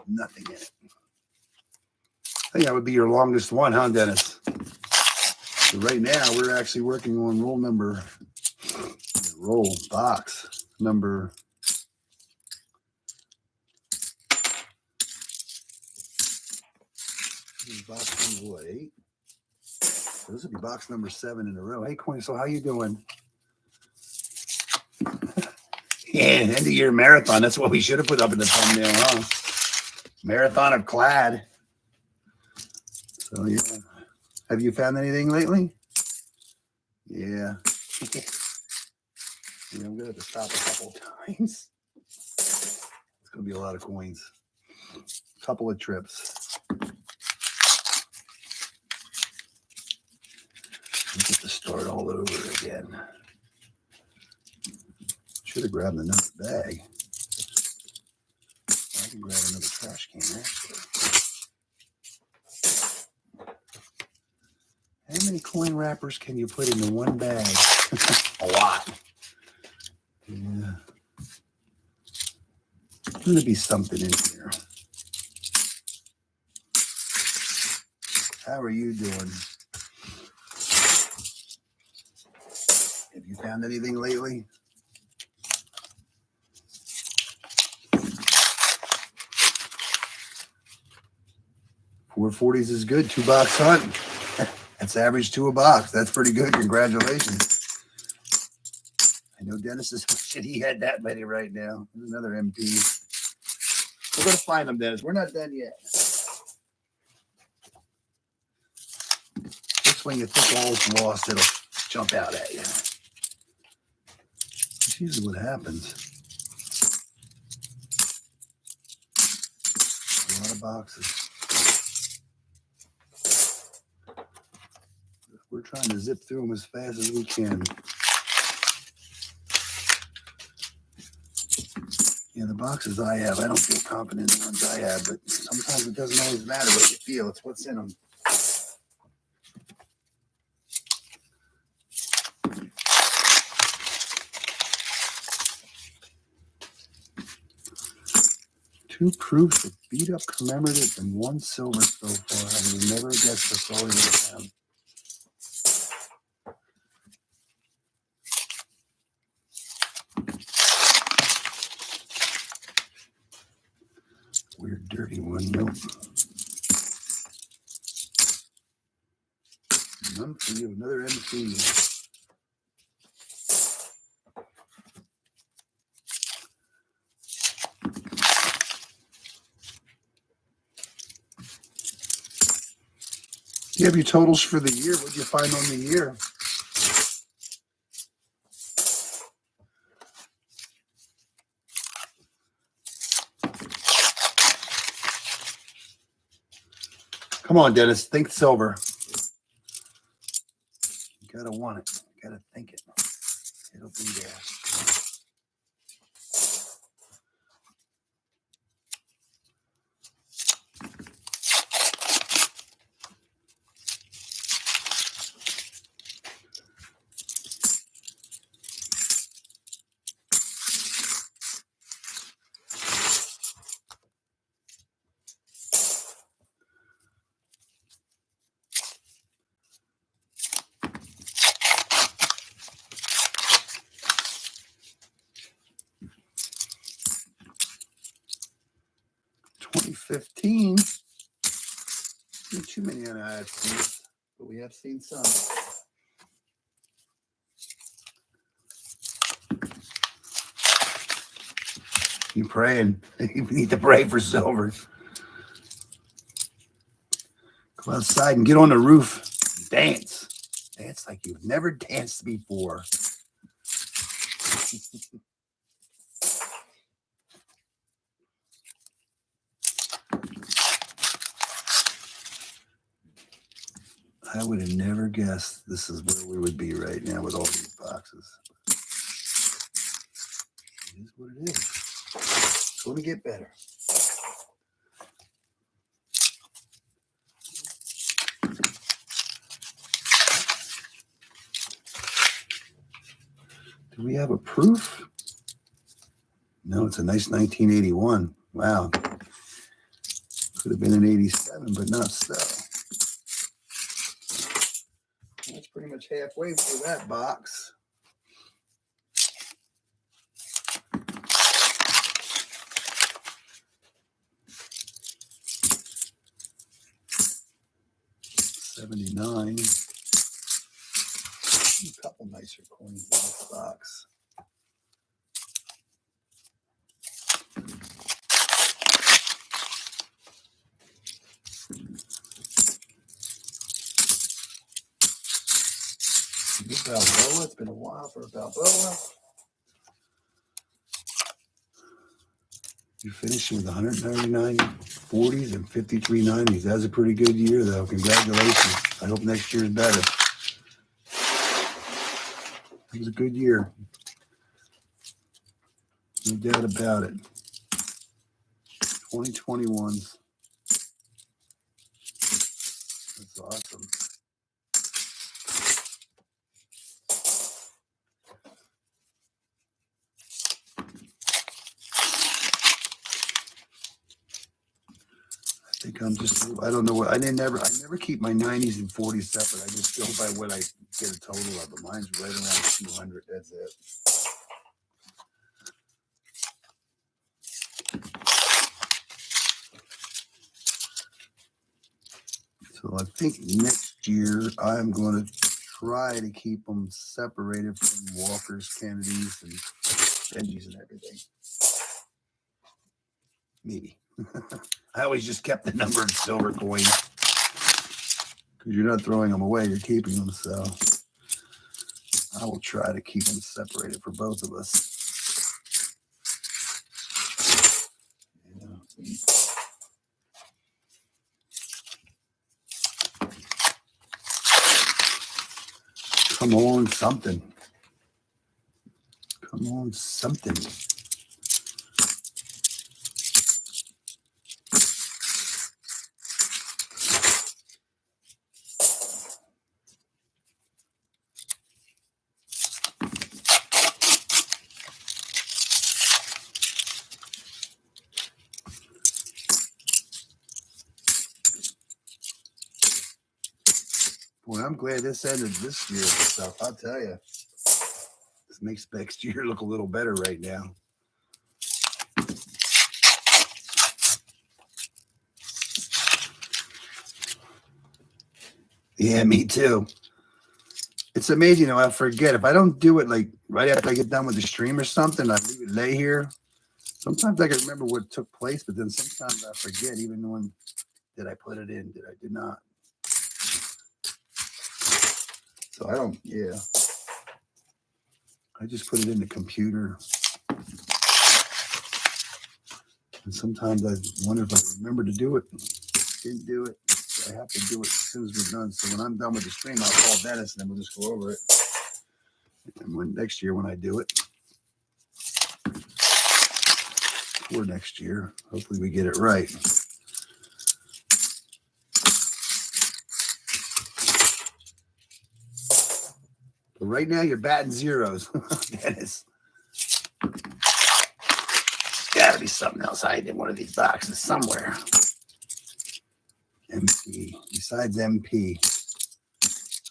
Nothing in it. I think that would be your longest one, huh, Dennis? So right now, we're actually working on box number. This is box number what, 8? So this would be box number 7 in a row. Hey, Coin, so how you doing? Yeah, end of year marathon. That's what we should have put up in the thumbnail, huh? Marathon of Clad. So, yeah. Have you found anything lately? Yeah. Yeah, I'm going to have to stop a couple times. It's going to be a lot of coins. A couple of trips. We get to start all over again. Should have grabbed another bag. I can grab another trash can, actually. How many coin wrappers can you put into one bag? A lot. Yeah. There's going to be something in here. How are you doing? Have you found anything lately? $4.40s is good. 2-box hunt. That's average 2 a box. That's pretty good. Congratulations. I know Dennis is wishing he had that many right now. There's another MP. We're going to find them, Dennis. We're not done yet. Just when you think all's lost, it'll jump out at you. That's usually what happens. A lot of boxes. We're trying to zip through them as fast as we can. Yeah, the boxes I have, I don't feel confident in the ones I have, but sometimes it doesn't always matter what you feel. It's what's in them. Two proofs of beat up commemorative and 1 silver so far. I would never guess that's all we have. Weird dirty one, nope. None for you, another MC. You have your totals for the year. What did you find on the year? Come on, Dennis. Think silver. You gotta want it. You gotta think it. It'll be there. 2015. Not too many NIFCs, but we have seen some. You praying? You need to pray for silver. Go outside and get on the roof. Dance. Dance like you've never danced before. I would have never guessed this is where we would be right now with all these boxes. It is what it is. It's going to get better. Do we have a proof? No, it's a nice 1981. Wow. Could have been an 87, but not so. That's pretty much halfway through that box. $79. A couple nicer coins in this box. Balboa. It's been a while for a Balboa. You're finishing with 199 40s and 53 90s. That's a pretty good year, though. Congratulations. I hope next year is better. It was a good year. No doubt about it. 2021s. That's awesome. I think I'm just, I don't know what, I never keep my 90s and 40s separate. I just go by what I get a total of. But mine's right around 200. That's it. So I think next year I'm going to try to keep them separated from Walkers, Kennedys, and Benjis and everything. Maybe. I always just kept the numbered silver coins because you're not throwing them away, you're keeping them. So I will try to keep them separated for both of us. Yeah. Come on, something. Come on, something. Boy, I'm glad this ended this year and stuff. I'll tell you. This makes next year look a little better right now. Yeah, me too. It's amazing though. I forget. If I don't do it like right after I get done with the stream or something, I leave it lay here. Sometimes I can remember what took place, but then sometimes I forget even when did I put it in, did not. So I don't, yeah. I just put it in the computer. And sometimes I wonder if I remember to do it. Didn't do it. I have to do it as soon as we're done. So when I'm done with the stream, I'll call Dennis and then we'll just go over it. And when next year when I do it, or next year, hopefully we get it right. But right now you're batting zeros, Dennis. Gotta be something else hiding in one of these boxes somewhere. MP. Besides MP,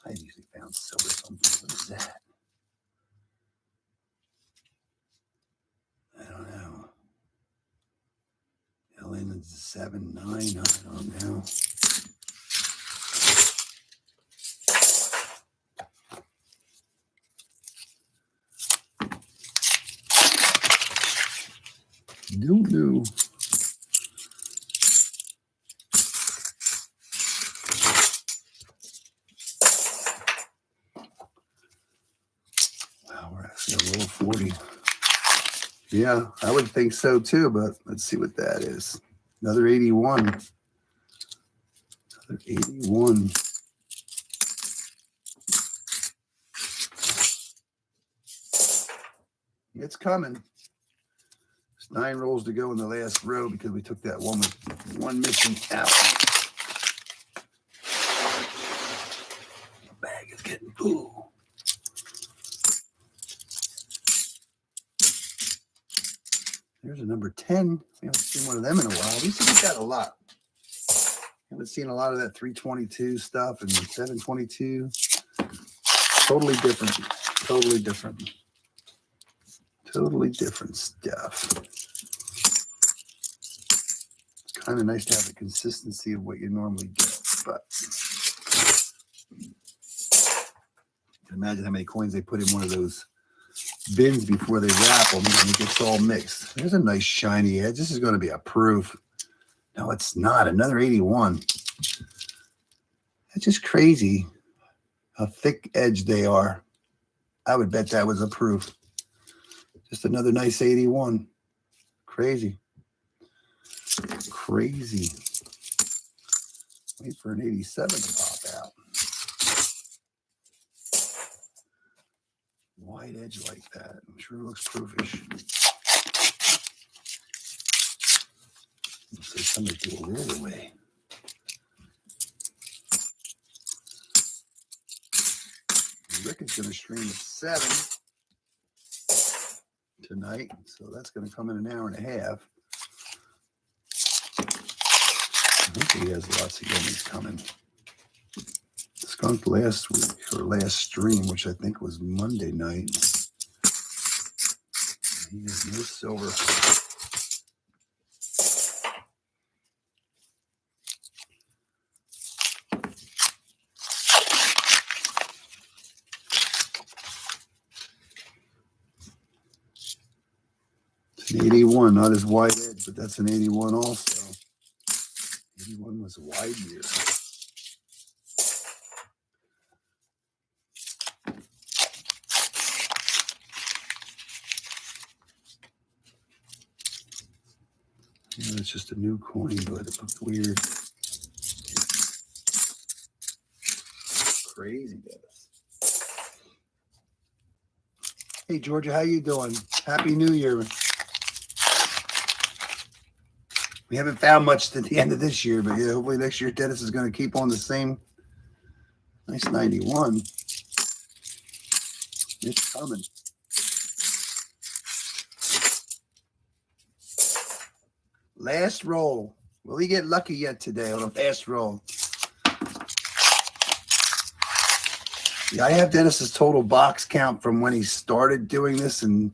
I usually found silver something. What is that? I don't know. and 7, 9. I don't know. Don't know. Wow, we're actually a little 40. Yeah, I would think so too, but let's see what that is. Another 81. Another 81. It's coming. There's 9 rolls to go in the last row because we took that one with one missing out. The bag is getting full. There's a number 10. We haven't seen one of them in a while. We see we got a lot. Haven't seen a lot of that 322 stuff and 722. Totally different. Totally different. Totally different stuff. It's kind of nice to have the consistency of what you normally get, but you can imagine how many coins they put in one of those bins before they wrap them and it gets all mixed. There's a nice shiny edge. This is going to be a proof. No, it's not. Another 81. That's just crazy how thick edge they are. I would bet that was a proof. Just another nice 81. Crazy. Crazy. Wait for an 87 to pop out. Wide edge like that. I'm sure it looks proofish. Let's see, somebody do a roll away. Rick is going to stream at 7 tonight, so that's going to come in an hour and a half. I think he has lots of yummies coming. Skunk last week, or last stream, which I think was Monday night. He has no silver. It's an 81, not as wide edge, but that's an 81 also. 81 was a wide year. Yeah, it's just a new coin, but it looked weird. Crazy, Dennis. Hey, Georgia, how you doing? Happy New Year. We haven't found much at the end of this year, but yeah, hopefully next year Dennis is going to keep on the same. Nice 91. It's coming. Last roll. Will he get lucky yet today on the last roll? Yeah, I have Dennis's total box count from when he started doing this, and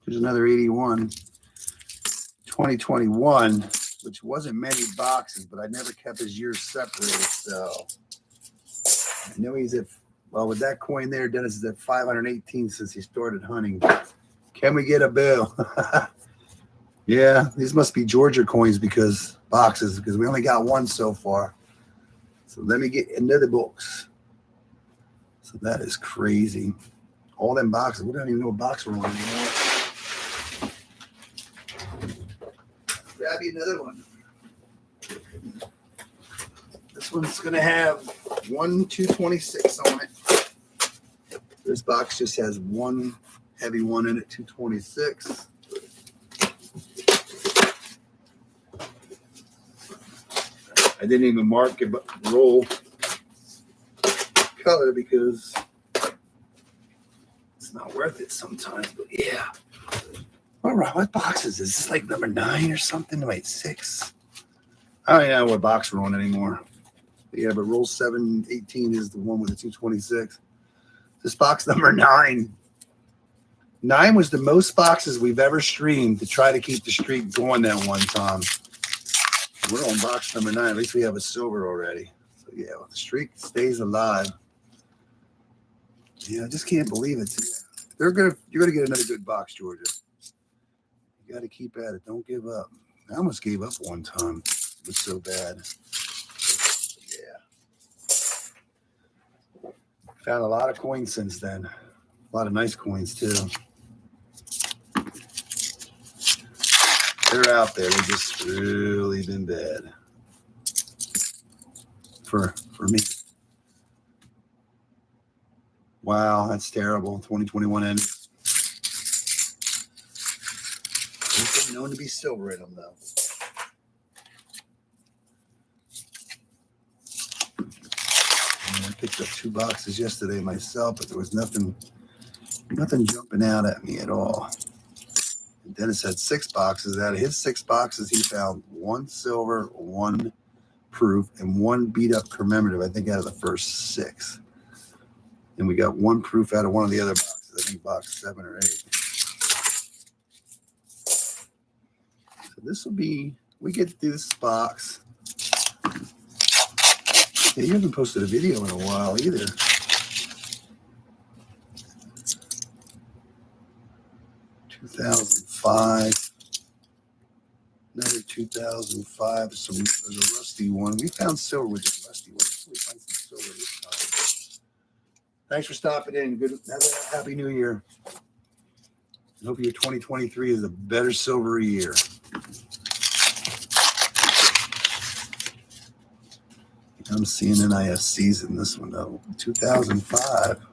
there's another 81. 2021, which wasn't many boxes, but I never kept his years separated, so I know he's at, well, with that coin there, Dennis is at 518 since he started hunting. Can we get a bill? Yeah, these must be Georgia coins because boxes, because we only got one so far. So let me get into the books. So that is crazy. All them boxes. We don't even know what box we're on anymore. Grab you another one. This one's going to have 1 226 on it. This box just has one heavy one in it, 226. I didn't even mark it, but roll color because it's not worth it sometimes. But yeah. All right, what box is this? Is this like number 9 or something? Wait, 6. I don't even know what box we're on anymore. But yeah, but roll 718 is the one with the 226. This box number 9. 9 was the most boxes we've ever streamed to try to keep the streak going that one time. We're on box number 9. At least we have a silver already. So yeah, well, the streak stays alive. Yeah, I just can't believe it. You're gonna get another good box, Georgia. You got to keep at it. Don't give up. I almost gave up one time. It was so bad. Yeah. Found a lot of coins since then. A lot of nice coins too. They're out there. They've just really been bad for me. Wow, that's terrible. 2021 ended. They've been known to be silver in them though. And I picked up 2 boxes yesterday myself, but there was nothing jumping out at me at all. And Dennis had 6 boxes. Out of his 6 boxes, he found 1 silver, 1 proof, and 1 beat up commemorative, I think, out of the first 6. And we got 1 proof out of one of the other boxes, I think box 7 or 8. So this will be, we get to do this box. Yeah, you haven't posted a video in a while either. $2005. Another 2005. So there's a rusty one. We found silver with the rusty one. We find some silver this time. Thanks for stopping in. Good. Have a happy new year. I hope your 2023 is a better silver year. I'm seeing NIFCs in this one though. 2005.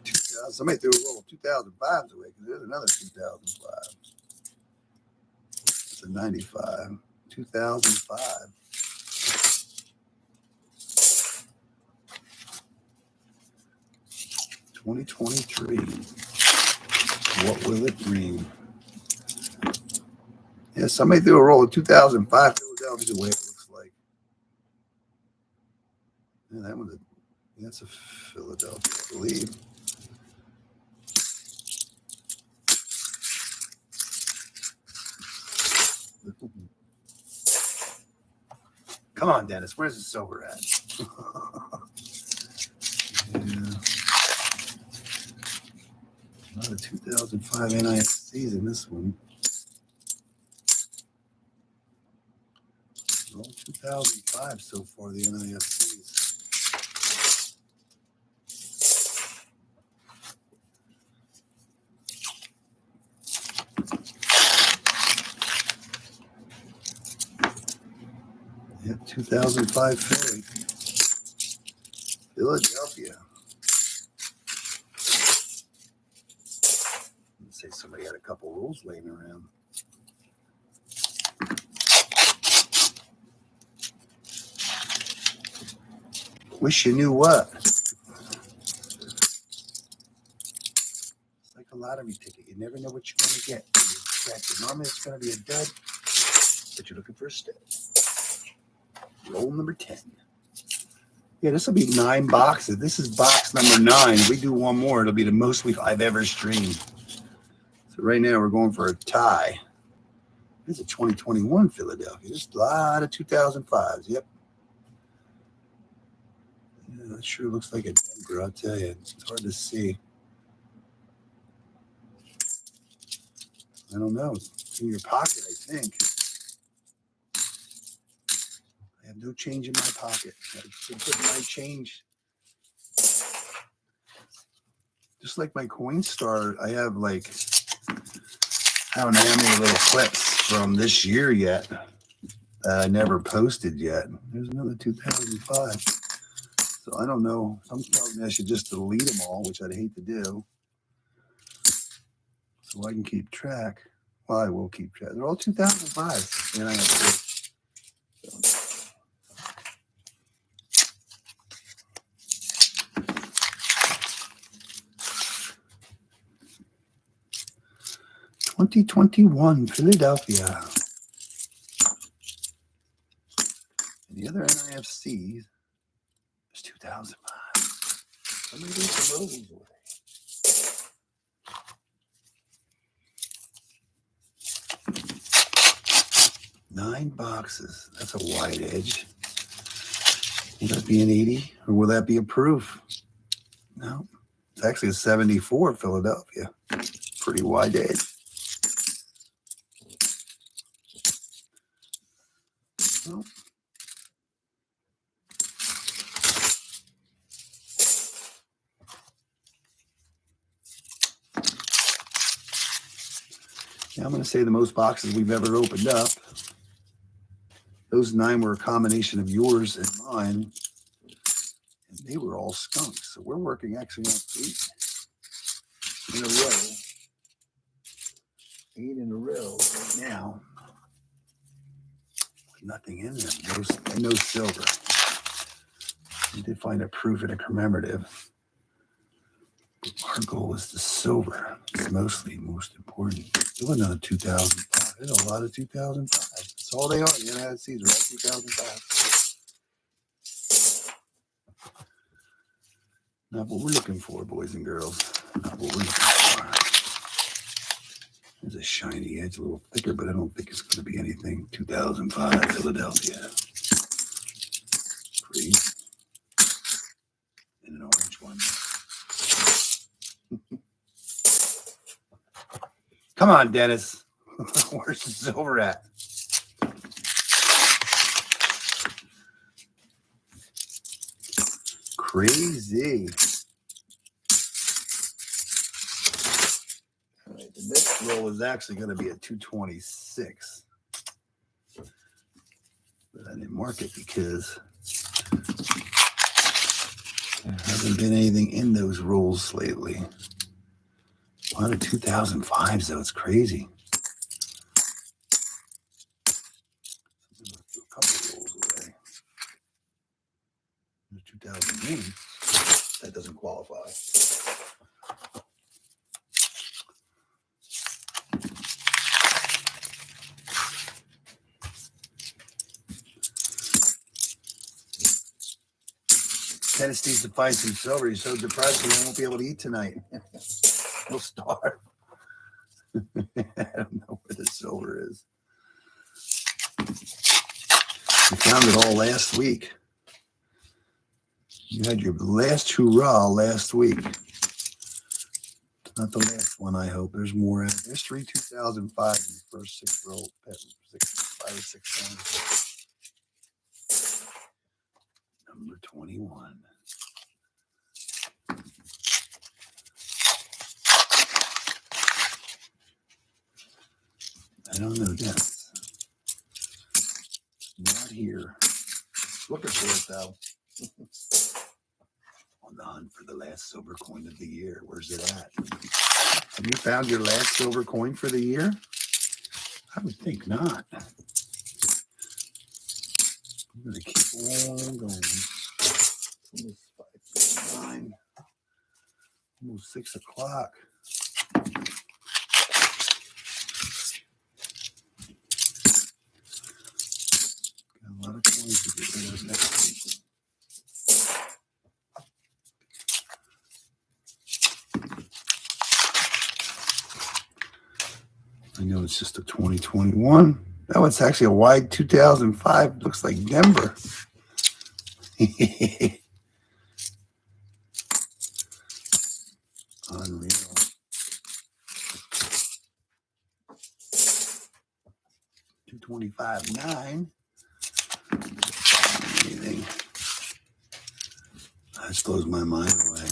2000. Somebody threw a roll of 2005s away because there's another 2005. It's a 95. 2005. $2023. What will it bring? Yeah, somebody threw a roll of 2005 Philadelphia away. It looks like. Yeah, that one's that's a Philadelphia, I believe. Come on, Dennis. Where's the silver at? Yeah. A lot of 2005 NIFCs in this one. All 2005 so far, the NIFCs. Yeah, 2005 Philly. Philadelphia. Let's say somebody had a couple rolls laying around. Wish you knew what. It's like a lottery ticket. You never know what you're going to get. Normally it's going to be a dud, but you're looking for a step. Roll number 10. Yeah, this will be 9 boxes. This is box number 9. We do one more. It'll be the most I've ever streamed. So right now we're going for a tie. This is a 2021 Philadelphia. There's a lot of 2005s. Yep. Yeah, that sure looks like a Denver, I'll tell you. It's hard to see. I don't know. It's in your pocket, I think. I have no change in my pocket. I put my change. Just like my Coinstar, I have like, I don't know how many little clips from this year yet that I never posted yet. There's another 2005. So I don't know. Some tells me I should just delete them all, which I'd hate to do. So I can keep track. Well, I will keep track. They're all 2005. And I have to. 2021 Philadelphia. And the other NIFC is 2005. Somebody did some roses away. 9 boxes. That's a wide edge. Will that be an 80 or will that be a proof? No. It's actually a 74 Philadelphia. Pretty wide edge. Well, now I'm going to say the most boxes we've ever opened up. Those 9 were a combination of yours and mine. And they were all skunks. So we're working actually on 8 in a row. 8 in a row right now. Nothing in them. No silver. We did find a proof and a commemorative. Our goal is the silver. It's mostly most important. It wasn't another 2005. There's a lot of 2005. That's all they are. The United States are all 2005. Not what we're looking for, boys and girls. Not what we're looking for. There's a shiny edge, a little thicker, but I don't think it's going to be anything. 2005 Philadelphia. Pretty. And an orange one. Come on, Dennis. Where's the silver at? Crazy. All right, the next roll is actually going to be a 226. But I didn't mark it because there hasn't been anything in those rolls lately. A lot of 2005s, though. It's crazy. A couple of rolls away. 2008. That doesn't qualify. Dennis needs to find some silver. He's so depressed he won't be able to eat tonight. He'll starve. I don't know where the silver is. We found it all last week. You had your last hurrah last week. Not the last one, I hope. There's more. There's 3 2005 in the first 6 rolls. 5 or 6 times. Number 21. I don't know that. Not here. Looking for it though. On the hunt for the last silver coin of the year. Where's it at? Have you found your last silver coin for the year? I would think not. I'm going to keep on going. It's almost 5:09. Almost 6 o'clock. Got a lot of coins to get rid of next week. I know it's just a 2021. Oh, it's actually a wide 2005. Looks like Denver. Unreal. $225.9. Anything. That just blows my mind away.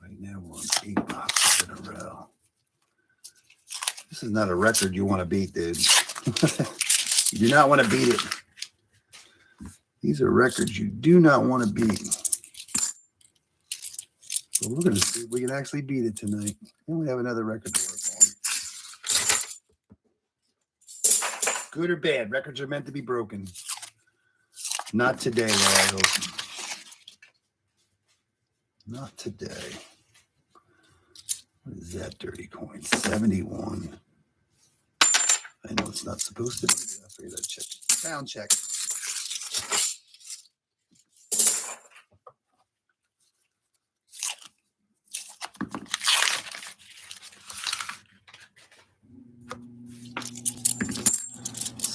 Right now we're on 8 boxes in a row. This is not a record you want to beat, dude. You do not want to beat it. These are records you do not want to beat. So we're going to see if we can actually beat it tonight. And we have another record to work on. Good or bad, records are meant to be broken. Not today, though, I hope. Not today. What is that dirty coin? 71. I know it's not supposed to be. I figured I'd check. Sound check.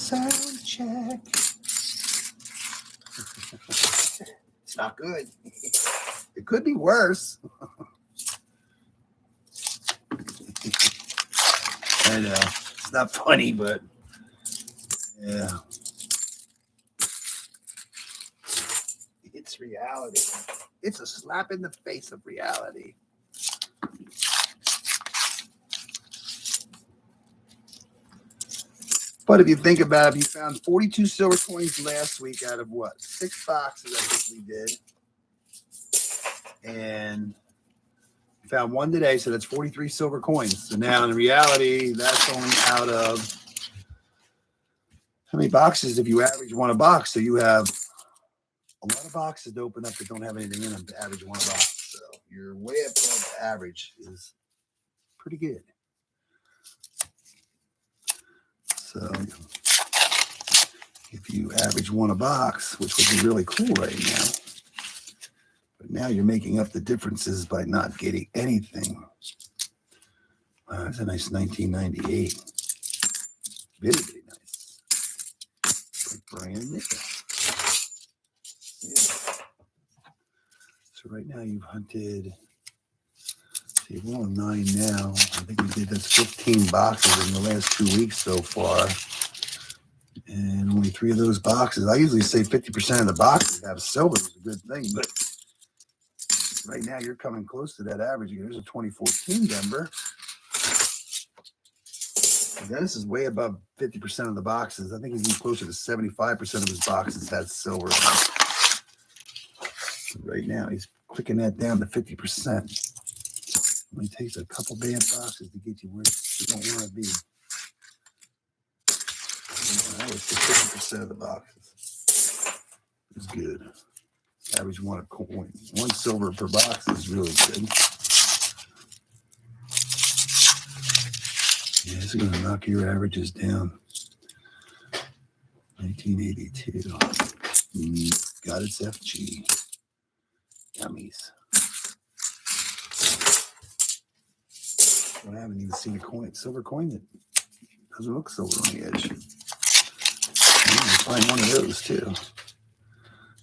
Sound check. It's not good. It could be worse. I know. It's not funny, but yeah. It's reality. It's a slap in the face of reality. But if you think about it, you found 42 silver coins last week out of what? 6 boxes, I think we did. And you found one today, so that's 43 silver coins. So now in reality, that's only out of how many boxes if you average one a box? So you have a lot of boxes to open up that don't have anything in them to average one a box. So you're way above average is pretty good. So if you average one a box, which would be really cool right now, but now you're making up the differences by not getting anything. Wow, that's a nice 1998. Very, very nice. Like brand new. Yeah. So right now you've hunted, see, we're on 9 now. I think we did that's 15 boxes in the last 2 weeks so far. And only 3 of those boxes. I usually say 50% of the boxes have silver is a good thing, but right now you're coming close to that average. There's a 2014 Denver. And Dennis is way above 50% of the boxes. I think he's even closer to 75% of his boxes had silver. Right now he's clicking that down to 50%. It only takes a couple bad boxes to get you where you don't want to be. I would say 50% of the boxes is good. Average one a coin. 1 silver per box is really good. Yeah, this is going to knock your averages down. 1982. Got its FG. Yummies. Well, I haven't even seen a coin, silver coin that doesn't look silver on the edge. I need to find one of those too.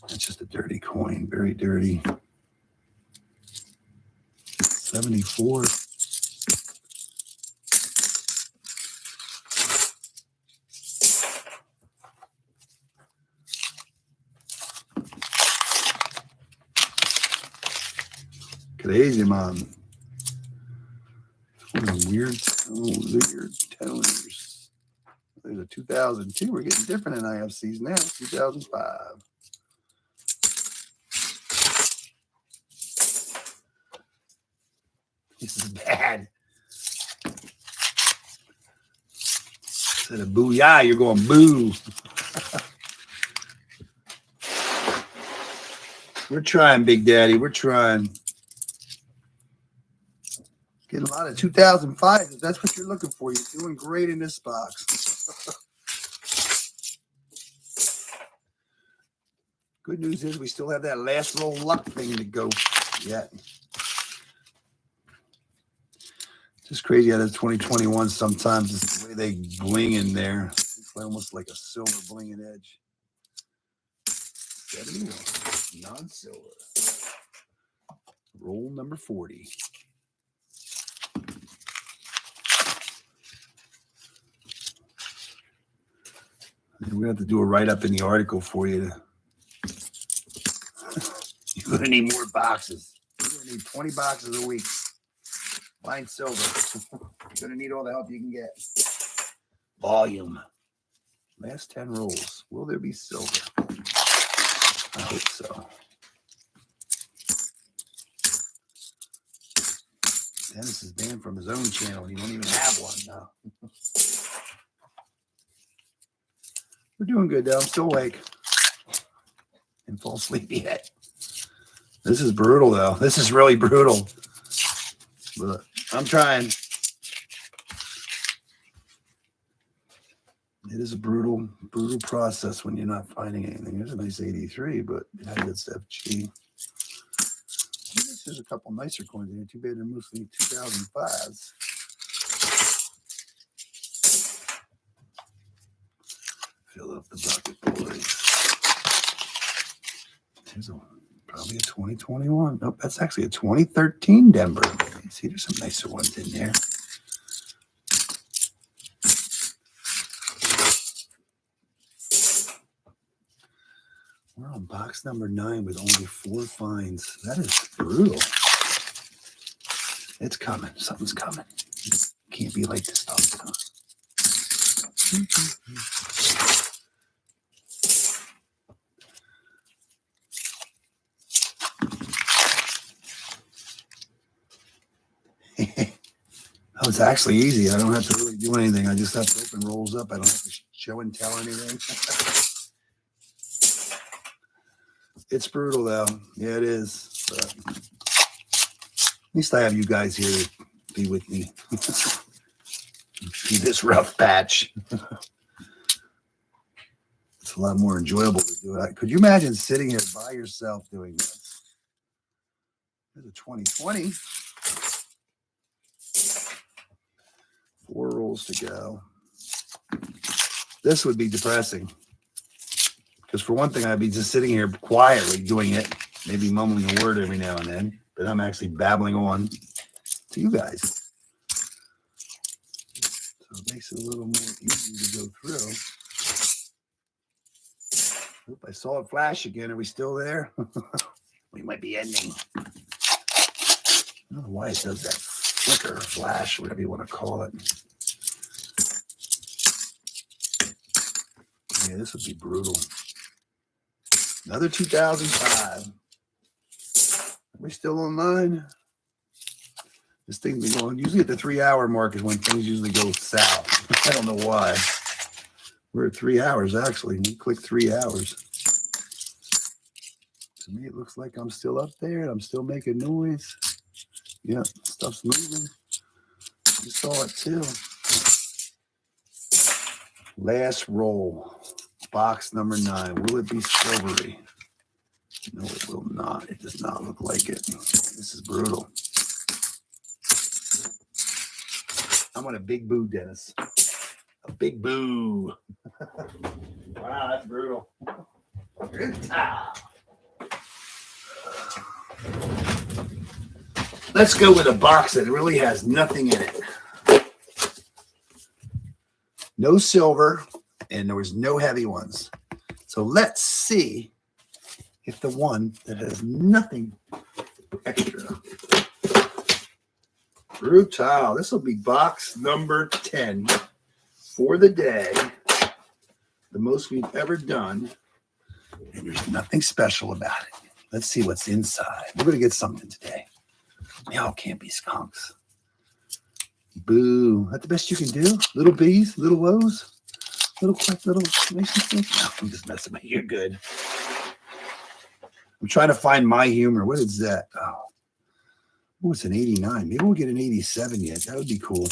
That's just a dirty coin, very dirty. 74. Crazy, man. Weird toners. There's a 2002. We're getting different in IFCs now. 2005. This is bad. Instead of booyah, you're going boo. We're trying, Big Daddy. We're trying. Getting a lot of 2005. If that's what you're looking for, you're doing great in this box. Good news is we still have that last little luck thing to go yet. Just crazy how the 2021 sometimes is the way they bling in there. It's almost like a silver blinging edge. 71, non-silver. Roll number 40. We're going to have to do a write-up in the article for you. You're going to need more boxes. You're going to need 20 boxes a week. Find silver. You're going to need all the help you can get. Volume. Last 10 rolls. Will there be silver? I hope so. Dennis is banned from his own channel. He don't even have one now. We're doing good, though. I'm still awake. Didn't fall asleep yet. This is brutal, though. This is really brutal. But I'm trying. It is a brutal process when you're not finding anything. There's a nice 83, but it had its FG. There's a couple nicer coins in here. Too bad they're mostly 2005s. Fill up the bucket, boys. There's probably a 2021. Nope, that's actually a 2013 Denver. See, there's some nicer ones in there. We're on box number 9 with only 4 finds. That is brutal. It's coming. Something's coming. Can't be like this all the time. Oh, it's actually easy. I don't have to really do anything. I just have to open rolls up. I don't have to show and tell anything. It's brutal, though. Yeah, it is. But at least I have you guys here to be with me. See this rough patch. It's a lot more enjoyable to do it. Could you imagine sitting here by yourself doing this? There's a 2020. 4 rolls to go. This would be depressing. Because for one thing, I'd be just sitting here quietly doing it, maybe mumbling a word every now and then, but I'm actually babbling on to you guys. So it makes it a little more easy to go through. Oop, I saw it flash again. Are we still there? We might be ending. I don't know why it does that flicker, flash, whatever you want to call it. Yeah, this would be brutal. Another 2005. Are we still online? This thing's been going, usually at the 3-hour mark is when things usually go south. I don't know why. We're at 3 hours, actually. We click 3 hours. To me, it looks like I'm still up there. And I'm still making noise. Yeah, stuff's moving. You saw it, too. Last roll. Box number 9. Will it be silvery? No, it will not. It does not look like it. This is brutal. I'm on a big boo, Dennis. A big boo. Wow, that's brutal. Let's go with a box that really has nothing in it. No silver, and there was no heavy ones. So let's see if the one that has nothing extra. Brutal. This will be box number 10 for the day. The most we've ever done. And there's nothing special about it. Let's see what's inside. We're going to get something today. Y'all can't be skunks. Boo. That's the best you can do? Little B's, little O's, little quick little exclamation things? No, I'm just messing with you. You're good. I'm trying to find my humor. What is that? Oh, it's an 89. Maybe we'll get an 87 yet. That would be cool.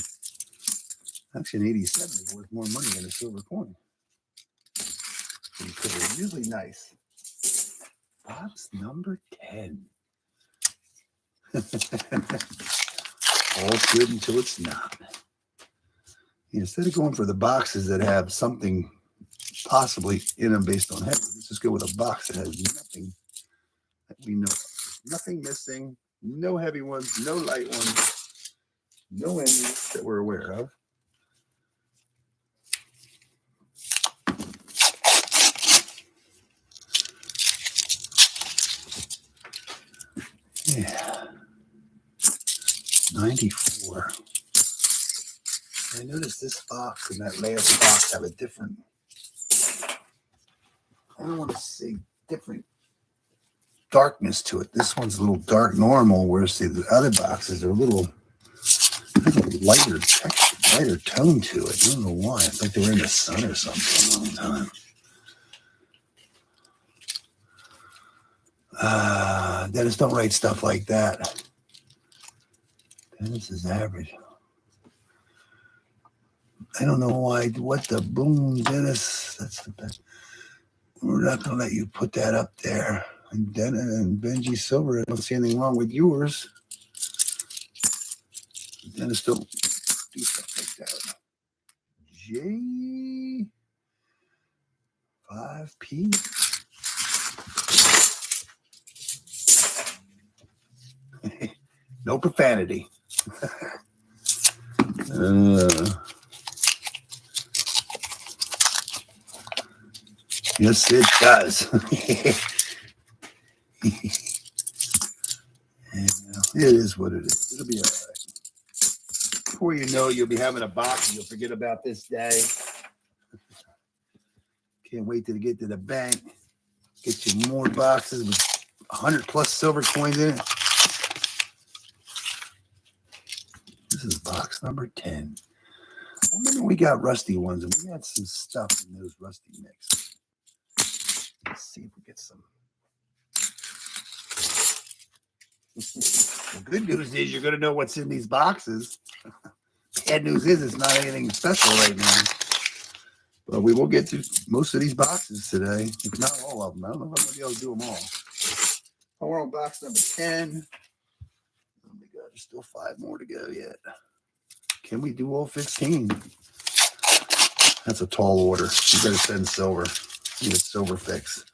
Actually, an 87 is worth more money than a silver coin. Because they're usually nice. Box number 10. All's good until it's not. Instead of going for the boxes that have something possibly in them based on heavy, let's just go with a box that has nothing that we know of. Nothing missing, no heavy ones, no light ones, no endings that we're aware of. Yeah. 94. I noticed this box and that last box have a different, I don't want to say different darkness to it. This one's a little dark normal, whereas the other boxes are a little lighter texture, lighter tone to it. I don't know why. It's like they were in the sun or something a long time. Dennis, don't write stuff like that. Dennis is average. I don't know why. What the boom, Dennis? That's the best. We're not going to let you put that up there. And Dennis and Benji Silver, I don't see anything wrong with yours. Dennis, don't do stuff like that. J. 5P. No profanity. Yes, it does. It is what it is. It'll be all right. Before you know it, you'll be having a box and you'll forget about this day. Can't wait till to get to the bank. Get you more boxes with 100 plus silver coins in it. This is box number 10. I remember we got rusty ones and we had some stuff in those rusty mix. Let's see if we get some. The good news is you're going to know what's in these boxes. Bad news is it's not anything special right now. But we will get to most of these boxes today, if not all of them. I don't know if I'm going to be able to do them all. Oh, we're on box number 10. Oh my God, there's still 5 more to go yet. Can we do all 15? That's a tall order. You better send silver. Need a silver fix.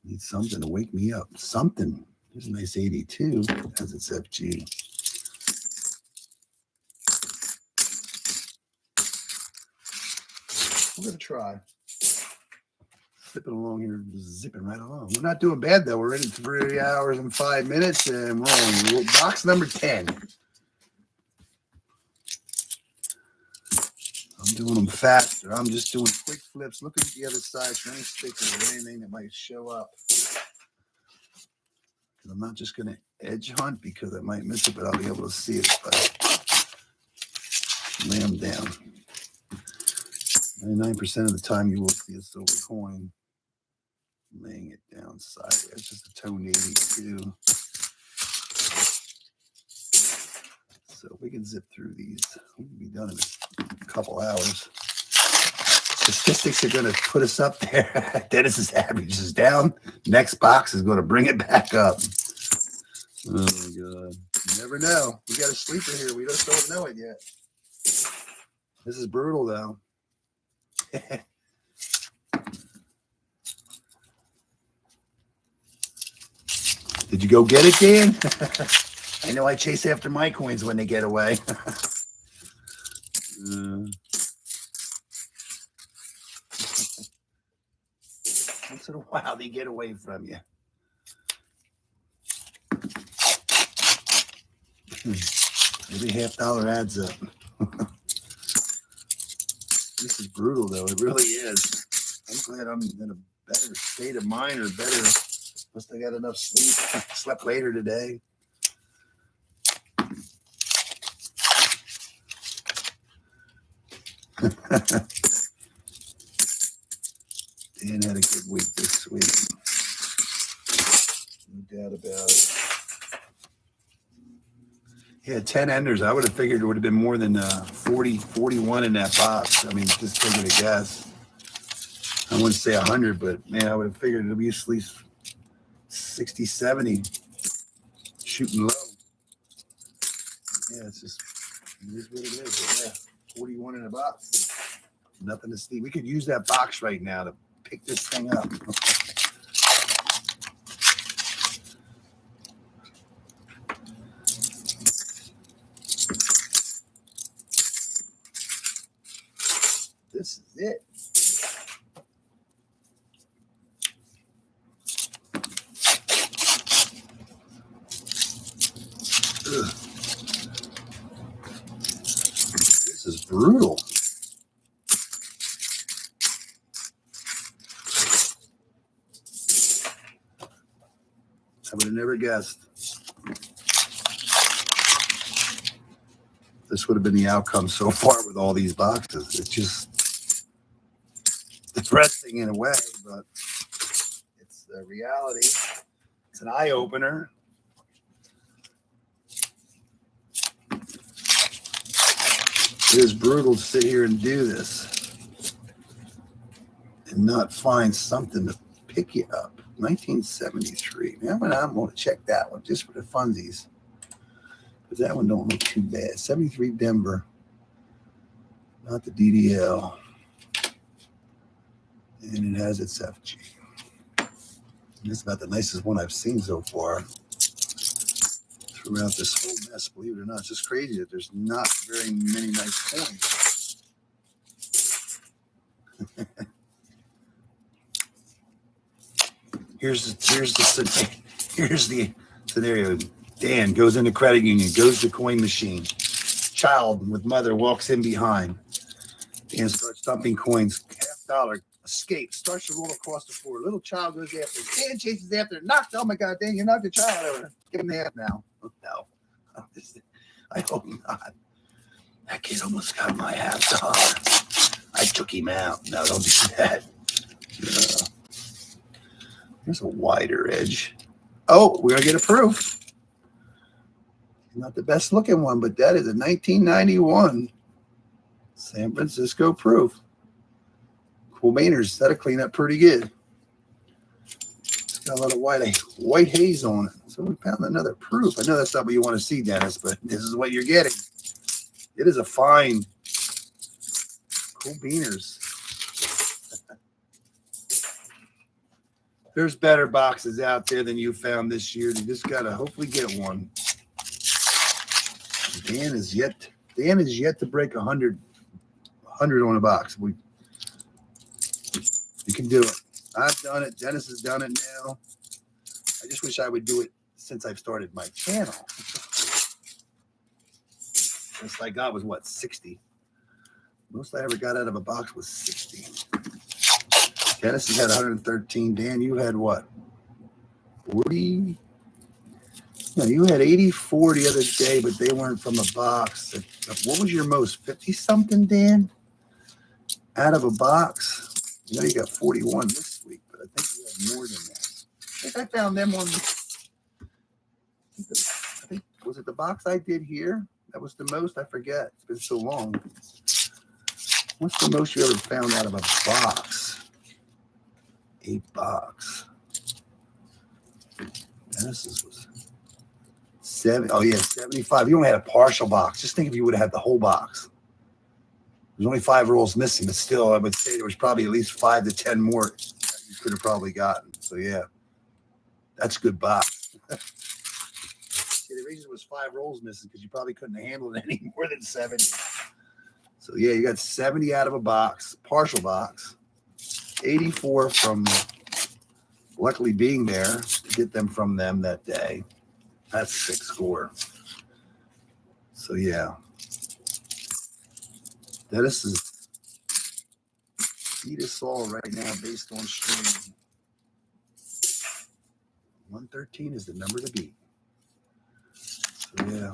Need something to wake me up. Something. There's a nice 82 as its FG. We're going to try. Zipping along here, zipping right along. We're not doing bad, though. We're in 3 hours and 5 minutes, and we're on box number 10. I'm doing them faster. I'm just doing quick flips, looking at the other side for any stickers or anything that might show up. I'm not just going to edge hunt because I might miss it, but I'll be able to see it if I lay them down. 99% of the time you will see a silver coin. Laying it down sideways. It's just a tone 82. So we can zip through these. We can be done in a couple hours. Statistics are going to put us up there. Dennis's average is down. Next box is going to bring it back up. Oh my God. You never know. We got a sleeper here. We just don't know it yet. This is brutal, though. Did you go get it, Dan? I know I chase after my coins when they get away. Once in a while, they get away from you. Maybe $50 adds up. This is brutal, though. It really is. I'm glad I'm in a better state of mind or better. Must have got enough sleep. Slept later today. Dan had a good week this week. No doubt about it. He had 10 enders. I would have figured it would have been more than 40, 41 in that box. I mean, just taking a guess. I wouldn't say 100, but man, I would have figured it would be at least 60, 70. Shooting low. Yeah, it's just, it is what it is. But yeah, 41 in a box. Nothing to see. We could use that box right now to pick this thing up. This is it. Ugh. This is brutal. I would have never guessed. This would have been the outcome so far with all these boxes. It's just depressing in a way, but it's the reality. It's an eye-opener. It is brutal to sit here and do this and not find something to pick you up. 1973. Now I'm going to check that one just for the funsies. Because that one don't look too bad. 73 Denver. Not the DDL. And it has its FG. It's about the nicest one I've seen so far throughout this whole mess, believe it or not. It's just crazy that there's not very many nice coins. Here's the scenario. Dan goes into credit union, goes to coin machine. Child with mother walks in behind. Dan starts dumping coins. $50. Escape. Starts to roll across the floor. Little child goes after. Dan chases after. Knocked. Oh my God, Dan, you knocked the child over. Give him the half now. No. I hope not. That kid almost got my $50. I took him out. No, don't do that. There's a wider edge. Oh, we're going to get a proof. Not the best looking one, but that is a 1991 San Francisco proof. Cool Mainers. That'll clean up pretty good. It's got a lot of white haze on it. So we found another proof. I know that's not what you want to see, Dennis, but this is what you're getting. It is a fine Cool Beaners. There's better boxes out there than you found this year. You just gotta hopefully get one. Dan is yet to break 100 on a box. You can do it. I've done it. Dennis has done it now. I just wish I would do it since I've started my channel. Most I got was what, 60. Most I ever got out of a box was 60. Dennis has had 113. Dan, you had what? 40? No, you had 84 the other day, but they weren't from a box. What was your most? 50 something, Dan? Out of a box? You know you got 41 this week, but I think you had more than that. I think I found them on. I think was it the box I did here? That was the most. I forget. It's been so long. What's the most you ever found out of a box? 8 box. Dennis's was 7. Oh yeah, 75. You only had a partial box. Just think if you would have had the whole box. There's only 5 rolls missing, but still, I would say there was probably at least 5 to 10 more that you could have probably gotten. So yeah, that's a good box. See, the reason it was 5 rolls missing because you probably couldn't have handled any more than 70. So yeah, you got 70 out of a box, partial box. 84 from luckily being there to get them from them that day. That's 6 score. So yeah. Dennis is beat us all right now based on streaming. 113 is the number to beat. So yeah,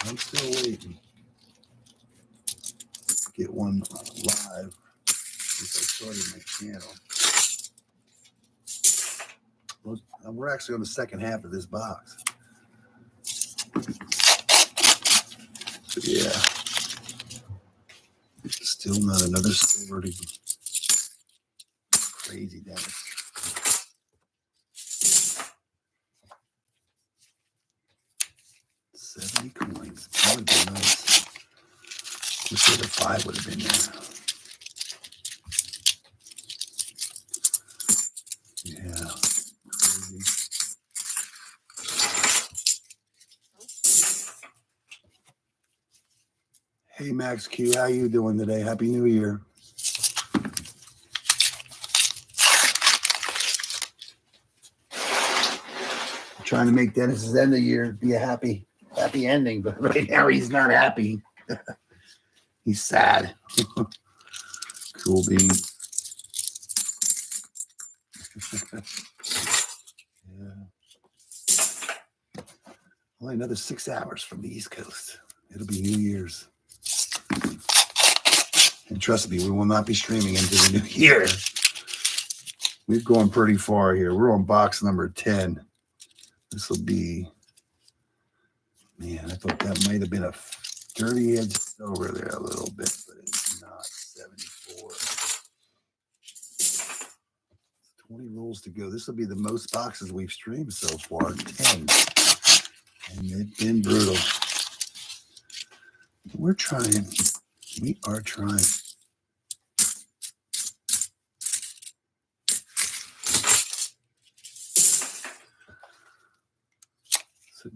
I'm still waiting to get one live since I started my channel. Well, we're actually on the second half of this box. So yeah. Still not another silver to crazy, Dennis. $70 coins. That would be nice. Wish the other 5 would have been there. Yeah. Crazy. Hey Max Q, how you doing today? Happy New Year. I'm trying to make Dennis's end of the year be a happy ending, but right now he's not happy. He's sad. Cool bean. Yeah. Only another 6 hours from the East Coast. It'll be New Year's. And trust me, we will not be streaming into the new year. We've gone pretty far here. We're on box number 10. This will be, man, I thought that might have been a dirty edge over there a little bit, but it's not. 74. 20 rolls to go. This will be the most boxes we've streamed so far. 10. And it's been brutal. We're trying. We are trying.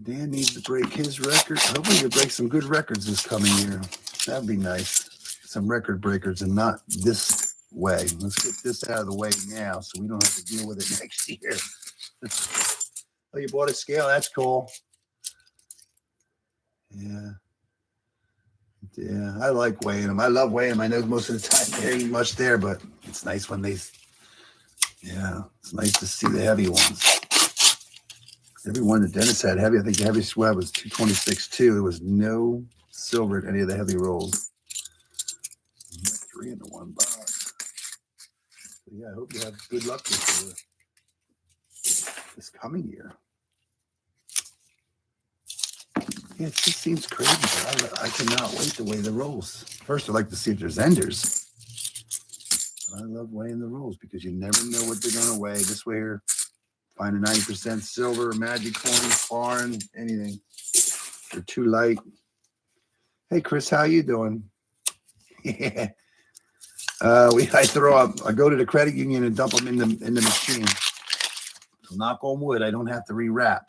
Dan needs to break his record. Hopefully he'll break some good records this coming year. That'd be nice. Some record breakers and not this way. Let's get this out of the way now so we don't have to deal with it next year. Oh, you bought a scale? That's cool. Yeah. Yeah, I like weighing them. I love weighing them. I know most of the time there ain't much there, but it's nice when they, yeah, it's nice to see the heavy ones. Every one that Dennis had heavy, I think the heaviest swab was 226.2. There was no silver in any of the heavy rolls. 3 in the one box. So yeah, I hope you have good luck this coming year. Yeah, it just seems crazy, but I cannot wait to weigh the rolls. First, I'd like to see if there's enders. I love weighing the rolls because you never know what they're going to weigh. This way here, find a 90% silver, magic coins, foreign, anything. They're too light. Hey, Chris, how you doing? Yeah. I go to the credit union and dump them in the machine. So knock on wood, I don't have to rewrap.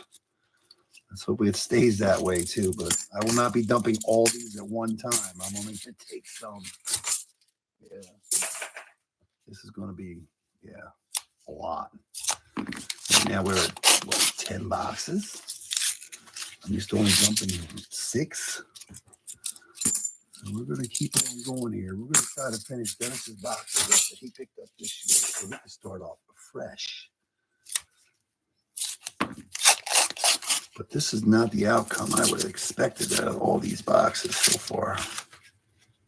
Let's hope it stays that way too, but I will not be dumping all these at one time. I'm only going to take some. Yeah. This is going to be, yeah, a lot. Right now we're at, what, 10 boxes? I'm used to only dumping 6. So we're going to keep on going here. We're going to try to finish Dennis's boxes up that he picked up this year so we can start off fresh. But this is not the outcome I would have expected out of all these boxes so far.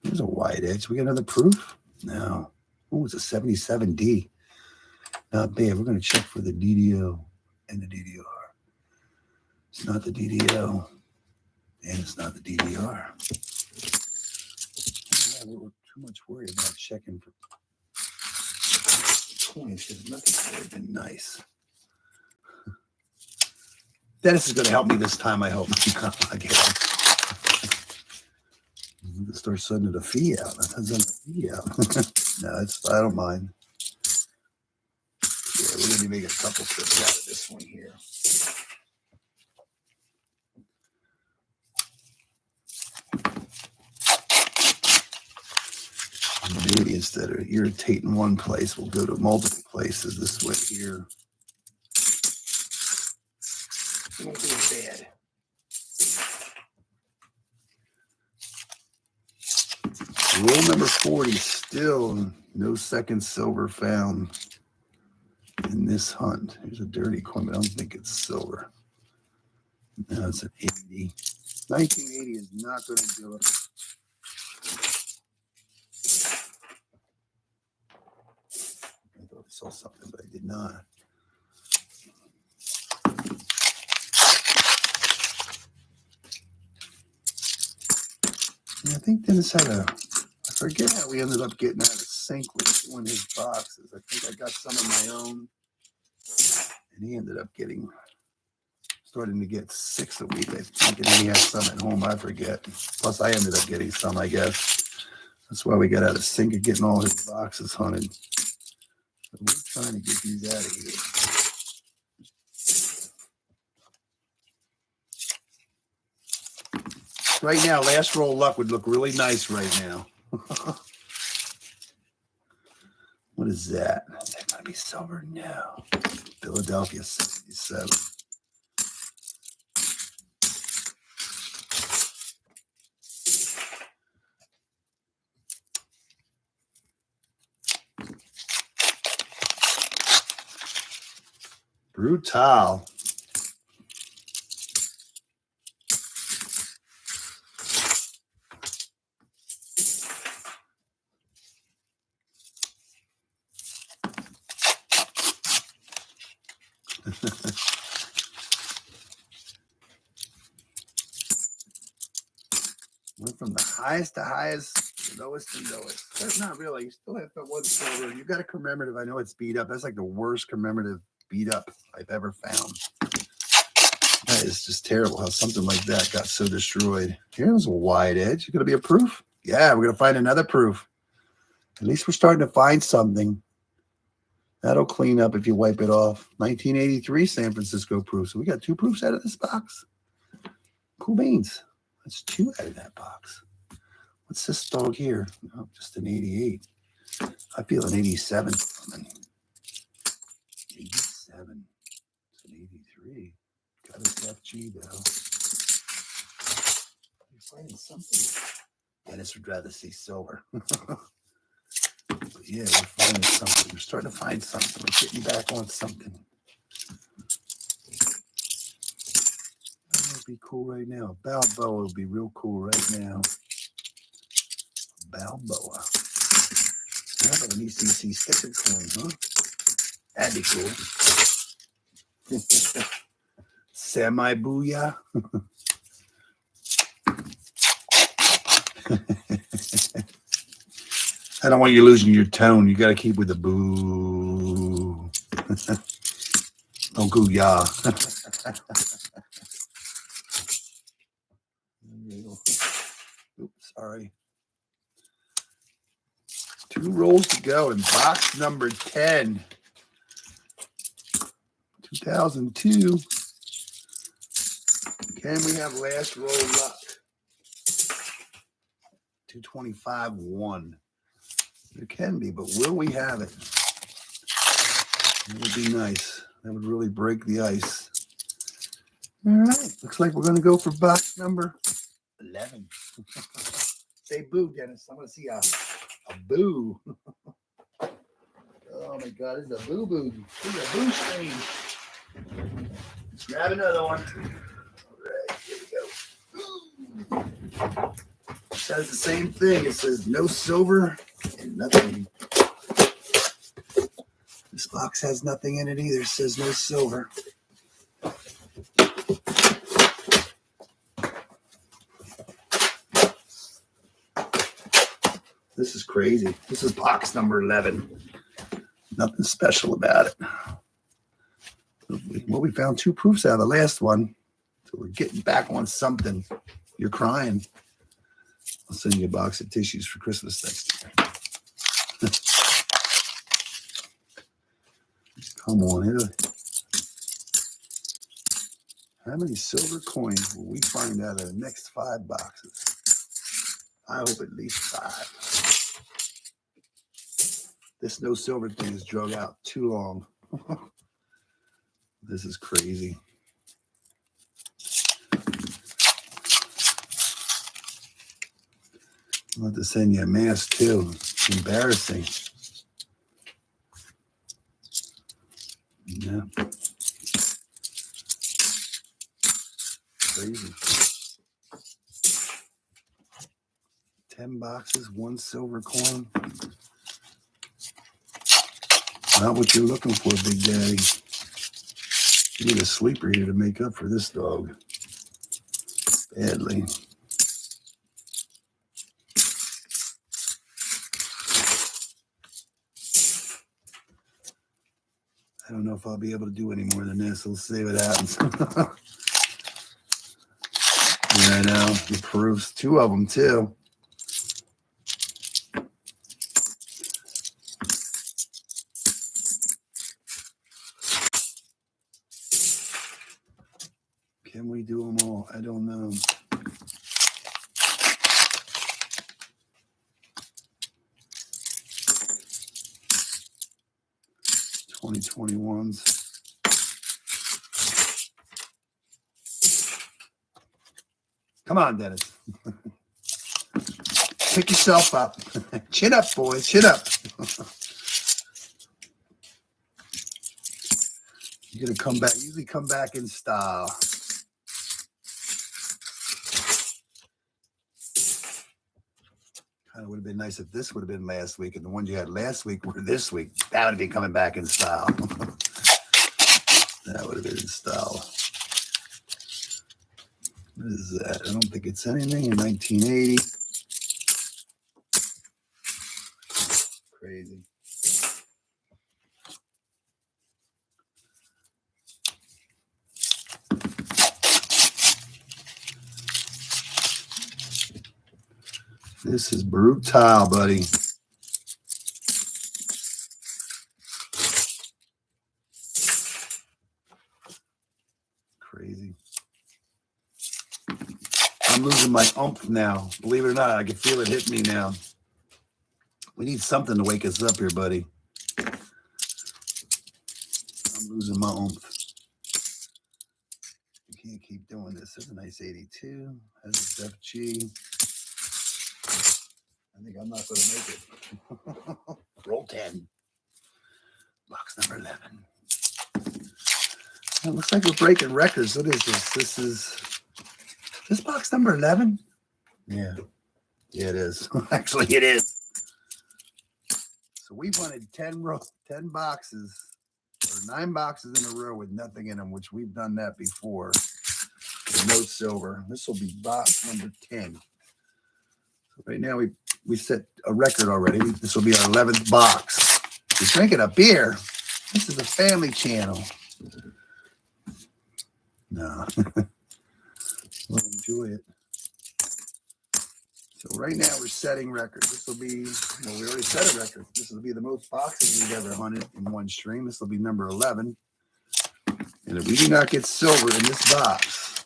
There's a wide edge. We got another proof? No. Oh, it's a 77D. Not bad. We're going to check for the DDO and the DDR. It's not the DDO. And it's not the DDR. We were too much worried about checking for coins because nothing would have been nice. Dennis is going to help me this time, I hope. I get it. I'm going to start sending the fee out. No, I don't mind. Yeah, we're going to make a couple strips out of this one here. Maybe instead of irritating one place, we'll go to multiple places this way here. It won't be as bad. Roll number 40, still no second silver found in this hunt. Here's a dirty coin, but I don't think it's silver. No, it's an 80. 1980 is not going to do it. I thought I saw something, but I did not. I think Dennis had I forget how we ended up getting out of sync with one of his boxes. I think I got some of my own, and he ended up starting to get 6 a week. I think, and he had some at home, I forget. Plus, I ended up getting some, I guess. That's why we got out of sync of getting all his boxes hunted. So we're trying to get these out of here. Right now, last roll of luck would look really nice right now. What is that? Is that going to be silver? No. Philadelphia 67. Brutal. Went from the highest to highest, lowest to lowest. That's not really. You still have that one silver. You got a commemorative. I know it's beat up. That's like the worst commemorative beat up I've ever found. That is just terrible how something like that got so destroyed. Here's a wide edge. Going to be a proof? Yeah, we're going to find another proof. At least we're starting to find something. That'll clean up if you wipe it off. 1983 San Francisco proof. So we got 2 proofs out of this box. Cool beans. That's 2 out of that box. What's this dog here? Oh, just an 88. I feel an 87. 87. It's an 83. Got a FG though. You're finding something. Dennis would rather see silver. But yeah, we're finding something. We're starting to find something. We're getting back on something. That would be cool right now. Balboa would be real cool right now. Balboa. How about an ECC sticker coin, huh? That'd be cool. Semi booyah. I don't want you losing your tone. You got to keep with the boo. Oh, gooyah. Oops, sorry. 2 rolls to go in box number 10. 2002. Can we have last roll luck? 225-1. There can be, but will we have it? That would be nice. That would really break the ice. All right. Looks like we're going to go for box number 11. Say boo, Dennis. I'm going to see a boo. Oh, my God. This is a boo-boo. This is a boo screen. Let's grab another one. All right. Here we go. It says the same thing. It says no silver and nothing. This box has nothing in it either. It says no silver. This is crazy. This is box number 11. Nothing special about it. Well, we found 2 proofs out of the last one. So we're getting back on something. You're crying. I'll send you a box of tissues for Christmas next year. Come on, Italy. How many silver coins will we find out of the next 5 boxes? I hope at least 5. This no silver thing is drug out too long. This is crazy. I'll have to send you a mask too. It's embarrassing. Yeah. Crazy. 10 boxes, 1 silver coin. Not what you're looking for, Big Daddy. You need a sleeper here to make up for this dog. Badly. I don't know if I'll be able to do any more than this. We'll see what happens. Yeah, I know. The proofs. 2 of them, too. Can we do them all? I don't know. $2021s. Come on, Dennis. Pick yourself up. Chin up, boys. Chin up. You're going to come back. Usually come back in style. Kind of would have been nice if this would have been last week and the ones you had last week were this week. That would be coming back in style. That would have been in style. What is that? I don't think it's anything in 1980. Crazy. This is brutal, buddy. Crazy. I'm losing my oomph now. Believe it or not, I can feel it hit me now. We need something to wake us up here, buddy. I'm losing my oomph. You can't keep doing this. That's a nice 82. That's a FG. I think I'm not going to make it. Roll 10. Box number 11. It looks like we're breaking records. What is this? This box number 11? Yeah. Yeah, it is. Actually, it is. So we wanted 10 boxes or 9 boxes in a row with nothing in them, which we've done that before. With no silver. This will be box number 10. So right now we set a record already. This will be our 11th box. We're drinking a beer. This is a family channel. No. We'll enjoy it. So right now we're setting records. This will be, well, we already set a record. This will be the most boxes we've ever hunted in one stream. This will be number 11. And if we do not get silver in this box,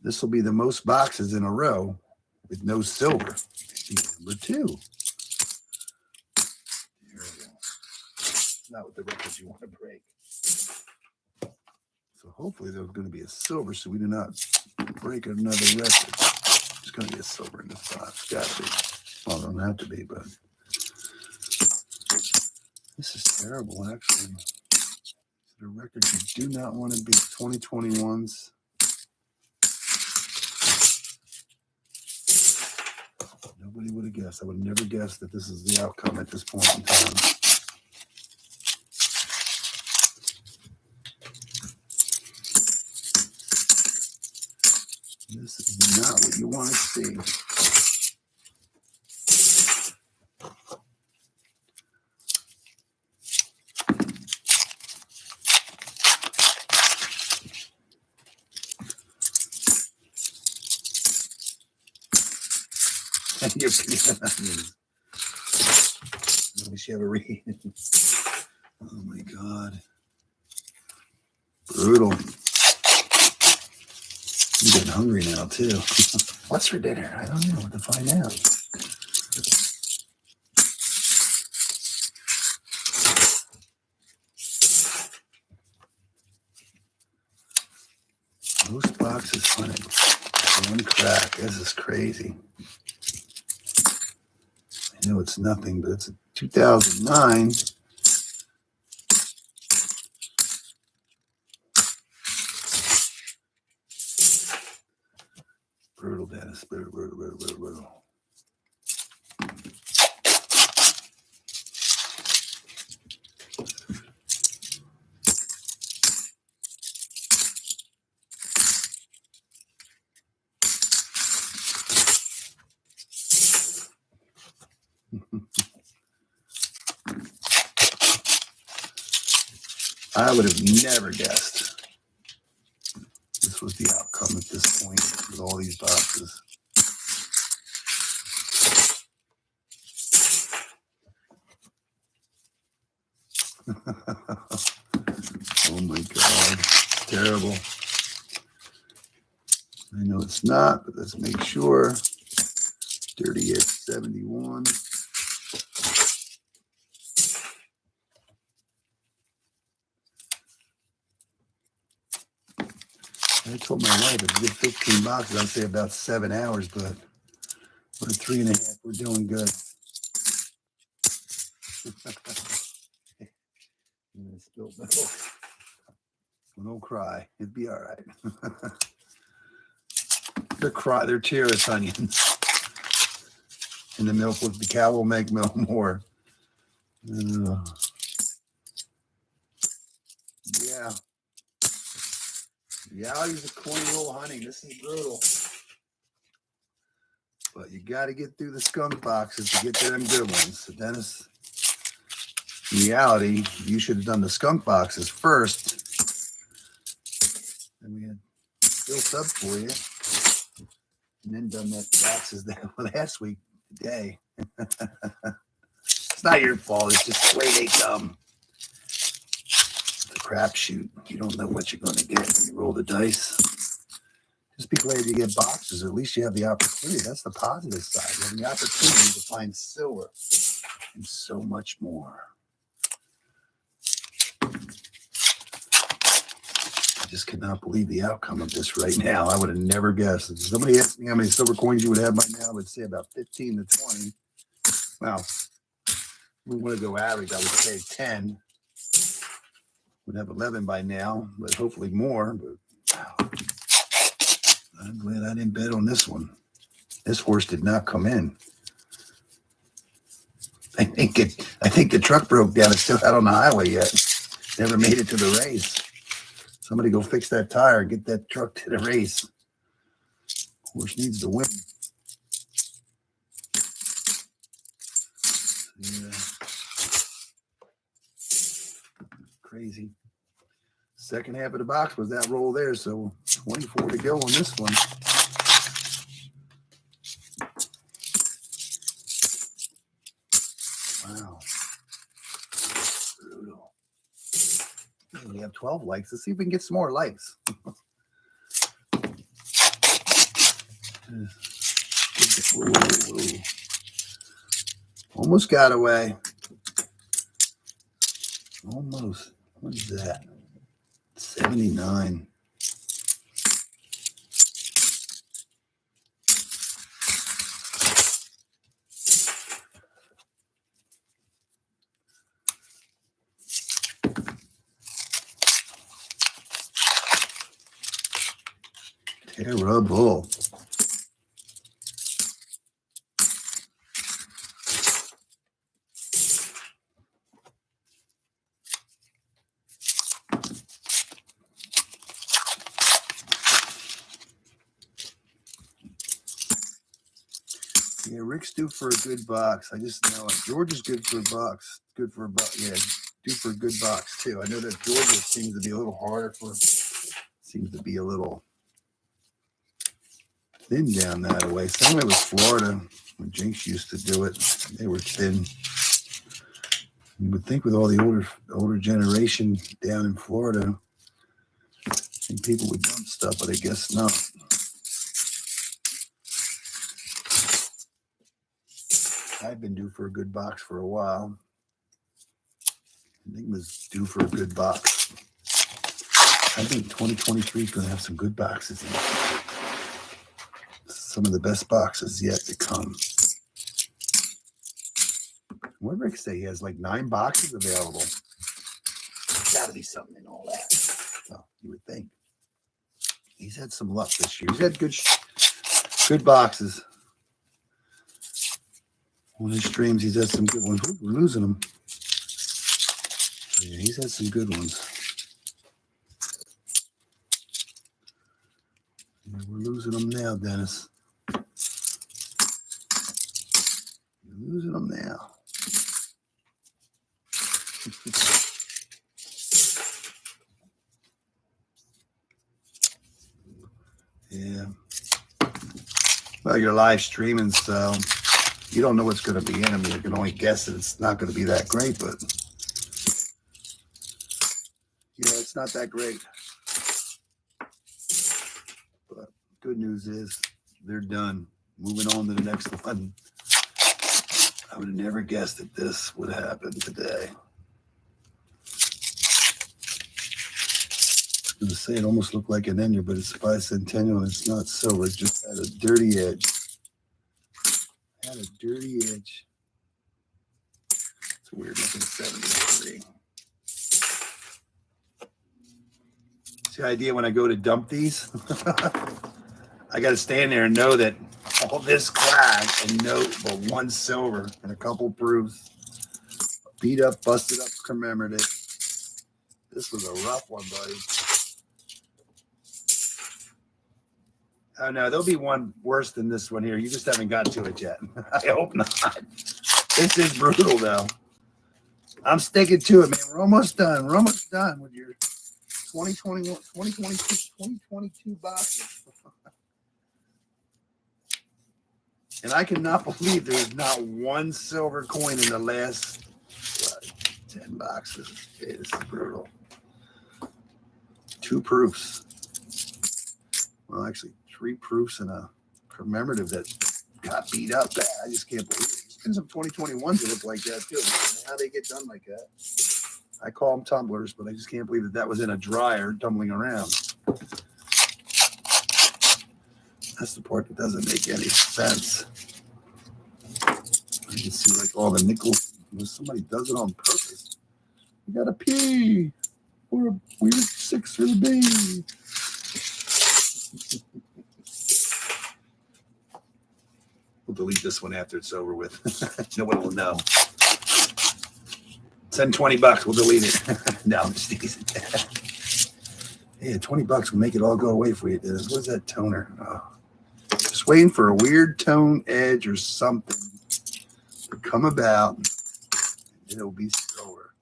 this will be the most boxes in a row with no silver. Number 2. There we go. Not with the records you want to break. So hopefully there's going to be a silver so we do not break another record. There's going to be a silver in this box. Got to be. Well, it don't have to be, but this is terrible, actually. The record you do not want to beat. 2021s. Nobody would have guessed. I would have never guessed that this is the outcome at this point in time. This is not what you want to see. You're peeling onions. At least you have a read. Oh my God. Brutal. I'm getting hungry now too. What's for dinner? I don't know what to find out. Most boxes hunted. One crack. This is crazy. I know it's nothing, but it's a 2009. Brutal, Dennis. Brutal. I would have never guessed this was the outcome at this point with all these boxes. Oh my God, terrible. I know it's not, but let's make sure. Dirty at 71. I told my wife if we did 15 boxes, I'd say about 7 hours, but we're at 3.5. We're doing good. Spilled milk. Well, don't cry. It'd be all right. They're tearless onions. And the milk with the cow will make milk more. Yeah. Realities of corny little hunting. This is brutal. But you got to get through the skunk boxes to get to them good ones. So Dennis, in reality, you should have done the skunk boxes first. And we had built up for you. And then done that boxes that last week today. It's not your fault. It's just the way they come. It's a crapshoot. You don't know what you're going to get when you roll the dice. Just be glad you get boxes. At least you have the opportunity. That's the positive side. You have the opportunity to find silver and so much more. I just cannot believe the outcome of this right now. I would have never guessed. If somebody asked me how many silver coins you would have by now, I would say about 15 to 20. Well, we want to go average. I would say 10. Would have 11 by now, but hopefully more. But wow. I'm glad I didn't bet on this one. This horse did not come in. I think the truck broke down. It's still out on the highway yet. Never made it to the race. Somebody go fix that tire and get that truck to the race. Horse needs to win. Yeah. Crazy. Second half of the box was that roll there, so 24 to go on this one. Wow. Brutal. We have 12 likes. Let's see if we can get some more likes. Whoa. Almost got away. Almost. What is that? 79. Terrible. Yeah, Rick's due for a good box. I just know it. George is good for a box. Good for a box. Yeah, due for a good box too. I know that Georgia seems to be a little harder for. Seems to be a little thin down that way. Some of it was Florida when Jinx used to do it. They were thin. You would think with all the older generation down in Florida, I think people would dump stuff, but I guess not. I've been due for a good box for a while. I think it was due for a good box. I think 2023 is going to have some good boxes in it. Some of the best boxes yet to come. What did Rick say? He has like 9 boxes available. There's got to be something in all that. Well, you would think. He's had some luck this year. He's had good boxes. On his streams, he's had some good ones. We're losing them. Yeah, he's had some good ones. Yeah, we're losing them now, Dennis. You're losing them now. Yeah. Well, you're live streaming, so you don't know what's going to be in them. You can only guess that it's not going to be that great, but yeah, it's not that great. But good news is they're done. Moving on to the next one. I would have never guessed that this would happen today. I was going to say it almost looked like an ender, but it's bicentennial and it's not silver. It just had a dirty edge. Had a dirty edge. It's a weird looking 73. See the idea when I go to dump these? I got to stand there and know that all this glass and no but one silver and a couple proofs. Beat up, busted up, commemorative. This was a rough one, buddy. Oh, no, there'll be one worse than this one here. You just haven't gotten to it yet. I hope not. This is brutal, though. I'm sticking to it, man. We're almost done. We're almost done with your 2021, 2022 boxes. And I cannot believe there's not one silver coin in the last 10 boxes. It is brutal. 2 proofs. Well, actually, 3 proofs and a commemorative that got beat up bad. I just can't believe it. There's been some 2021s that look like that too. I don't know how they get done like that. I call them tumblers, but I just can't believe that that was in a dryer tumbling around. That's the part that doesn't make any sense. I can see like all the nickels. Somebody does it on purpose. You got a P or a weird 6 or a B. We'll delete this one after it's over with. No one will know. Send $20. We'll delete it. No, I'm just teasing. Yeah, $20 will make it all go away for you. Dennis. What is that toner? Oh. Just waiting for a weird tone edge or something to come about. It'll be silver.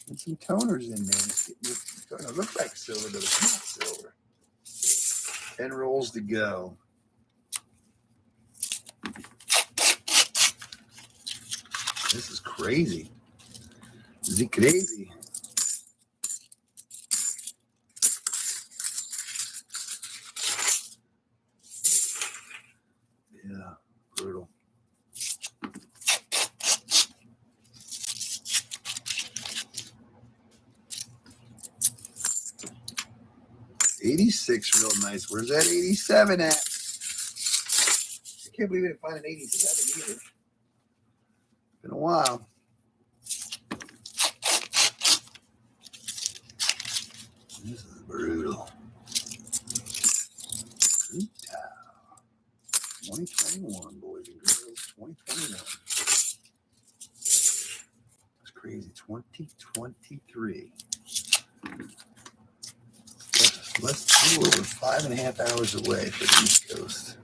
And some toners in there. It's going to look like silver, but it's not silver. 10 rolls to go. This is crazy. Is it crazy? Yeah, brutal. '86, real nice. Where's that 87 at? I can't believe we didn't find an 87 either. Been a while. This is brutal. 2021, boys and girls. 2021. That's crazy. 2023. Let's do over 5.5 hours away from the East Coast.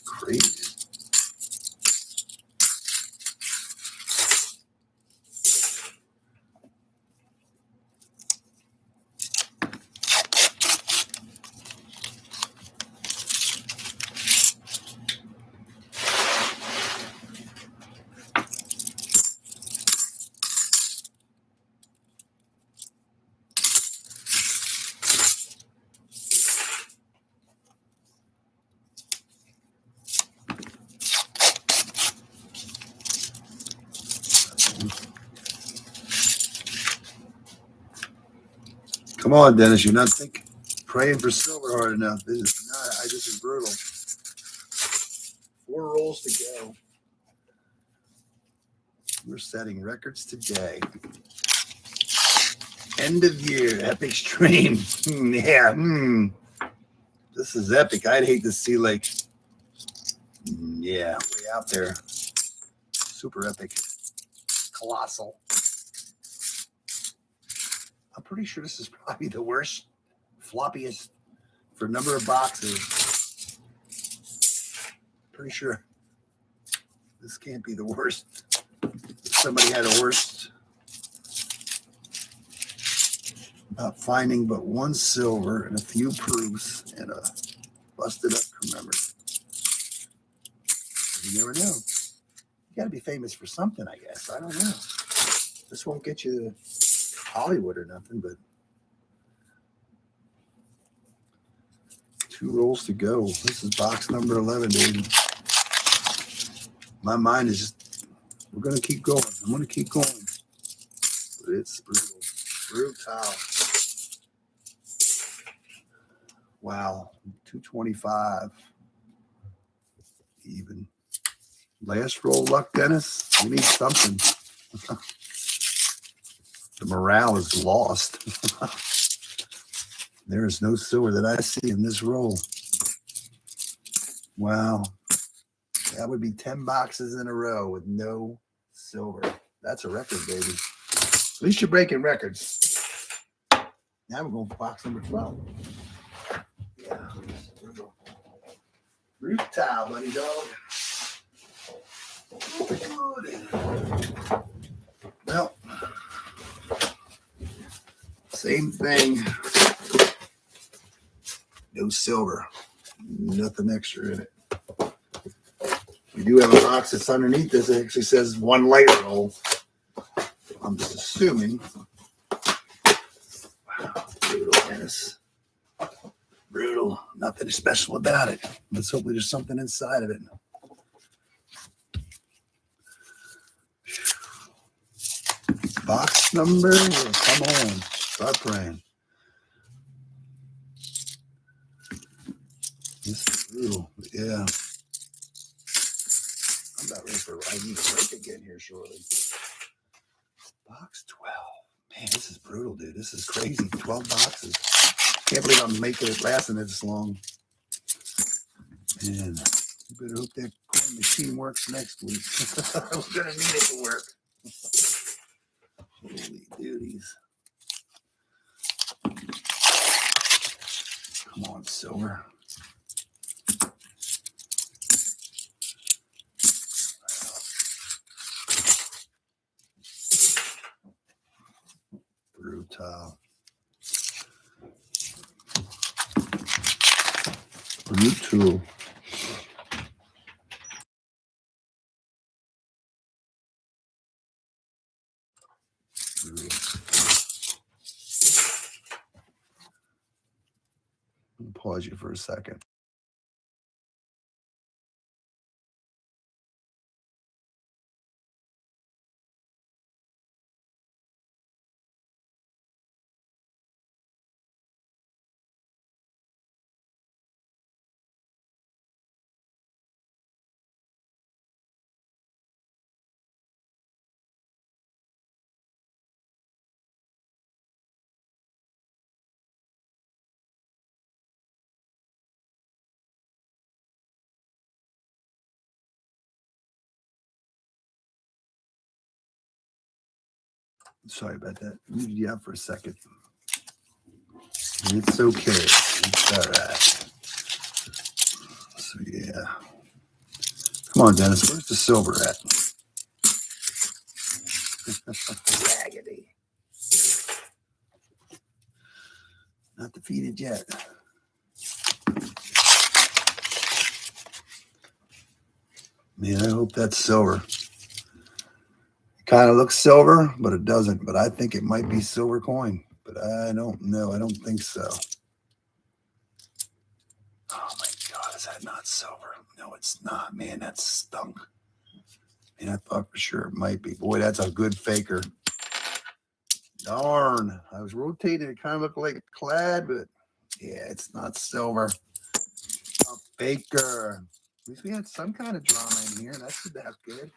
Crazy. Come on, Dennis. You're not praying for silver hard enough. This is not. This is brutal. 4 rolls to go. We're setting records today. End of year, epic stream. Yeah. This is epic. I'd hate to see like, yeah, way out there. Super epic. Colossal. I'm pretty sure this is probably the worst, floppiest for number of boxes. Pretty sure this can't be the worst. If somebody had a worst about finding but 1 silver and a few proofs and a busted up commemorative. You never know. You got to be famous for something, I guess. I don't know. This won't get you Hollywood or nothing, but 2 rolls to go. This is box number 11, baby. My mind is just, we're going to keep going. I'm going to keep going. But it's brutal. Brutal. Wow. 225. Even. Last roll luck, Dennis. We need something. The morale is lost. There is no silver that I see in this roll. Wow. That would be 10 boxes in a row with no silver. That's a record, baby. At least you're breaking records. Now we're going for box number 12. Yeah. Brutal, buddy dog. Well, same thing. No silver. Nothing extra in it. We do have a box that's underneath this. It actually says 1 light roll. I'm just assuming. Wow, brutal, Dennis. nothing special about it. Let's hope there's something inside of it. Box number, come on, start praying. This is brutal, yeah. I'm about ready for I need a break again here shortly. Box 12. Man, this is brutal, dude. This is crazy. 12 boxes. Can't believe I'm making it lasting this long. Man, you better hope that coin machine works next week. I'm gonna need it to work. Holy duties. Come on, silver. Brutal. Brutal. I'll pause you for a second. Sorry about that. Muted you out for a second. It's okay. It's all right. So yeah. Come on, Dennis. Where's the silver at? Raggedy. Not defeated yet. Man, I hope that's silver. It kind of looks silver, but it doesn't. But I think it might be silver coin. But I don't know. I don't think so. Oh my God, is that not silver? No, it's not. Man, that stunk. Man, I thought for sure it might be. Boy, that's a good faker. Darn. I was rotating. It kind of looked like a clad, but yeah, it's not silver. A faker. At least we had some kind of drama in here. That's good.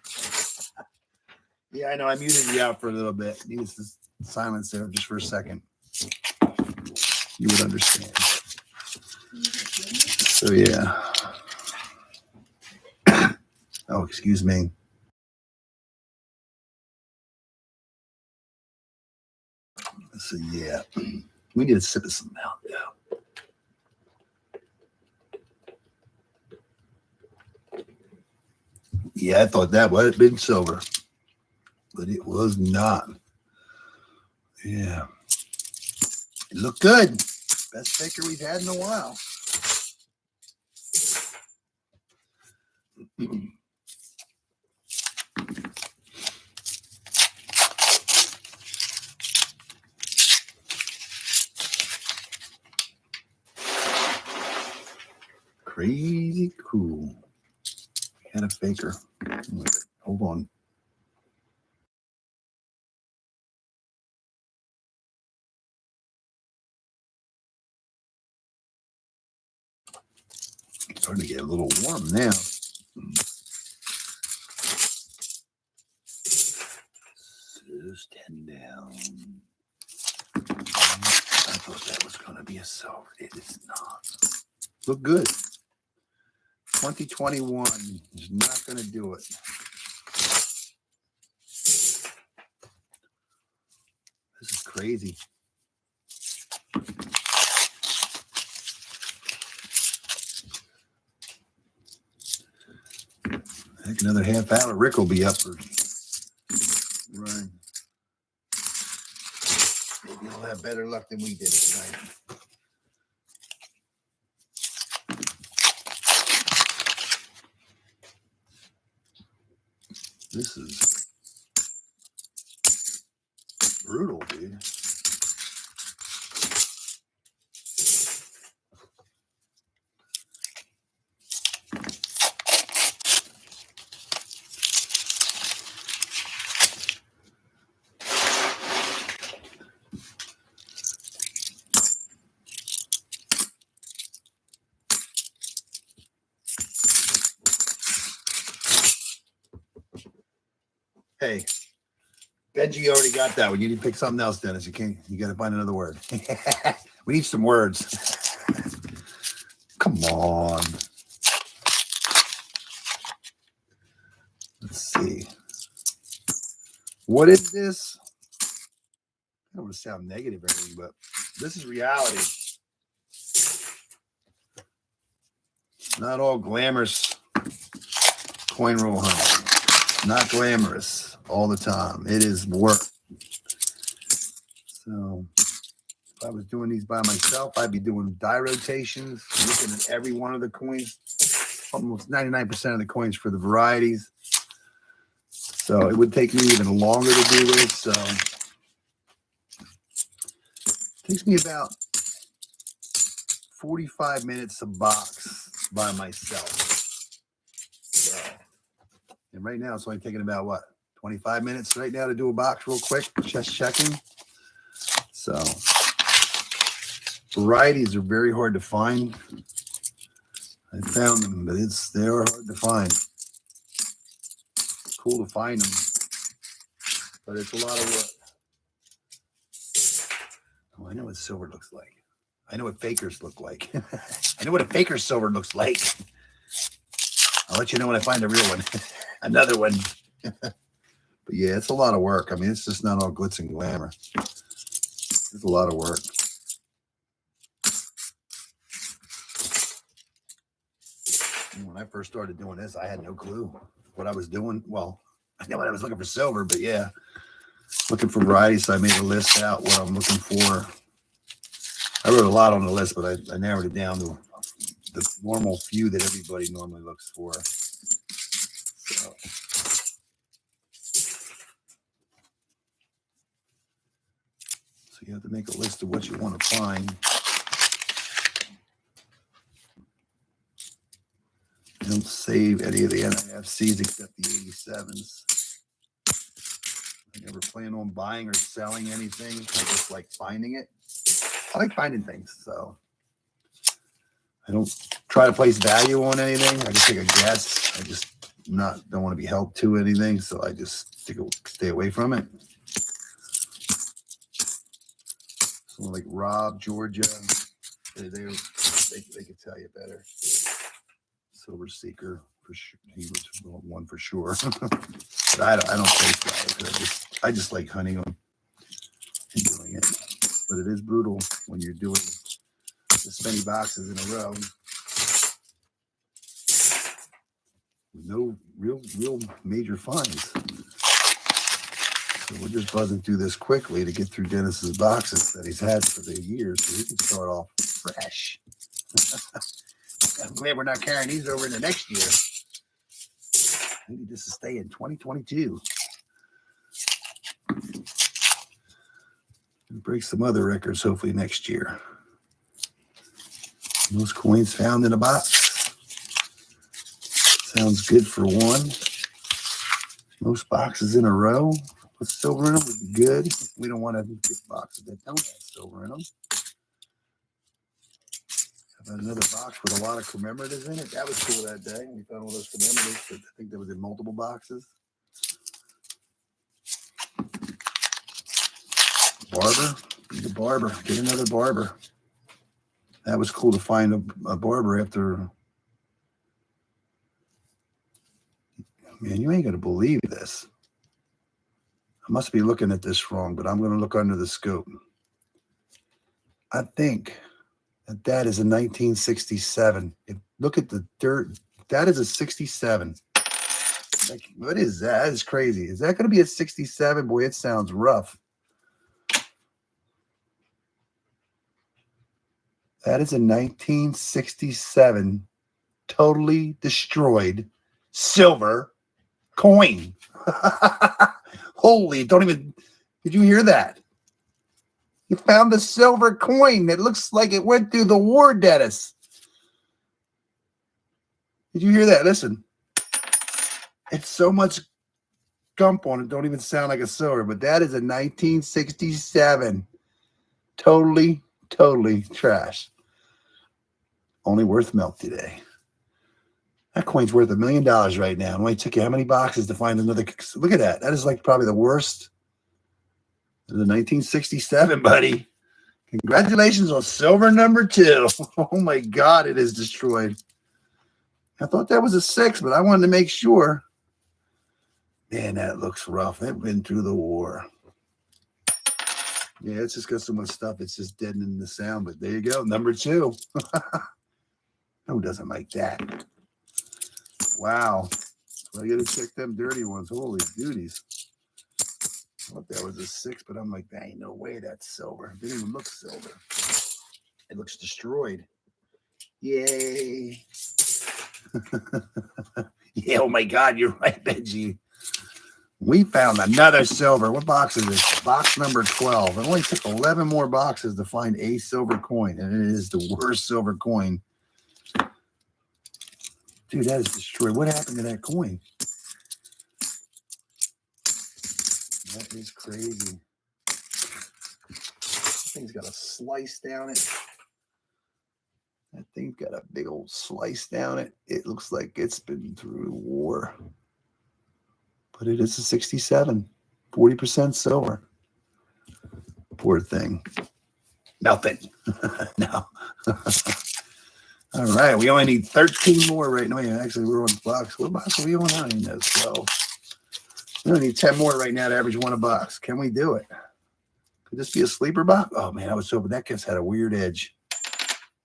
Yeah, I know. I muted you out for a little bit. Needed to silence there just for a second. You would understand. So yeah. Oh, excuse me. So yeah, we need a sip of some Mountain Dew. Yeah, I thought that would have been silver, but it was not. Yeah, it looked good. Best faker we've had in a while. Crazy cool. Had a faker. Hold on. It's starting to get a little warm now. Just 10 down. I thought that was going to be a silver. It is not. Look good. 2021 is not going to do it. This is crazy. I think another half hour. Rick will be up for running. Maybe he'll have better luck than we did tonight. This is brutal, dude. I Hey, Benji already got that one. You need to pick something else, Dennis. You got to find another word. We need some words. Come on. Let's see. What is this? I don't want to sound negative or anything, but this is reality. Not all glamorous coin roll hunting. Not glamorous all the time. It is work. So if I was doing these by myself, I'd be doing die rotations, looking at every one of the coins, almost 99% of the coins for the varieties. So it would take me even longer to do this. So it takes me about 45 minutes a box by myself. So, and right now it's only taking about what, 25 minutes right now to do a box real quick, just checking. So varieties are very hard to find. I found them, but they are hard to find. It's cool to find them, but it's a lot of work. Oh, I know what silver looks like. I know what fakers look like. I know what a faker silver looks like. I'll let you know when I find a real one. Another one. But yeah, it's a lot of work. I mean, it's just not all glitz and glamour. It's a lot of work. When I first started doing this, I had no clue what I was doing. Well, I know what I was looking for silver, but yeah, looking for varieties. So I made a list out what I'm looking for. I wrote a lot on the list, but I narrowed it down to the normal few that everybody normally looks for. So you have to make a list of what you want to find. You don't save any of the NIFCs except the 87s. I never plan on buying or selling anything. I just like finding it. I like finding things, so I don't try to place value on anything. I just take a guess. I just don't want to be held to anything, so I just stay away from it. Someone like Rob, Georgia, they could tell you better. Silver Seeker, for sure. He was one for sure. But I don't place value. I just like hunting them and doing it. But it is brutal when you're doing this many boxes in a row with no real major finds. So we're just buzzing through this quickly to get through Dennis's boxes that he's had for the years, so he can start off fresh. I'm glad we're not carrying these over into next year. Maybe this will stay in 2022. And break some other records hopefully next year. Most coins found in a box. Sounds good for one. Most boxes in a row with silver in them would be good. We don't want to get boxes that don't have silver in them. How about another box with a lot of commemoratives in it? That was cool that day. We found all those commemoratives. I think that was in multiple boxes. Barber. Need a barber. Get another barber. That was cool to find a barber after. Man, you ain't going to believe this. I must be looking at this wrong, but I'm going to look under the scope. I think that is a 1967. Look at the dirt. That is a 67. Like, what is that? That is crazy. Is that going to be a 67? Boy, it sounds rough. That is a 1967 totally destroyed silver coin. Holy, did you hear that? You found the silver coin. It looks like it went through the war, Dennis. Did you hear that? Listen. It's so much gump on it. Don't even sound like a silver, but that is a 1967. Totally trash. Only worth milk today. That coin's worth $1 million right now. It only took you how many boxes to find another? Look at that. That is like probably the worst. The 1967, buddy. Congratulations on silver number 2. Oh my God, it is destroyed. I thought that was a 6, but I wanted to make sure. Man, that looks rough. They've been through the war. Yeah, it's just got so much stuff. It's just deadening the sound. But there you go, number 2. Who doesn't like that? Wow. I got to check them dirty ones. Holy duties. I thought that was a 6, but I'm like, there ain't no way that's silver. It didn't even look silver. It looks destroyed. Yay. Yeah, oh my God, you're right, Benji. We found another silver. What box is this? Box number 12. It only took 11 more boxes to find a silver coin, and it is the worst silver coin. Dude, that is destroyed. What happened to that coin? That is crazy. That thing's got a slice down it. That thing's got a big old slice down it. It looks like it's been through war. But it is a 67. 40% silver. Poor thing. Nothing. No. All right. We only need 13 more right now. Actually, we're on box. What box are we on? I don't even know. 12. We only need 10 more right now to average 1 a box. Can we do it? Could this be a sleeper box? Oh, man. I was hoping that guy's had a weird edge.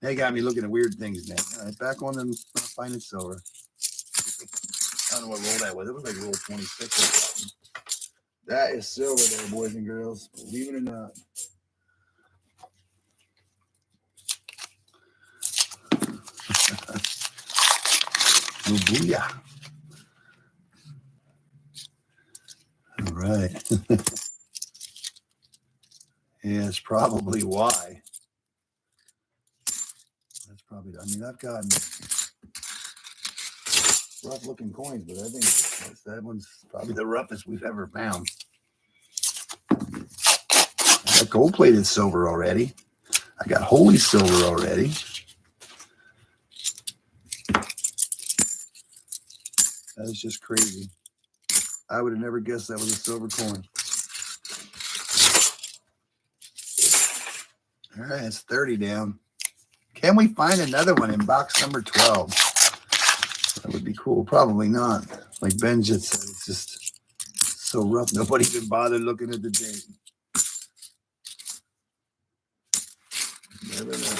They got me looking at weird things now. All right. Back on them. Finding silver. I don't know what roll that was. It was like roll 26 or something. That is silver there, boys and girls. Believe it or not. Oh, booyah. All right. Yeah, it's probably why. That's probably, I mean, I've gotten rough looking coins, but I think that one's probably the roughest we've ever found. I got gold plated silver already. I got holy silver already. That is just crazy. I would have never guessed that was a silver coin. All right, it's 30 down. Can we find another one in box number 12? That would be cool. Probably not. Like Ben just said, it's just so rough. Nobody even bothered looking at the date. Never know.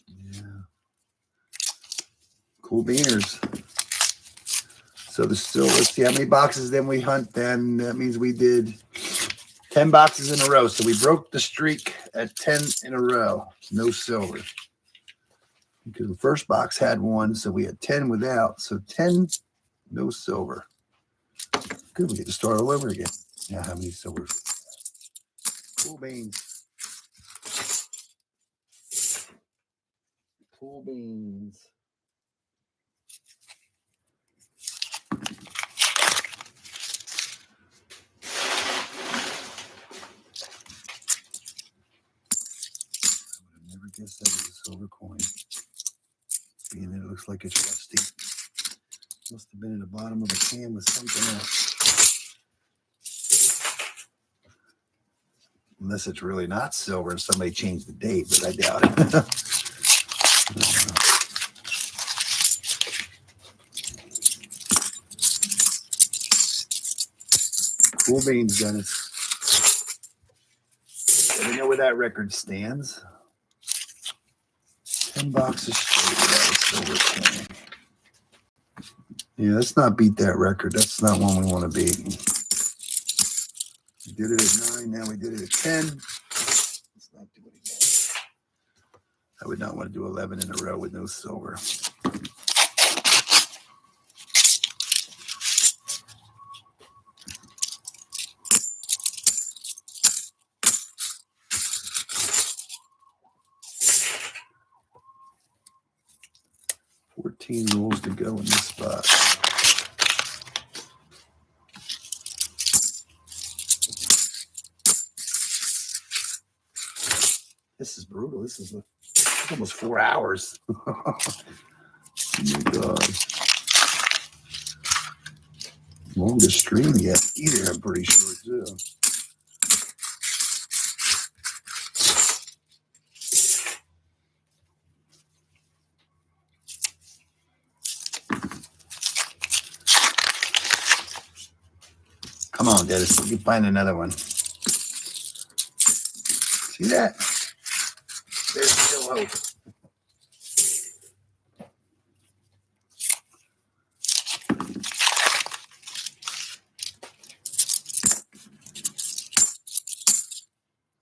Yeah. Cool beaners. So there's still, let's see how many boxes then we hunt then. That means we did 10 boxes in a row. So we broke the streak at 10 in a row. No silver. Because the first box had 1, so we had 10 without. So 10, no silver. Good, we get to start all over again. Now how many silvers? Cool beans. Cool beans. I guess that is a silver coin. Being that it looks like it's rusty. Must have been in the bottom of a can with something else. Unless it's really not silver and somebody changed the date, but I doubt it. Cool beans, Dennis. Let me know where that record stands. 10 boxes straight without a silver coin. Yeah, let's not beat that record. That's not one we want to beat. We did it at 9. Now we did it at 10. Let's not do it again. I would not want to do 11 in a row with no silver. Rules to go in this spot. This is brutal. This is It's almost 4 hours. Oh my God. Longest stream yet either, I'm pretty sure, too. Come on, Dennis. We can find another one. See that? There's still hope. I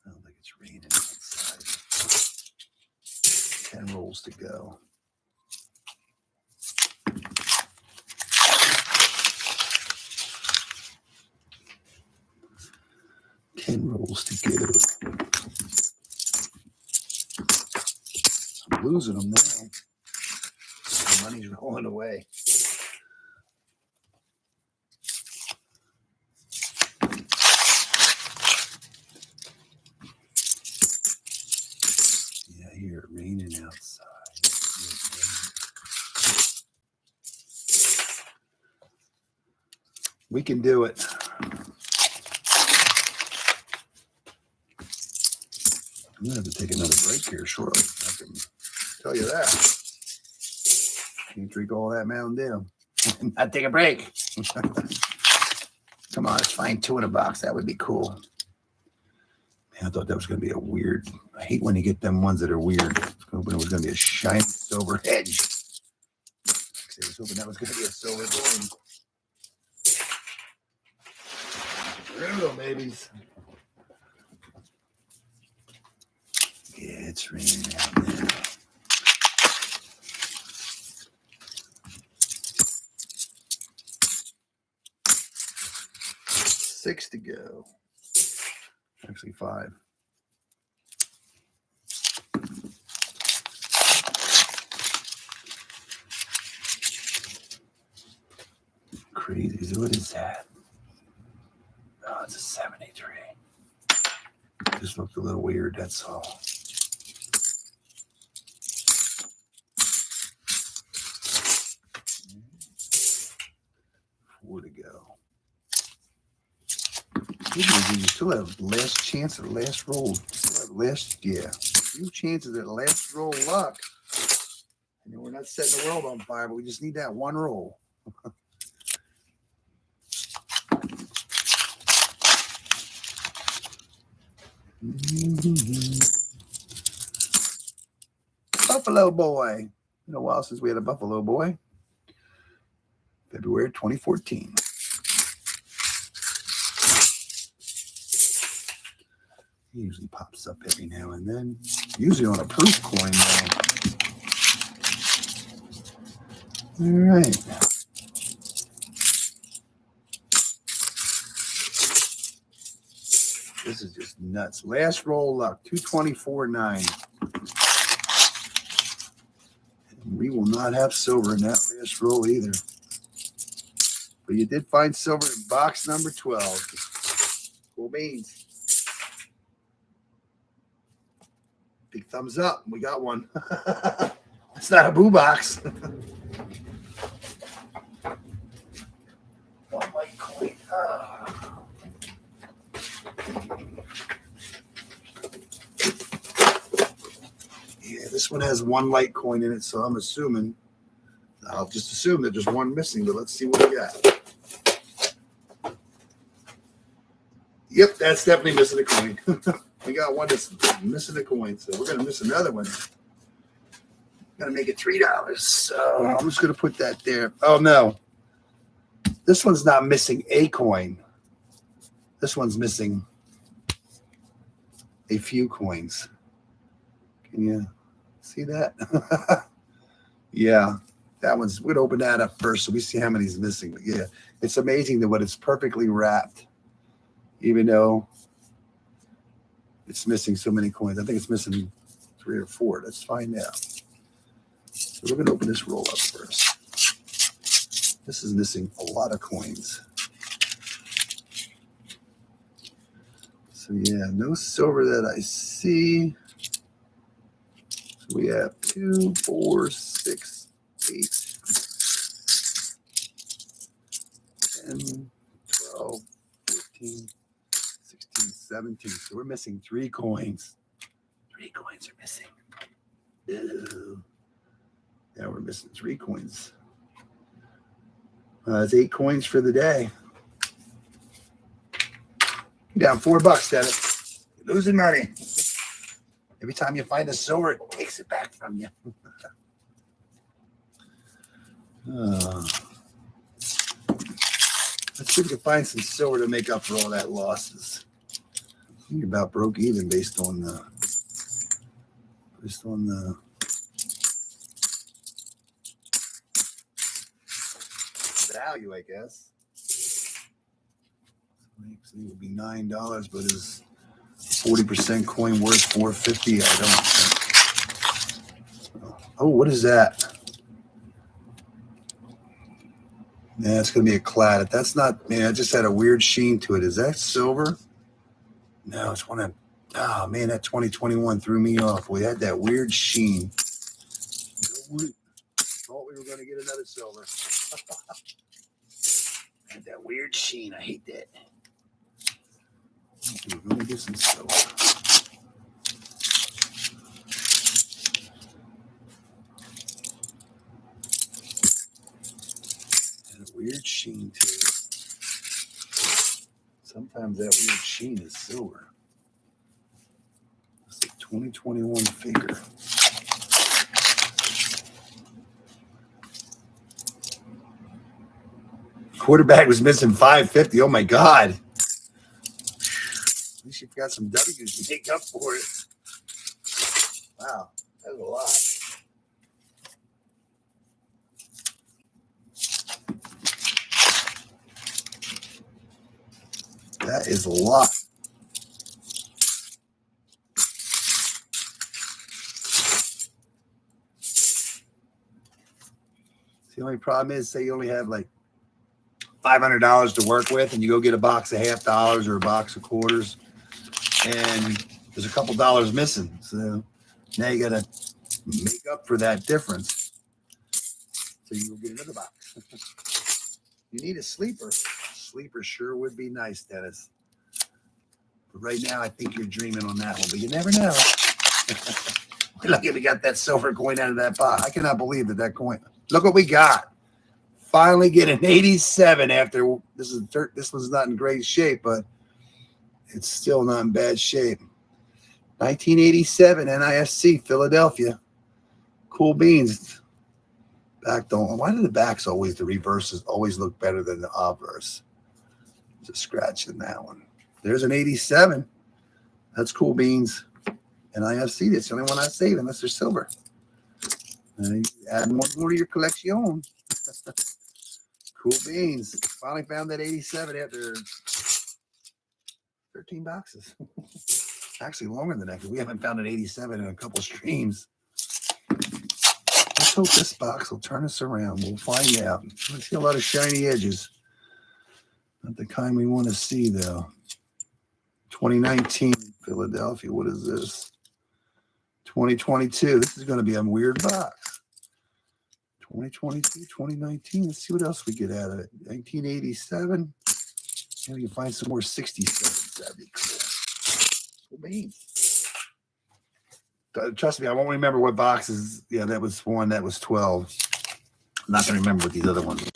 don't think it's raining outside. 10 rolls to go. I'm losing them now. The money's rolling away. Yeah, I hear it raining outside. We can do it. I'm going to have to take another break here shortly. I can tell you that. Can't drink all that Mountain Dew. I'd take a break. Come on, let's find 2 in a box. That would be cool. Man, I thought that was going to be a weird. I hate when you get them ones that are weird. I was hoping it was going to be a shiny silver edge. I was hoping that was going to be a silver coin. There we go, babies. Yeah, it's raining out now. Six to go. Actually, 5. Crazy. What is that? Oh, it's a 73. Just looked a little weird, that's all. To go. You still have last chance at the last roll. Still have last, yeah. Few chances at the last roll luck. I know we're not setting the world on fire, but we just need that one roll. Buffalo Boy. Been a while since we had a Buffalo Boy. February 2014. He usually pops up every now and then. Usually on a proof coin, though. All right. This is just nuts. Last roll luck, 224.9. We will not have silver in that last roll either. But you did find silver in box number 12. Cool beans. Big thumbs up. We got one. It's not a boo box. One light coin. Yeah, this one has one light coin in it, so I'm assuming. I'll just assume that there's one missing, but let's see what we got. Yep, that's definitely missing a coin. We got one that's missing a coin, so we're going to miss another one. Going to make it $3. So I'm just going to put that there. Oh, no. This one's not missing a coin. This one's missing a few coins. Can you see that? Yeah, that one's, we're going to open that up first so we see how many's missing. But yeah, it's amazing that what it's perfectly wrapped, even though it's missing so many coins. I think it's missing 3 or 4. Let's find out. So we're going to open this roll up first. This is missing a lot of coins. So yeah, no silver that I see. So We have 2, 4, 6, 8, 10, 12, 15, 16, 17. So we're missing 3 coins. 3 coins are missing. Ew. Now we're missing 3 coins. That's 8 coins for the day. You're down $4, Dennis. You're losing money. Every time you find a silver, it takes it back from you. Let's see if we can find some silver to make up for all that losses. I think about broke even based on the value, I guess. It would be $9, but is 40% coin worth $4.50? I don't. Oh, what is that? Yeah, it's gonna be a clad. That's not. Man, I just had a weird sheen to it. Is that silver? No, it's one of. Oh man, that 2021 threw me off. We had that weird sheen. Thought we were gonna get another silver. Had that weird sheen. I hate that. We're gonna get some silver. Had a weird sheen to it. Sometimes that weird sheen is silver. It's a 2021 figure. Quarterback was missing $5.50. Oh my God. At least you've got some W's to make up for it. Wow, that was a lot. That is a lot. The only problem is, say you only have like $500 to work with, and you go get a box of half dollars or a box of quarters, and there's a couple dollars missing. So now you got to make up for that difference. So you go get another box. You need a sleeper. Sleeper sure would be nice, Dennis. But right now, I think you're dreaming on that one, but you never know. We're lucky we got that silver coin out of that box. I cannot believe that coin. Look what we got. Finally get an 87 after this was not in great shape, but it's still not in bad shape. 1987 NIFC Philadelphia. Cool beans. Back don't. Why do the backs always, the reverses always look better than the obverse? Just scratching that one. There's an 87. That's cool beans. NIFC. That's the only one I save unless they're silver. You add more to your collection. Cool beans. Finally found that 87 after 13 boxes. Actually longer than that because we haven't found an 87 in a couple streams. Let's hope this box will turn us around. We'll find out. I see a lot of shiny edges. Not the kind we want to see, though. 2019 Philadelphia. What is this? 2022. This is going to be a weird box. 2022, 2019. Let's see what else we get out of it. 1987. Maybe we can find some more 67s. That'd be cool. Cool beans. Trust me, I won't remember what boxes. Yeah, that was one. That was 12. I'm not going to remember what these other ones were.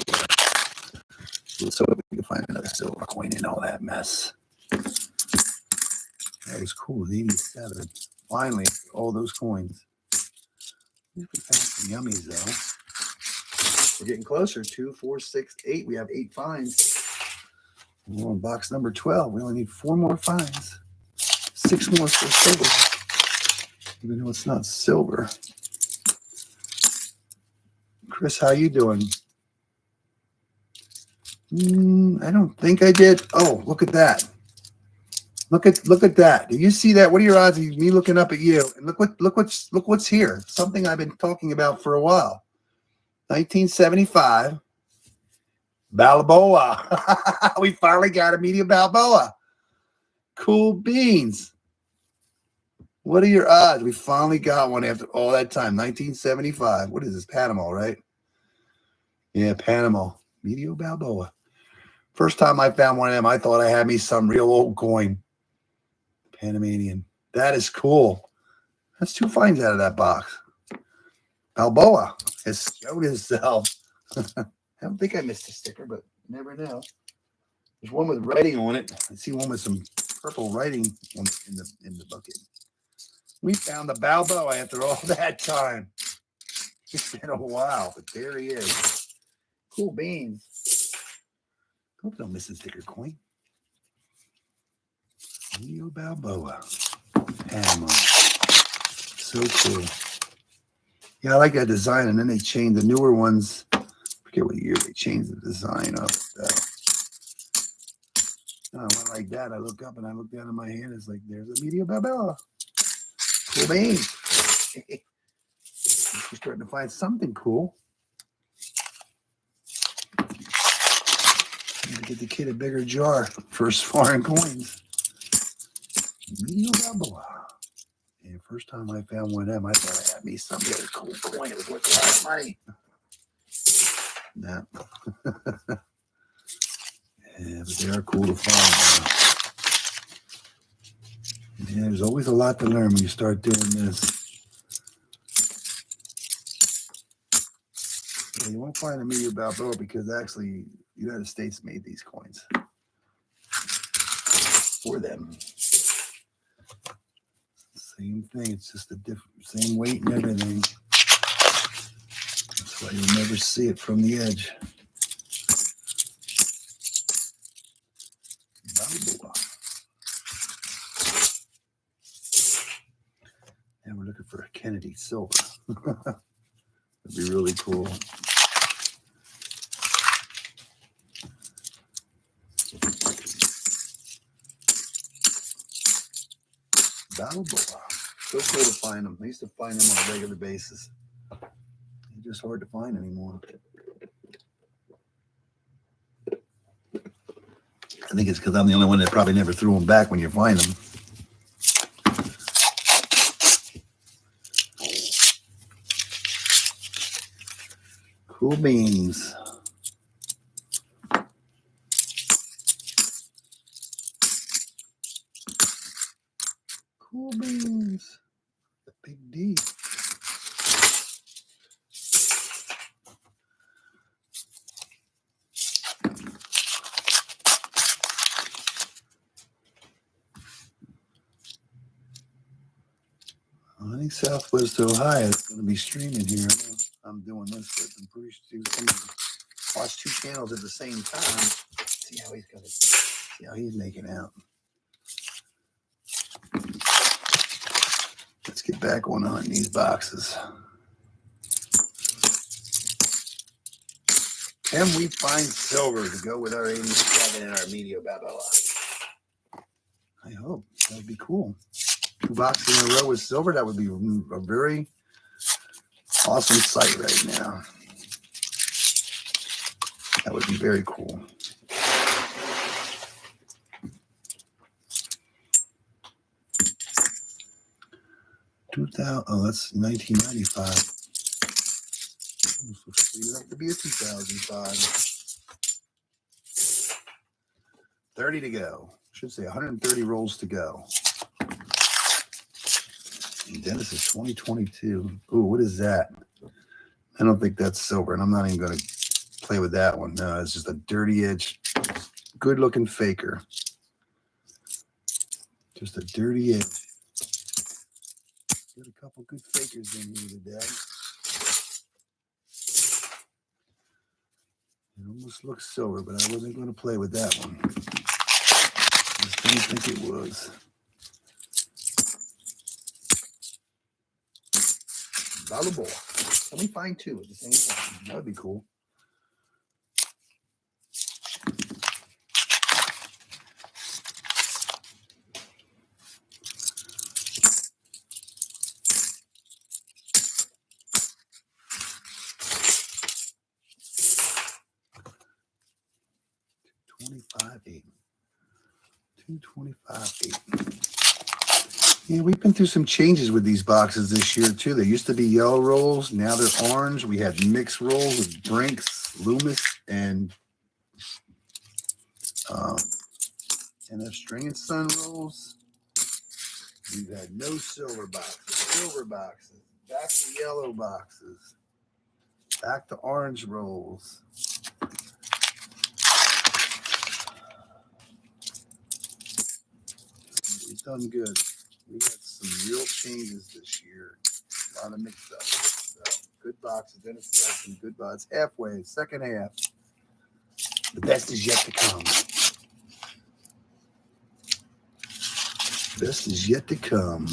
So we can find another silver coin in all that mess. That was cool. 87. Finally, all those coins. We found some yummies, though. We're getting closer. 2, 4, 6, 8. We have 8 finds. We're on box number 12. We only need 4 more finds. 6 more for silver. Even though it's not silver. Chris, how you doing? I don't think I did. Oh, look at that. Look at that. Do you see that? What are your odds of me looking up at you? And look what's here. Something I've been talking about for a while. 1975. Balboa. We finally got a medium Balboa. Cool beans. What are your odds? We finally got one after all that time. 1975. What is this? Panama, right? Yeah, Panama. Medio Balboa. First time I found one of them, I thought I had me some real old coin. Panamanian. That is cool. That's 2 finds out of that box. Balboa has showed himself. I don't think I missed a sticker, but you never know. There's one with writing on it. I see one with some purple writing in the bucket. We found the Balboa after all that time. It's been a while, but there he is. Cool beans. Hope I don't miss a sticker coin. Leo Balboa. Panama. So cool. Yeah, I like that design. And then they changed the newer ones. I forget what year they changed the design of that. I went like that. I look up and I look down in my hand. It's like, there's a Medio Balboa. Cool beans. We're starting to find something cool. Need to get the kid a bigger jar. First foreign coins. Medio Balboa. And first time I found one of them, I thought I had me some other cool coin. It was worth a lot of money. No. Yeah, but they are cool to find. Yeah, there's always a lot to learn when you start doing this. Yeah, you won't find a Medio Balboa because actually the United States made these coins for them. Same thing. It's just a different, same weight and everything. That's why you'll never see it from the edge. Balboa. And we're looking for a Kennedy silver. That'd be really cool. Balboa. So cool to find them. I used to find them on a regular basis. They're just hard to find anymore. I think it's because I'm the only one that probably never threw them back when you find them. Cool beans. Cool beans. The big D. I think Southwest Ohio is going to be streaming here. I'm doing this, but I'm pretty sure somebody watch 2 channels at the same time. See how he's making out. Let's get back on hunting these boxes. Can we find silver to go with our 87 and our Medio Balboa? I hope. That would be cool. 2 boxes in a row with silver. That would be a very awesome sight right now. That would be very cool. That's 1995. It'll have to be a 2005. 30 to go. Should say 130 rolls to go. And Dennis is 2022. Ooh, what is that? I don't think that's silver, and I'm not even going to play with that one. No, it's just a dirty edge, good looking faker. Just a dirty edge. Got a couple good fakers in here today. It almost looks silver, but I wasn't going to play with that one. I just didn't think it was. Balboa. Let me find 2 at the same time. That would be cool. $225.8. $225.8. Yeah, we've been through some changes with these boxes this year too. They used to be yellow rolls, now they're orange. We had mixed rolls with Brinks, Loomis, and NF String and Sun rolls. We've had no silver boxes, back to yellow boxes, back to orange rolls. We've done good. We had some real changes this year. A lot of mix up. So good boxes. Then it's got some good boxes. Halfway, second half. The best is yet to come. Best is yet to come.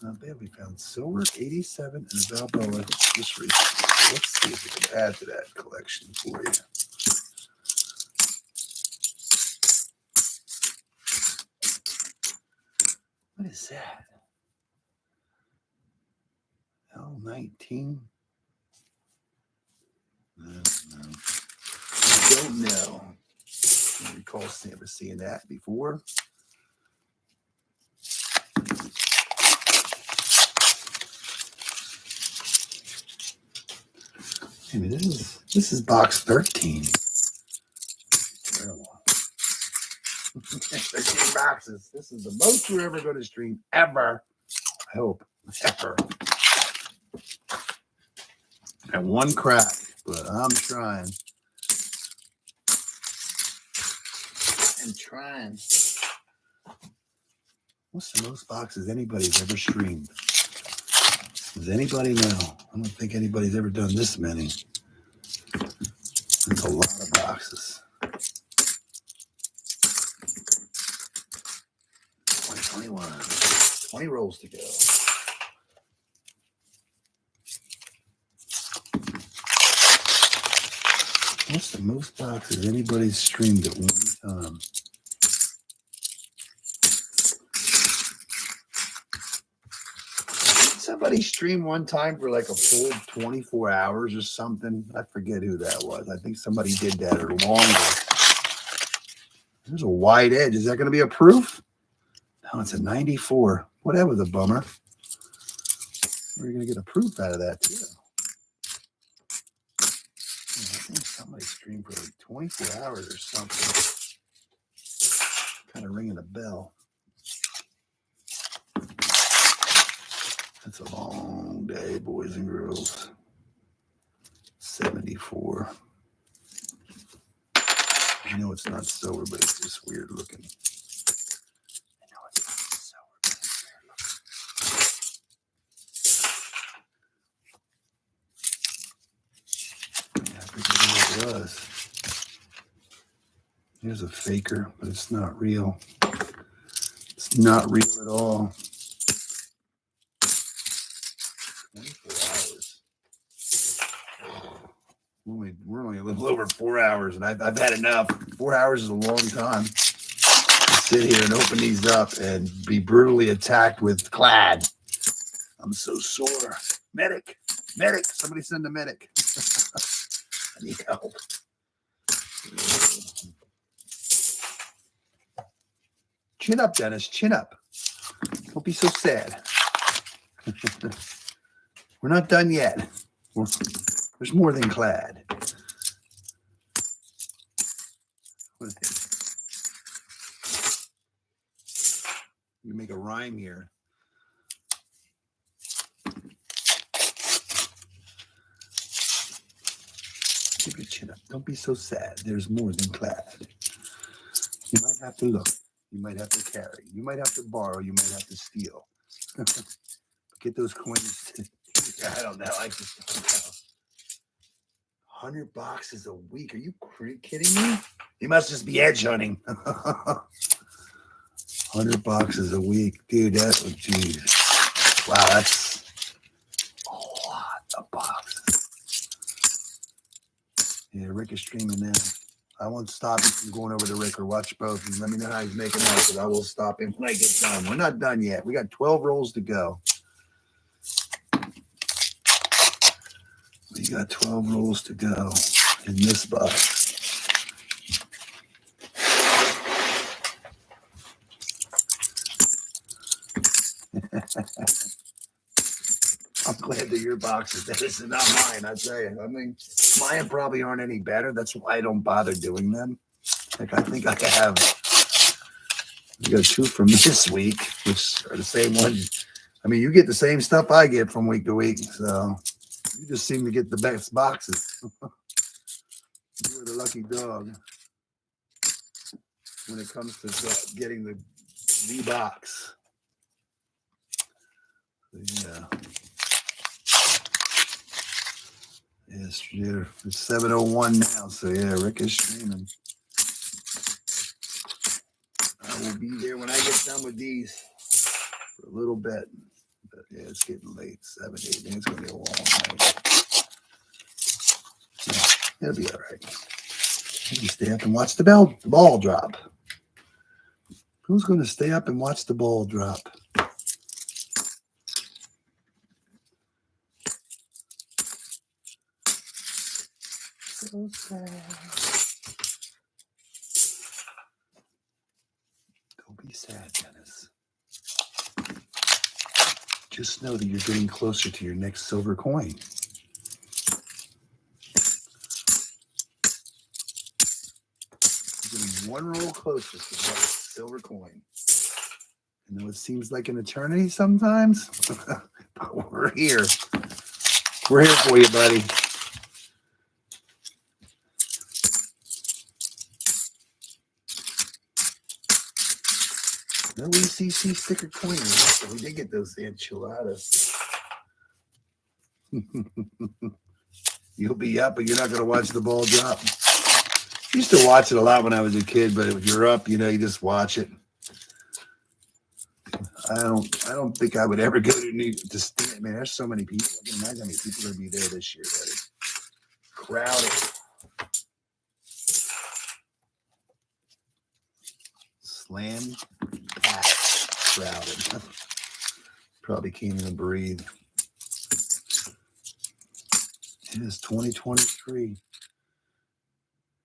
Not bad. We found silver, 87, and a Balboa just recently. Let's see if we can add to that collection for you. What is that? L19? I don't know. I don't recall ever seeing that before. I mean, this is box 13. Terrible. 13 boxes. This is the most we're ever going to stream ever. I hope. Ever. And one crack, but I'm trying. I'm trying. What's the most boxes anybody's ever streamed? Does anybody know? I don't think anybody's ever done this many. That's a lot of boxes. 2021. 20 rolls to go. What's the most boxes anybody's streamed at one time? Somebody streamed one time for like a full 24 hours or something. I forget who that was. I think somebody did that or longer. There's a wide edge. Is that going to be a proof? No, it's a 94. Well, that was a bummer. We're going to get a proof out of that too. I think somebody streamed for like 24 hours or something. Kind of ringing a bell. That's a long day, boys and girls. 74. I know it's not silver, but it's just weird looking. I know it's not silver, but it's weird looking. Yeah, I forget what it was. Here's a faker, but it's not real. It's not real at all. 24 hours. We're only a little over 4 hours, and I've had enough. 4 hours is a long time to sit here and open these up and be brutally attacked with clad. I'm so sore. Medic. Somebody send a medic. I need help. Chin up, Dennis. Chin up. Don't be so sad. We're not done yet. There's more than clad. What is it? You make a rhyme here. Keep your chin up. Don't be so sad. There's more than clad. You might have to look. You might have to carry. You might have to borrow. You might have to steal. Get those coins. I don't know. I just don't know. 100 boxes a week. Are you kidding me? You must just be edge hunting. 100 boxes a week. Dude, that's what, geez. Wow, that's a lot of boxes. Yeah, Rick is streaming now. I won't stop you from going over to Rick or watch both and let me know how he's making out, because I will stop him when I get done. We're not done yet. We got 12 rolls to go. We got 12 rolls to go in this box. I'm glad they're your boxes. This is not mine, I tell you. I mean, mine probably aren't any better. That's why I don't bother doing them. Like, I think I got 2 from this week, which are the same one. I mean, you get the same stuff I get from week to week, so you just seem to get the best boxes. You're the lucky dog when it comes to getting the box. Yeah. Yes, yeah. It's 7:01 now, so yeah, Rick is streaming. I will be there when I get done with these for a little bit. But yeah, it's getting late. 7, 8 minutes. It's gonna be a long night. Yeah, it'll be all right. Maybe stay up and watch the ball drop. Who's gonna stay up and watch the ball drop? So sad. Don't be sad, Dennis. Just know that you're getting closer to your next silver coin. You're getting one roll closer to that silver coin. I know it seems like an eternity sometimes, but we're here. We're here for you, buddy. No ECC sticker coins. So we did get those enchiladas. You'll be up, but you're not going to watch the ball drop. I used to watch it a lot when I was a kid, but if you're up, you know, you just watch it. I don't think I would ever go to stand. Man, there's so many people. I can imagine how many people are going to be there this year. Buddy. Crowded. Slam packed. Crowded. Probably can't even breathe. It is 2023.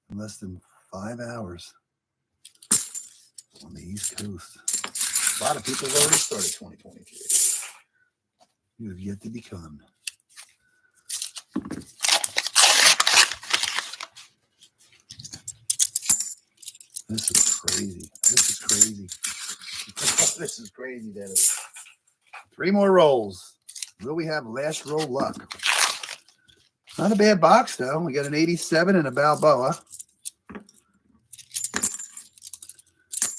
In less than 5 hours on the East Coast. A lot of people have already started 2023. You have yet to become. This is crazy. This is crazy. This is crazy, Dennis. 3 more rolls. Will we have last roll luck? Not a bad box, though. We got an 87 and a Balboa.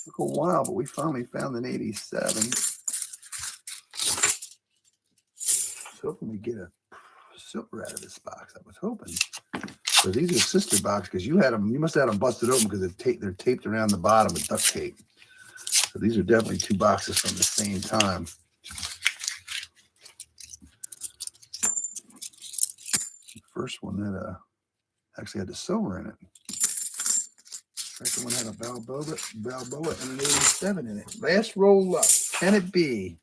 Took a while, but we finally found an 87. Hoping we get a silver out of this box. I was hoping. So these are sister boxes because you had them. You must have had them busted open because they're taped around the bottom with duct tape. So these are definitely 2 boxes from the same time. The first one that actually had the silver in it. Second one had a Balboa and an 87 in it. Last roll up. Can it be?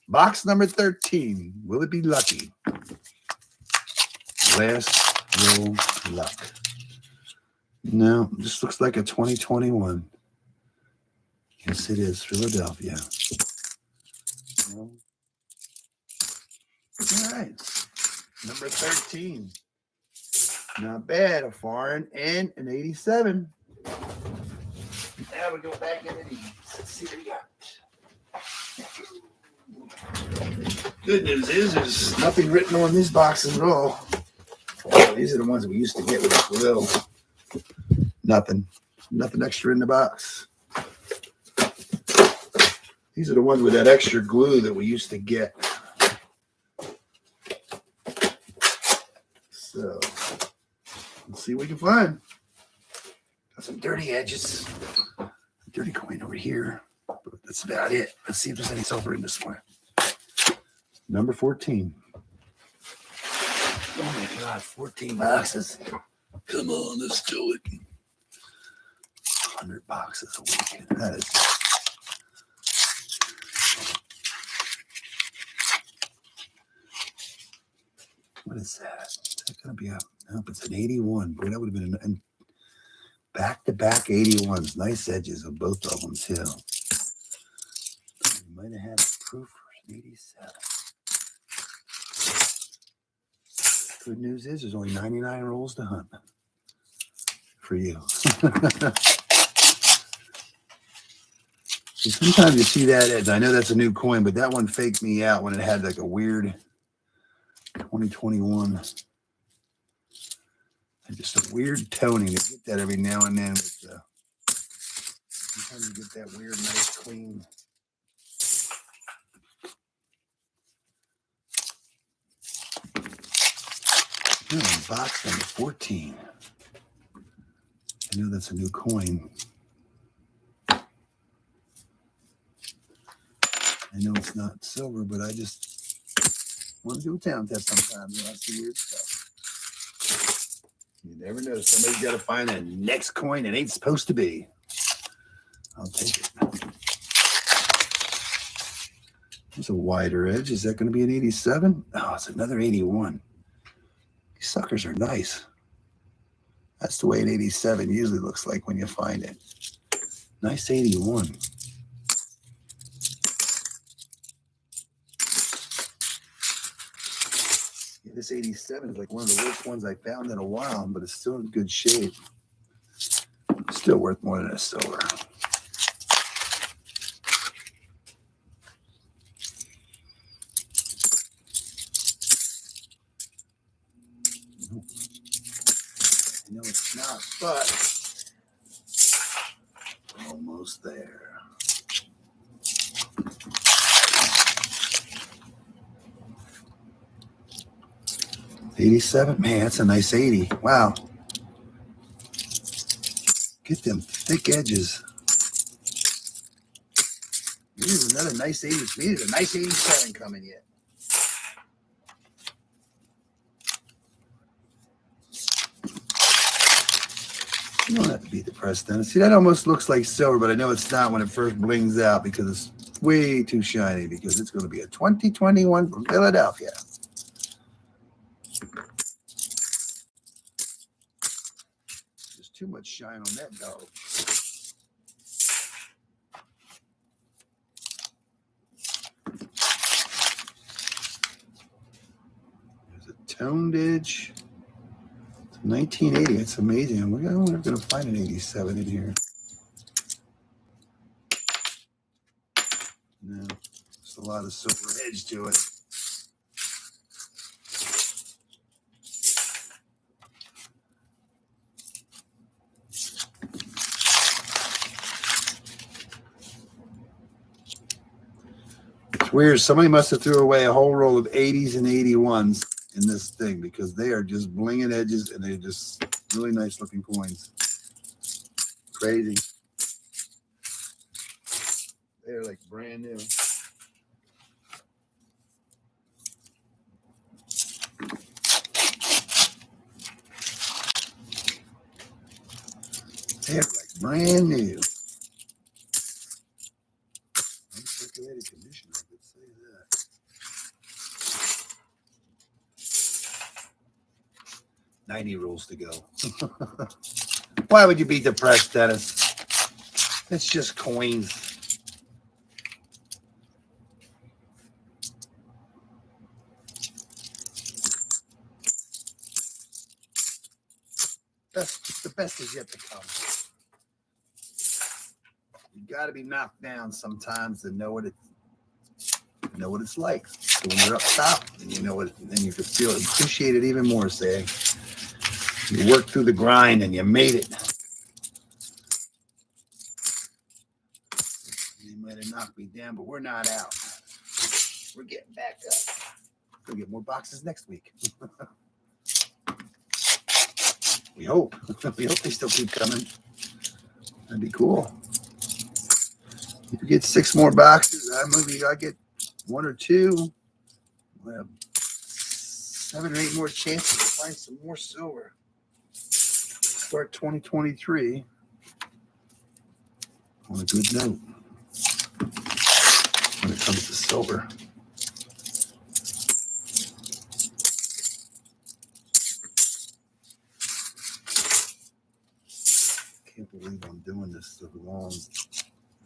Box number 13. Will it be lucky? Last roll luck. No, this looks like a 2021. Yes, it is. Philadelphia. Well, all right. Number 13. Not bad. A foreign and an 87. Now we go back into these. Let's see what we got. Good news is there's nothing written on these boxes at all. Oh, these are the ones we used to get with the glue. Nothing extra in the box. These are the ones with that extra glue that we used to get. So let's see what we can find. Got some dirty edges. Dirty coin over here. But that's about it. Let's see if there's any silver in this one. Number 14. Oh my God, 14 boxes. Come on, let's do it. 100 boxes a week. That is. What is that? That's going to be a, nope, it's an 81. Boy, that would have been an back-to-back 81s. Nice edges of both of them, too. You might have had a proof for an 87. Good news is there's only 99 rolls to hunt for you. Sometimes you see that edge. I know that's a new coin, but that one faked me out when it had like a weird 2021. And just a weird toning. You get that every now and then. With, sometimes you get that weird, nice, clean. Box number 14. I know that's a new coin. I know it's not silver, but I just want to do a town test sometimes. You know, I see weird stuff. You never know. Somebody's got to find that next coin it ain't supposed to be. I'll take it. There's a wider edge. Is that going to be an 87? Oh, it's another 81. These suckers are nice. That's the way an 87 usually looks like when you find it. Nice 81. Yeah, this 87 is like one of the worst ones I found in a while, but it's still in good shape. Still worth more than a silver. No, it's not, but almost there. $87, man, that's a nice 80. Wow. Get them thick edges. Here's another nice 80. Here's a nice 87 coming yet. You don't have to be depressed then. See, that almost looks like silver, but I know it's not when it first blings out because it's way too shiny because it's going to be a 2021 from Philadelphia. There's too much shine on that dog. There's a toned edge. 1980. It's amazing. We're going to find an 87 in here. No, there's a lot of silver edge to it. It's weird. Somebody must have threw away a whole roll of 80s and 81s in this thing because they are just blinging edges and they're just really nice looking coins. Crazy. They're like brand new. They're like brand new. Uncirculated condition, I could say that. $90 rolls to go. Why would you be depressed, Dennis? It's just coins. The best is yet to come. You got to be knocked down sometimes to know what it's like. So when you're up top, and you know what, then you can feel it, appreciate it even more. Say you worked through the grind and you made it. You might have knocked me down, but we're not out. We're getting back up. We'll get more boxes next week. We hope. We hope they still keep coming. That'd be cool. If you get 6 more boxes, maybe I get 1 or 2. We'll have 7 or 8 more chances to find some more silver. Start 2023 on a good note when it comes to silver. can't believe I'm doing this so long.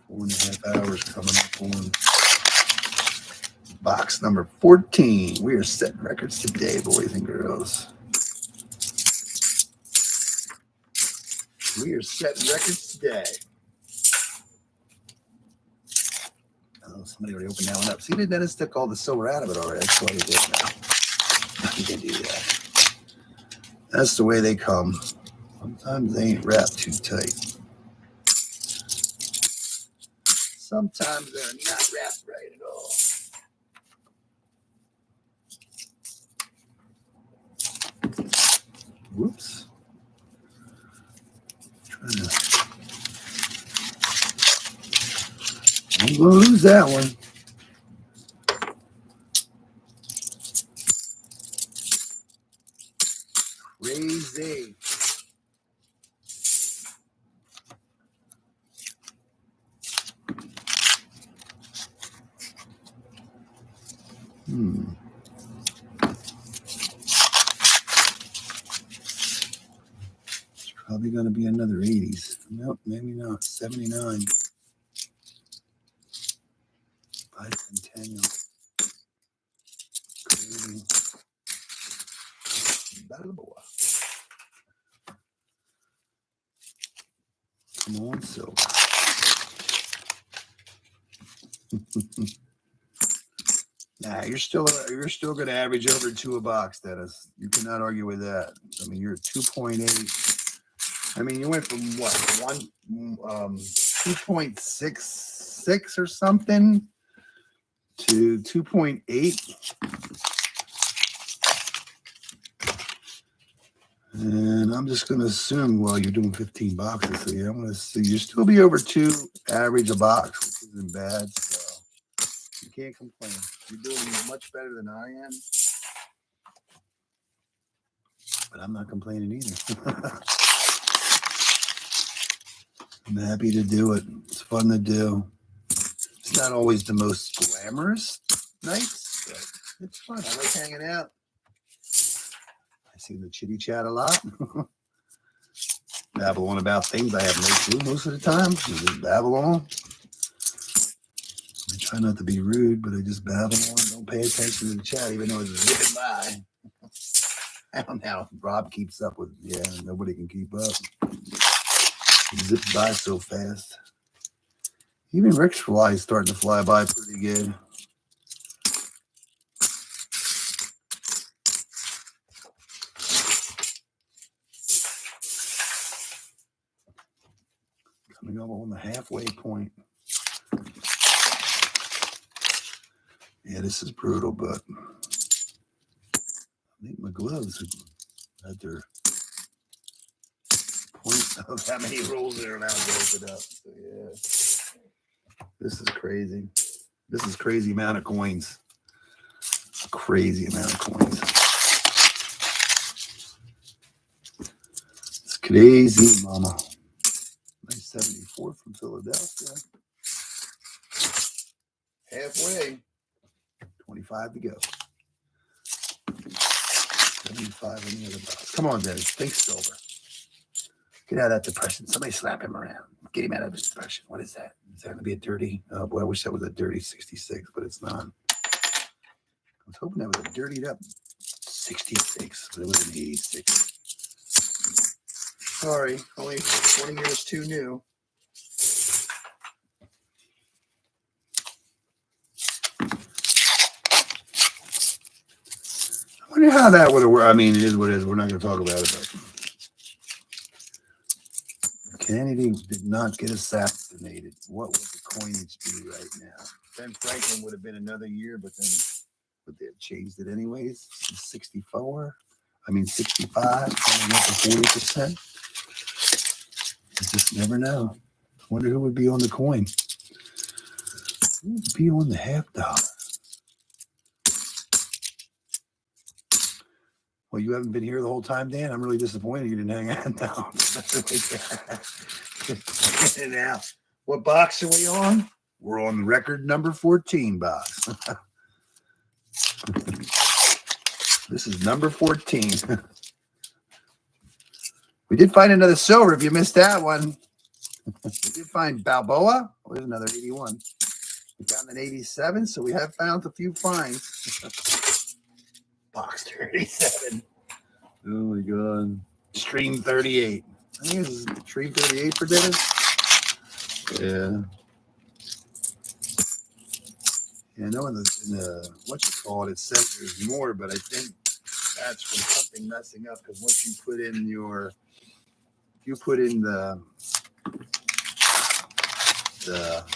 4.5 hours coming up on box number 14. We are setting records today, boys and girls. We are setting records today. Oh, somebody already opened that one up. See, the dentist took all the silver out of it already. That's why he did now. You can do that. That's the way they come. Sometimes they ain't wrapped too tight. Sometimes they're not wrapped right at all. Whoops. I'm going to lose that one. Crazy. It's probably going to be another 80s. Nope, maybe not. 79. 5 Centennial. Crazy. Balboa. Come on, silver. Nah, you're still going to average over 2 a box, Dennis. You cannot argue with that. I mean, you're at 2.8. I mean, you went from what 2.66 or something to 2.8, and I'm just going to assume, well, you're doing 15 boxes, so yeah, I'm going to see you still be over 2 average a box, which isn't bad. So you can't complain. You're doing much better than I am, but I'm not complaining either. I'm happy to do it. It's fun to do. It's not always the most glamorous nights, but it's fun. I like hanging out. I see the chitty chat a lot. Babble on about things I have no clue most of the time. I just babble on. I try not to be rude, but I just babble on. Don't pay attention to the chat, even though it's zipping by. I don't know how Rob keeps up with. Yeah, nobody can keep up. It zips by so fast. Even Rick's fly is starting to fly by pretty good. Coming up on the halfway point. Yeah, this is brutal, but I think my gloves are at their point of how many rolls they're allowed to open up. So yeah, this is crazy. This is crazy amount of coins. Crazy amount of coins. It's crazy, mama. Nice 74 from Philadelphia. Halfway. 25 to go. 75 in the other box. Come on, Dennis. Think silver. Get out of that depression. Somebody slap him around. Get him out of the depression. What is that? Is that going to be a dirty? Oh, boy, I wish that was a dirty 66, but it's not. I was hoping that was a dirtied up 66, but it was an 86. Sorry, only 20 years too new. I wonder how that would have worked. I mean, it is what it is. We're not going to talk about it. But Kennedy did not get assassinated. What would the coinage be right now? Ben Franklin would have been another year, but then would they have changed it anyways? 64? I mean, 65, coming up to 40%. You just never know. I wonder who would be on the coin. Who would be on the $half? Well, you haven't been here the whole time, Dan. I'm really disappointed you didn't hang out now. Now, what box are we on? We're on record number 14 box. This is number 14. We did find another silver if you missed that one. We did find Balboa. Oh, there's another 81. We found an 87, so we have found a few finds. Box 37. Oh my god. Stream 38. I think this is Stream 38 for Dennis. Yeah. Yeah, I know in the what you call it says there's more, but I think that's from something messing up because once you put in the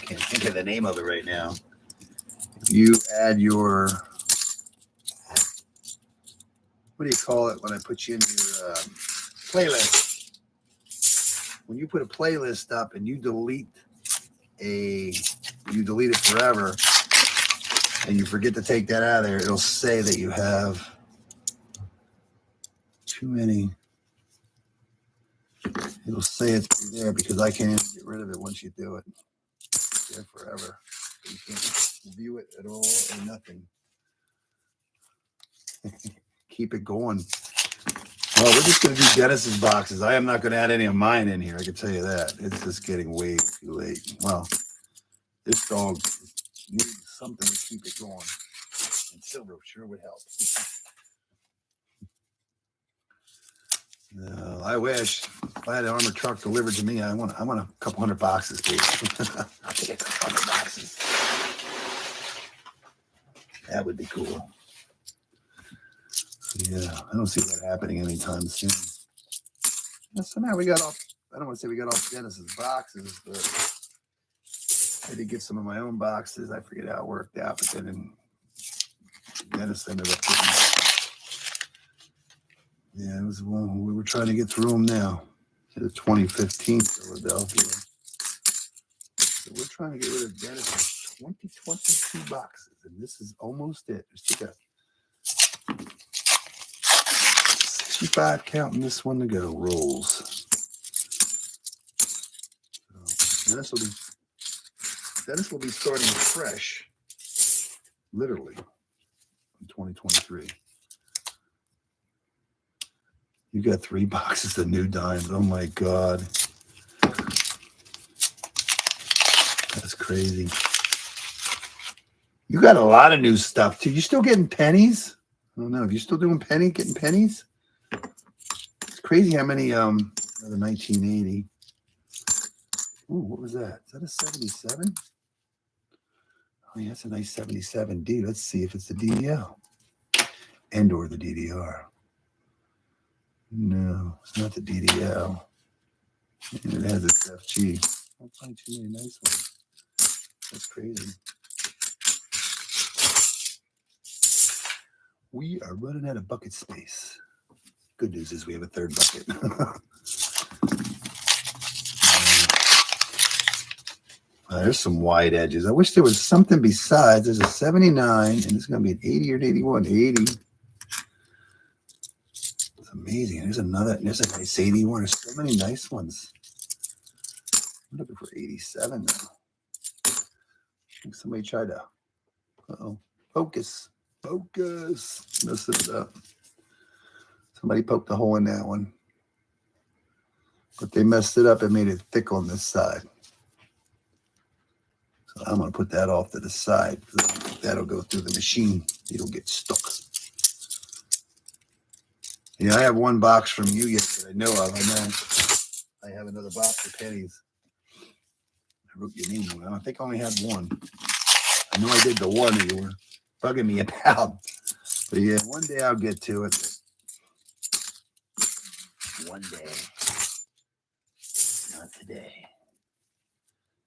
can't think of the name of it right now. If you add your what do you call it when I put you in your playlist? When you put a playlist up and you delete it forever and you forget to take that out of there, it'll say that you have too many. It'll say it's there because I can't get rid of it once you do it. It's there forever. You can't view it at all or nothing. Keep it going. Well, we're just going to do Dennis's boxes. I am not going to add any of mine in here. I can tell you that. It's just getting way too late. Well, this dog needs something to keep it going. And silver sure would help. No, I wish. If I had an armored truck delivered to me, I want a couple hundred boxes, please. I'll take a couple hundred boxes. That would be cool. Yeah, I don't see that happening anytime soon. Yeah, somehow we got off. I don't want to say we got off Dennis's boxes, but I did get some of my own boxes. I forget how it worked out, but then Dennis ended up getting. Yeah, it was one we were trying to get through them now. The 2015 Philadelphia. So we're trying to get rid of Dennis's 2022 boxes, and this is almost it. Just got 65 counting this one to go. Rolls. So Dennis will be starting fresh, literally, in 2023. You got 3 boxes of new dimes. Oh my god. That's crazy. You got a lot of new stuff too. You still getting pennies? I don't know. If you're still doing getting pennies? It's crazy how many another 1980. Ooh, what was that? Is that a 77? Oh yeah, that's a nice 77D. Let's see if it's the DDL. And or the DDR. No, it's not the DDL. And it has its FG. I don't find too many nice ones. That's crazy. We are running out of bucket space. Good news is we have a third bucket. There's some wide edges. I wish there was something besides. There's a 79, and it's going to be an 80 or an 81. 80. It's amazing. There's another. There's a nice 81. There's so many nice ones. I'm looking for 87 now. I think somebody tried to. Focus. Messing it up. Somebody poked a hole in that one. But they messed it up and made it thick on this side. So I'm going to put that off to the side. That'll go through the machine. It'll get stuck. Yeah, I have one box from you yet that I know of. I know I have another box of pennies. I wrote your name on it. I think I only had one. I know I did the one that you were bugging me about. But yeah, one day I'll get to it. One day. Not today.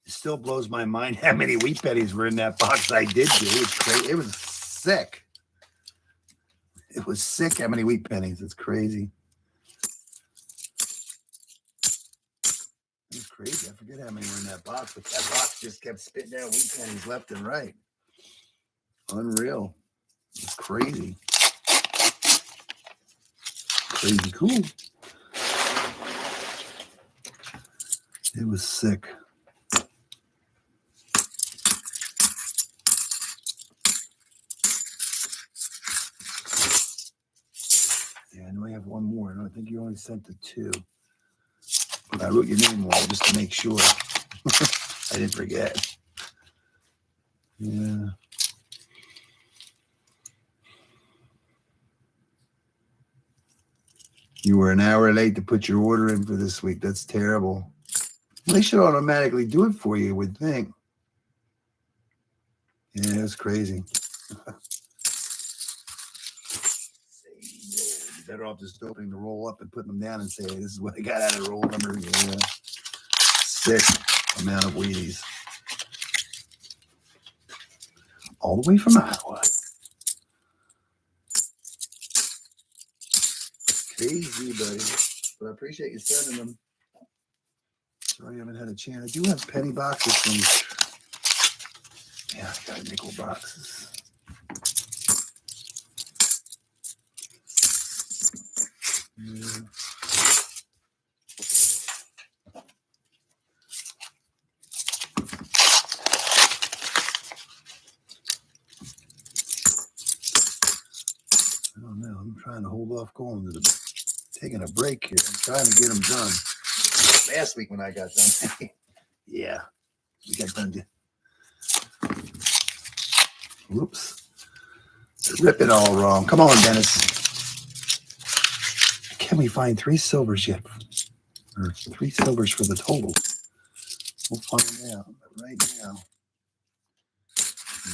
It still blows my mind how many wheat pennies were in that box I did do. It's crazy. It was sick. It was sick how many wheat pennies. It's crazy. It's crazy. I forget how many were in that box, but that box just kept spitting out wheat pennies left and right. Unreal. It's crazy. Crazy cool. It was sick. Yeah, I know I have one more. I think you only sent the 2. I wrote your name on it just to make sure. I didn't forget. Yeah. You were an hour late to put your order in for this week. That's terrible. They should automatically do it for you, would think. Yeah, it's crazy. Better off just opening the roll up and putting them down and say, hey, this is what I got out of roll number. Yeah. Sick amount of Wheaties. All the way from Iowa. Crazy, buddy. But I appreciate you sending them. Sorry I haven't had a chance. I do have penny boxes from... Yeah, I got nickel boxes. Yeah. I don't know. I'm trying to hold off going to taking a break here. I'm trying to get them done. Last week when I got done. Yeah. We got done. Whoops. Rip it all wrong. Come on, Dennis. Can we find 3 silvers yet? Or 3 silvers for the total? We'll find out. But right now,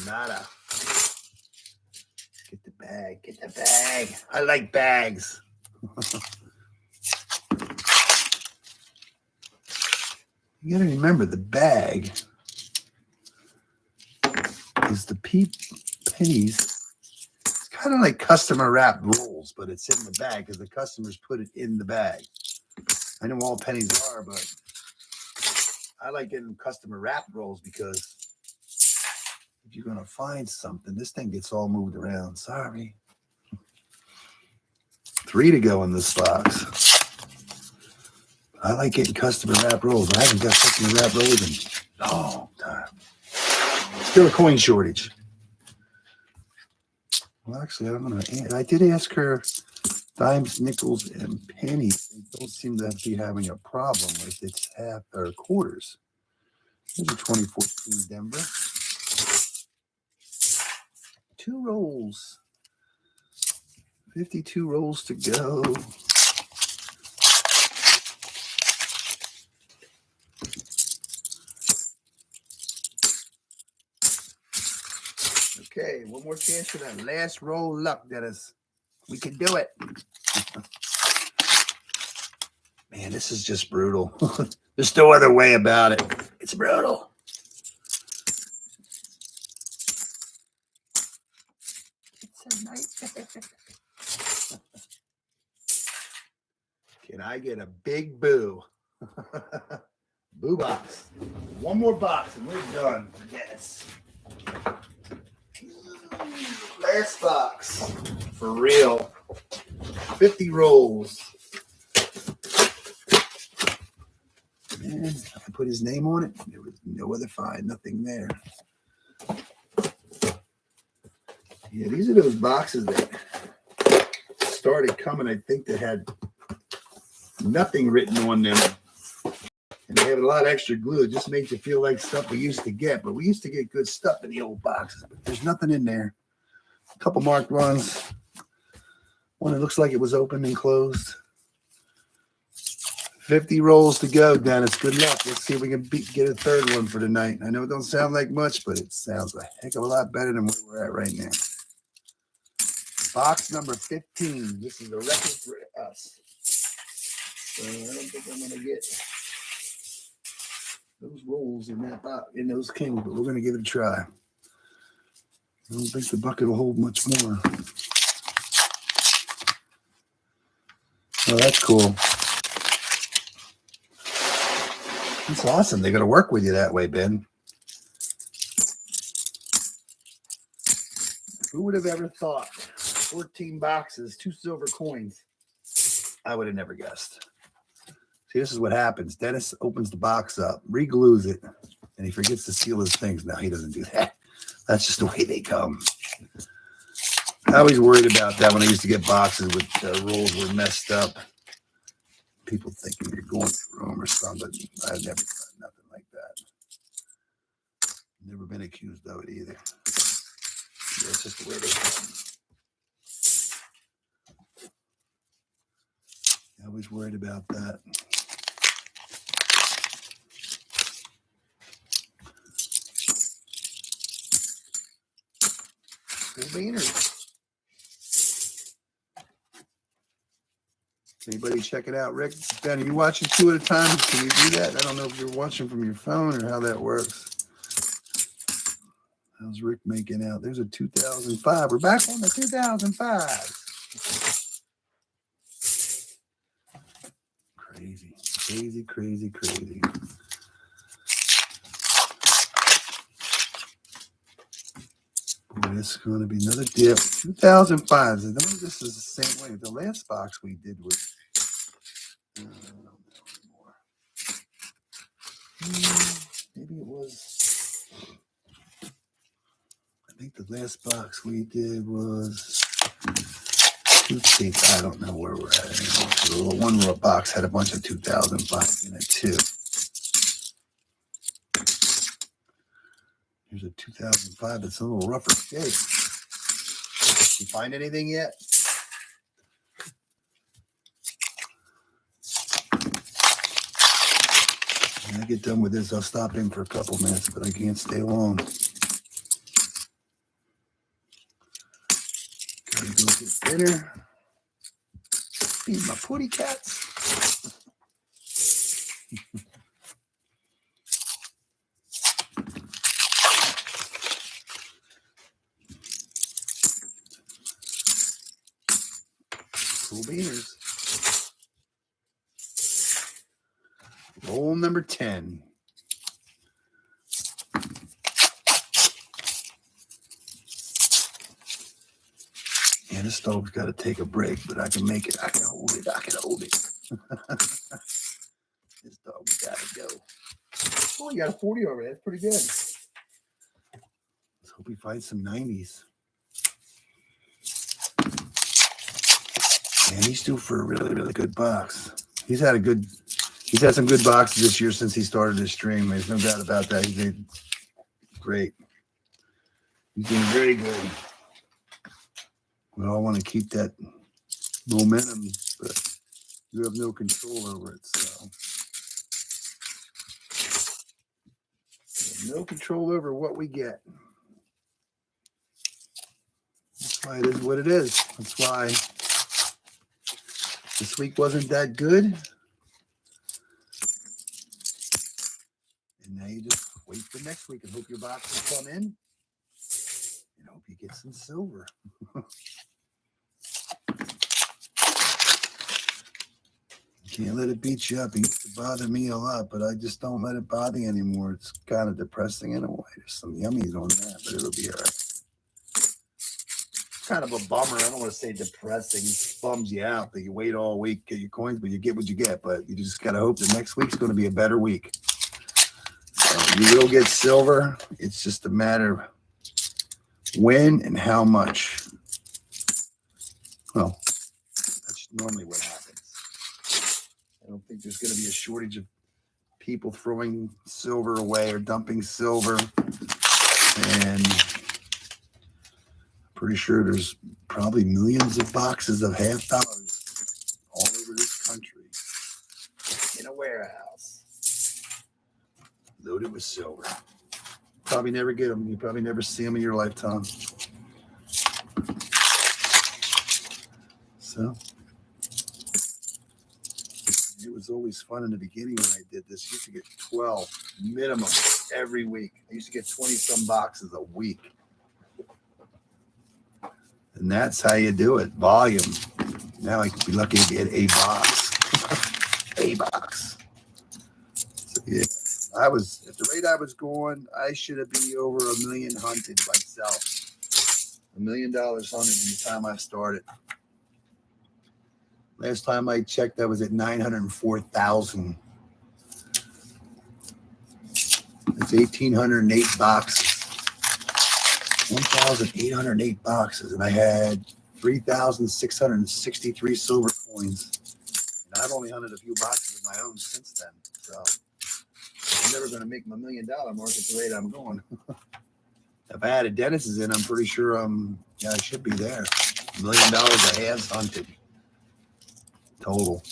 nada. Get the bag. Get the bag. I like bags. You got to remember the bag is the pennies. It's kind of like customer wrapped rolls, but it's in the bag because the customers put it in the bag. I know all pennies are, but I like getting customer wrapped rolls because if you're going to find something, this thing gets all moved around. Sorry. 3 to go in this box. I like getting customer wrap rolls. I haven't got customer wrap rolls in a long time. Still a coin shortage. Well, actually, I did ask her dimes, nickels, and pennies. They don't seem to be having a problem with its half or quarters. Here's a 2014 Denver. 2 rolls. 52 rolls to go. Okay, one more chance for that last roll of luck, Dennis. We can do it. Man, this is just brutal. There's no other way about it. It's brutal. It's a nightmare. Can I get a big boo? Boo box. One more box and we're done. Yes. Last box. For real. 50 rolls. Man, I put his name on it. There was no other find. Nothing there. Yeah, these are those boxes that started coming, I think, that had nothing written on them. And they had a lot of extra glue. It just makes you feel like stuff we used to get. But we used to get good stuff in the old boxes. But there's nothing in there. A couple marked ones. One that looks like it was opened and closed. 50 rolls to go, Dennis. Good luck. Let's see if we can get a third one for tonight. I know it don't sound like much, but it sounds a heck of a lot better than where we're at right now. Box number 15. This is a record for us. So I don't think I'm going to get those rolls in that box, in those kings, but we're going to give it a try. I don't think the bucket will hold much more. Oh, that's cool. That's awesome. They're going to work with you that way, Ben. Who would have ever thought? 14 boxes, 2 silver coins. I would have never guessed. See, this is what happens. Dennis opens the box up, re-glues it, and he forgets to seal his things. Now, he doesn't do that. That's just the way they come. I always worried about that when I used to get boxes with rolls were messed up. people thinking you're going through them or something. I've never done nothing like that. Never been accused of it either. That's just the way they come. I was worried about that. Beaners. Anybody check it out? Rick, Ben, are you watching 2 at a time? Can you do that? I don't know if you're watching from your phone or how that works. How's Rick making out? There's a 2005. We're back on the 2005. Crazy, crazy, crazy, crazy. Boy, this is going to be another dip. 2005. This is the same way. The last box we did was. I don't know anymore. Maybe it was. I think the last box we did was. Let's see. I don't know where we're at anymore. So the one row box had a bunch of 2005 in it too. Here's a 2005 that's a little rougher shape. You find anything yet? When I get done with this, I'll stop in for a couple minutes, but I can't stay long. Gotta go get dinner. Feed my putty cats. Cool beaners. Roll number 10. Yeah, this stove's got to take a break, but I can make it. I can hold it. I can hold it. This dog's got to go. Oh, you got a 40 over there. That's pretty good. Let's hope we find some 90s. Man, he's due for a really, really good box. He's had some good boxes this year since he started his stream. There's no doubt about that. He did great. He's doing very good. We all want to keep that momentum, but you have no control over it. So no control over what we get. That's why it is what it is. That's why this week wasn't that good. And now you just wait for next week and hope your box will come in. And hope you get some silver. Can't let it beat you up. It used to bother me a lot, but I just don't let it bother you anymore. It's kind of depressing in a way. There's some yummies on that, but it'll be all right. It's kind of a bummer. I don't want to say depressing. It bums you out that you wait all week, get your coins, but you get what you get. But you just got to hope the next week's going to be a better week. You will get silver. It's just a matter of when and how much. Well, that's normally what happens. I don't think there's going to be a shortage of people throwing silver away or dumping silver. And I'm pretty sure there's probably millions of boxes of $50 all over this country in a warehouse loaded with silver. Probably never get them. You probably never see them in your lifetime. So it was always fun in the beginning when I did this. I used to get 12 minimum every week. I used to get 20-some boxes a week. And that's how you do it. Volume. Now I could be lucky to get a box. A box. So, yeah. At the rate I was going, I should have been over $1 million hunted myself. $1 million hunted in the time I started. Last time I checked, I was at 904,000. That's 1,808 boxes. 1,808 boxes, and I had 3,663 silver coins. And I I've only hunted a few boxes of my own since then. So I'm never going to make my $1 million mark at the rate I'm going. If I had a Dennis's in, I'm pretty sure yeah, I should be there. $1 million of hands hunted total.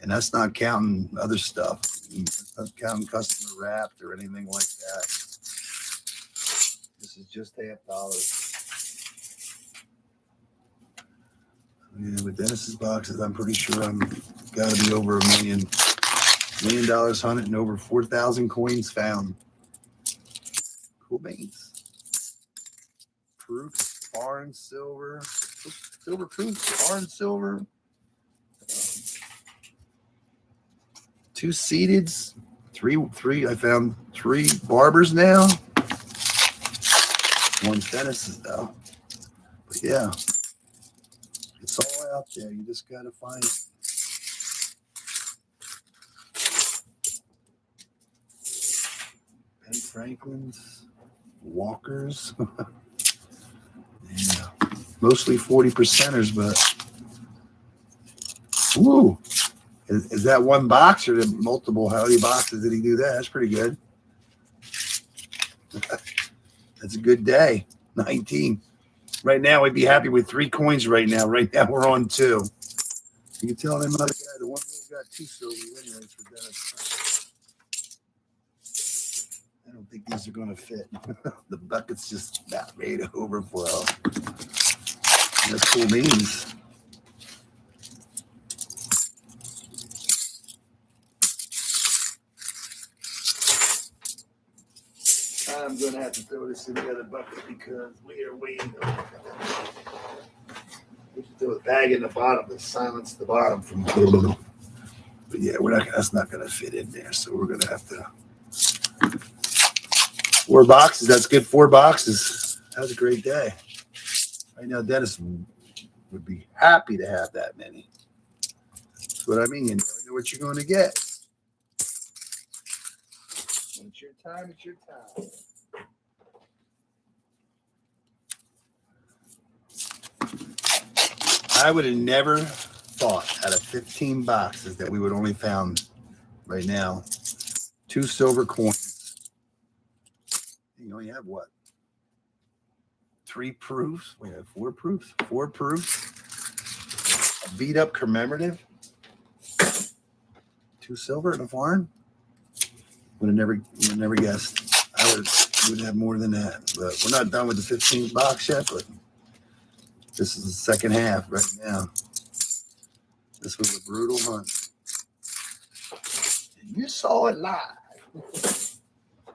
And that's not counting other stuff. That's not counting customer wrapped or anything like that. This is just $half. Yeah, with Dennis's boxes, I'm pretty sure I'm got to be over $1 million hunted and over 4,000 coins found. Cool beans. Proofs, foreign silver, silver proofs, foreign silver. 2 seededs, three. I found 3 barbers now. 1 Dennis's though. But yeah. It's all out there. You just got to find it. Ben Franklin's, Walkers. Yeah. Mostly 40%ers, but ooh. Is that one box or multiple? How many boxes did he do that? That's pretty good. That's a good day. 19. Right now, we'd be happy with 3 coins right now. Right now, we're on 2. You can tell them other guy, the one who got 2 silver anyways for Dennis. I don't think these are going to fit. The bucket's just about ready to overflow. That's cool beans. I'm going to have to throw this in the other bucket because we are waiting. We should throw a bag in the bottom to silence the bottom from. But yeah, we're not. That's not going to fit in there, so we're going to have to. 4 boxes. That's good. 4 boxes. That was a great day. Right now, Dennis would be happy to have that many. That's what I mean. You never know what you're going to get. When it's your time, it's your time. I would have never thought out of 15 boxes that we would only found right now 2 silver coins. You only have what? 3 proofs? We have 4 proofs. 4 proofs. A beat up commemorative. 2 silver and a foreign. Would have never guessed. I would have more than that. But we're not done with the 15th box yet, but this is the second half right now. This was a brutal hunt. And you saw it live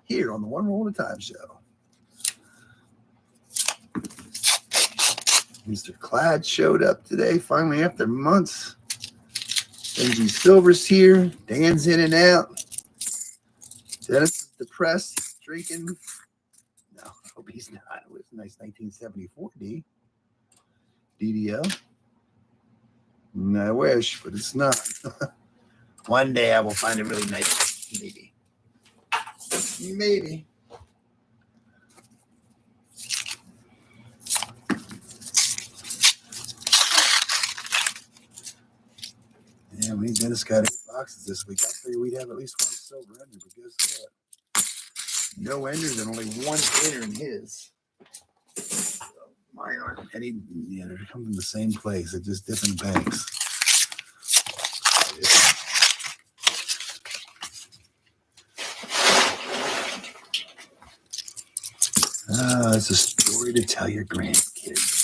here on the One Roll at a Time show. Mr. Clad showed up today, finally after months. Benji Silver's here. Dan's in and out. Dennis is depressed. He's drinking. No, I hope he's not. It was a nice 1974 D. DDO. I wish, but it's not. One day I will find a really nice. Maybe. Maybe. Yeah, we Dennis got 8 boxes this week. I figured we'd have at least 1 silver ender, but guess what? No enders and only 1 inner in his. So mine aren't any. Yeah, they come from the same place. They're just different banks. It's a story to tell your grandkids.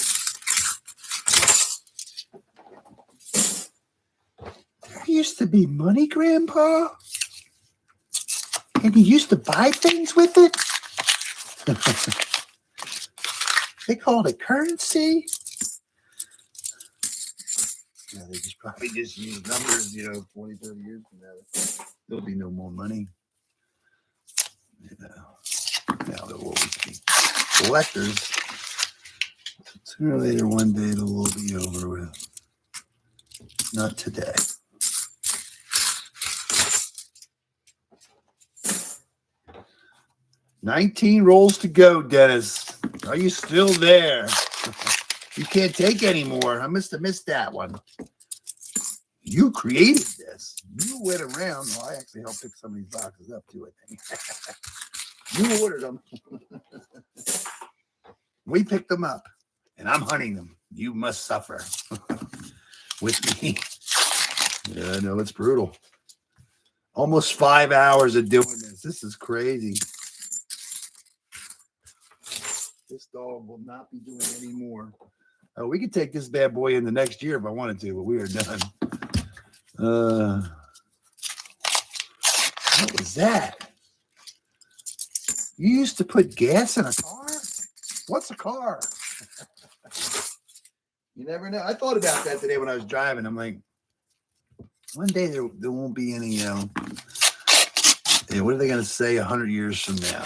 There used to be money, Grandpa, and he used to buy things with it. They called it currency. Yeah, they just probably just use numbers, 20, 30 years from now. There'll be no more money. Now there will always be collectors. Sooner or later, one day it'll all be over with. Not today. $19 rolls to go, Dennis. Are you still there? You can't take any more. I must have missed that one. You created this. You went around. Well, I actually helped pick some of these boxes up too, I think. You ordered them. We picked them up, and I'm hunting them. You must suffer with me. Yeah, I know, it's brutal. Almost 5 hours of doing this. This is crazy. This dog will not be doing any more. Oh, we could take this bad boy in the next year if I wanted to, but we are done. What was that? You used to put gas in a car? What's a car? You never know. I thought about that today when I was driving. I'm like, one day there won't be any, what are they going to say 100 years from now?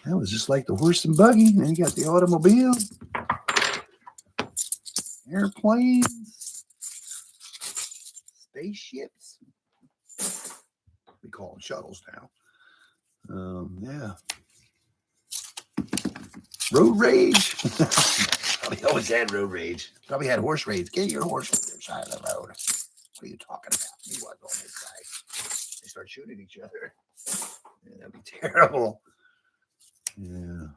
That was just like the horse and buggy. Then you got the automobile, airplanes, spaceships. We call them shuttles now. Yeah. Road rage. Probably always had road rage. Probably had horse rage. Get your horse from the other side of the road. What are you talking about? He was on this side. They start shooting each other. Yeah, that'd be terrible. Yeah.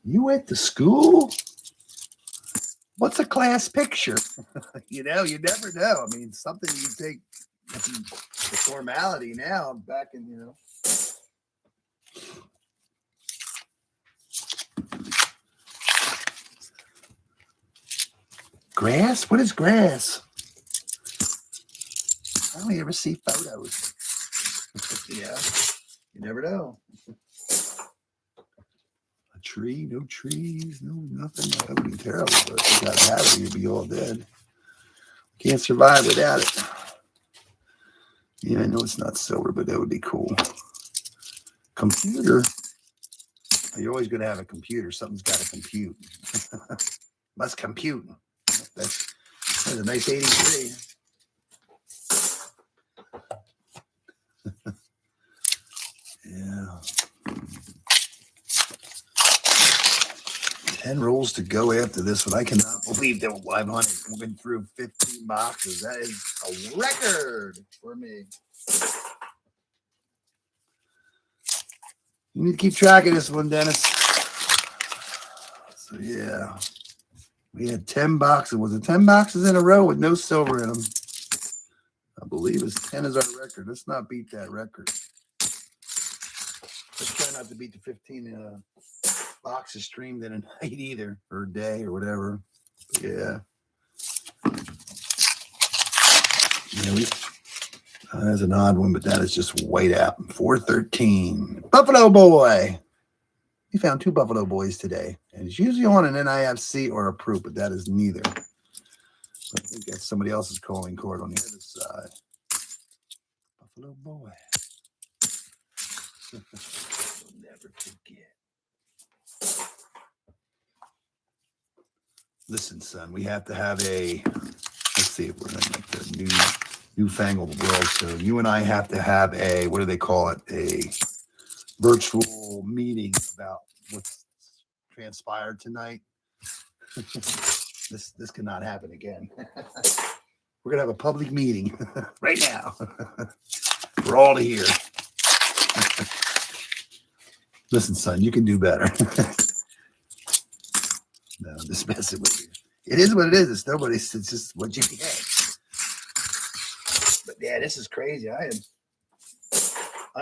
You went to school? What's a class picture? You know, you never know. I mean, something you take the formality now back in, you know. Grass? What is grass? I only ever see photos. Yeah, you never know. A tree, no trees, no nothing. That would be terrible, but if you gotta have it, you'd be all dead. Can't survive without it. Yeah, I know it's not silver, but that would be cool. Computer. You're always going to have a computer. Something's got to compute. Must compute. That's a nice 83. Yeah. 10 rolls to go after this one. I cannot believe that I've went through 15 boxes. That is a record for me. You need to keep track of this one, Dennis. So, yeah. We had 10 boxes. Was it 10 boxes in a row with no silver in them? I believe it's 10 is our record. Let's not beat that record. Let's try not to beat the 15 boxes streamed in a night either, or a day or whatever. Yeah. Yeah, that's an odd one, but that is just white out. 413. Buffalo Boy. We found 2 Buffalo Boys today. And it's usually on an NIFC or a proof, but that is neither. I think that's somebody else's calling card on the other side. Buffalo Boy. We'll never forget. Listen, son, we have to have a, let's see if we're in like the newfangled world. So you and I have to have a, what do they call it? A virtual meeting about what's transpired tonight. This cannot happen again. We're gonna have a public meeting right now for all to hear. Listen, son, you can do better. No, I'm just messing with you. It is what it is. It's nobody's. It's just what you get. But yeah, this is crazy. I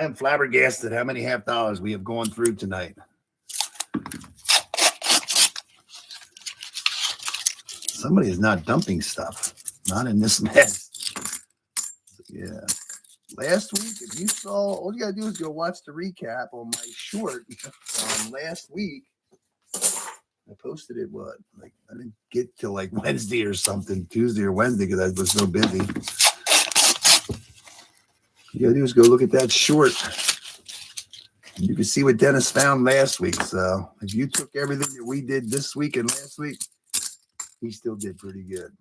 am flabbergasted how many half dollars we have gone through tonight. Somebody is not dumping stuff. Not in this mess. Yeah. Last week, if you saw, all you gotta do is go watch the recap on my short last week. I posted it, like I didn't get till like Wednesday or something, Tuesday or Wednesday, because I was so busy. You gotta do is go look at that short. You can see what Dennis found last week. So if you took everything that we did this week and last week, he still did pretty good.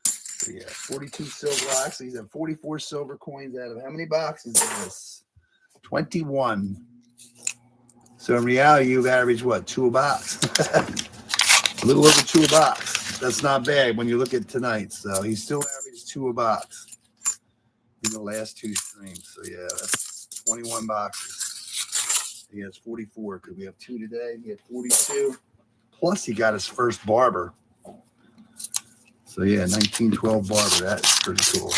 So yeah, 42 silver. Actually, he's at 44 silver coins out of how many boxes is this? 21. So in reality, you've averaged what, 2 a box? A little over 2 a box. That's not bad when you look at tonight. So he still averaged 2 a box in the last 2 streams. So yeah, that's 21 boxes. He has 44 because we have 2 today. He had 42. Plus he got his first barber. So yeah, 1912 barber. That's pretty cool.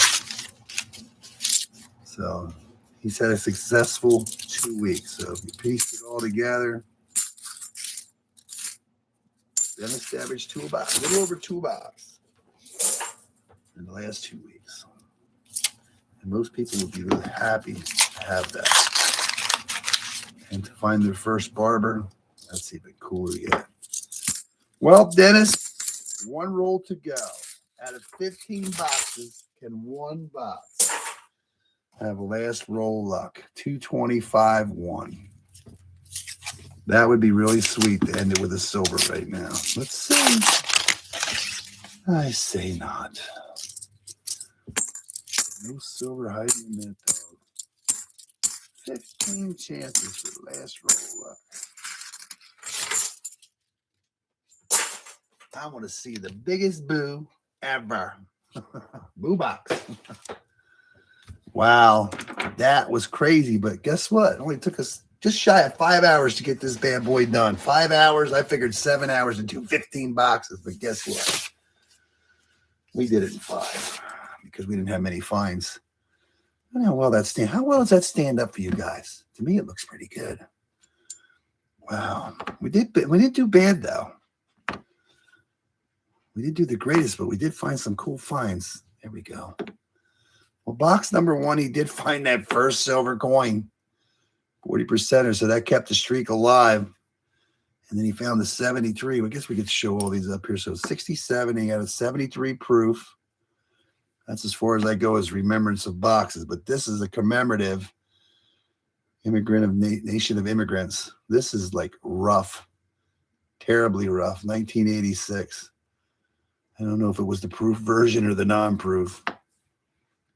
So he's had a successful 2 weeks. So if you piece it all together, Dennis averaged 2 a box, a little over 2 a box in the last 2 weeks. And most people would be really happy to have that. And to find their first barber, that's even cooler yet. Well, Dennis, 1 roll to go. Out of 15 boxes, can 1 box have last roll luck? 225-1. That would be really sweet to end it with a silver right now. Let's see. I say not. No silver hiding in that dog. 15 chances for the last roll up. I want to see the biggest boo ever. Boo box. Wow, that was crazy. But guess what? It only took us just shy of 5 hours to get this bad boy done. 5 hours. I figured 7 hours to do 15 boxes. But guess what? We did it in 5 because we didn't have many finds. I don't know how well that stand. How well does that stand up for you guys? To me, it looks pretty good. Wow, we didn't do bad though. We didn't do the greatest, but we did find some cool finds. There we go. Well, box number 1, he did find that first silver coin, 40%er, so that kept the streak alive. And then he found the 73. I guess we could show all these up here. So 67, he had a 73 proof. That's as far as I go as remembrance of boxes. But this is a commemorative immigrant of Nation of Immigrants. This is like rough, terribly rough, 1986. I don't know if it was the proof version or the non-proof.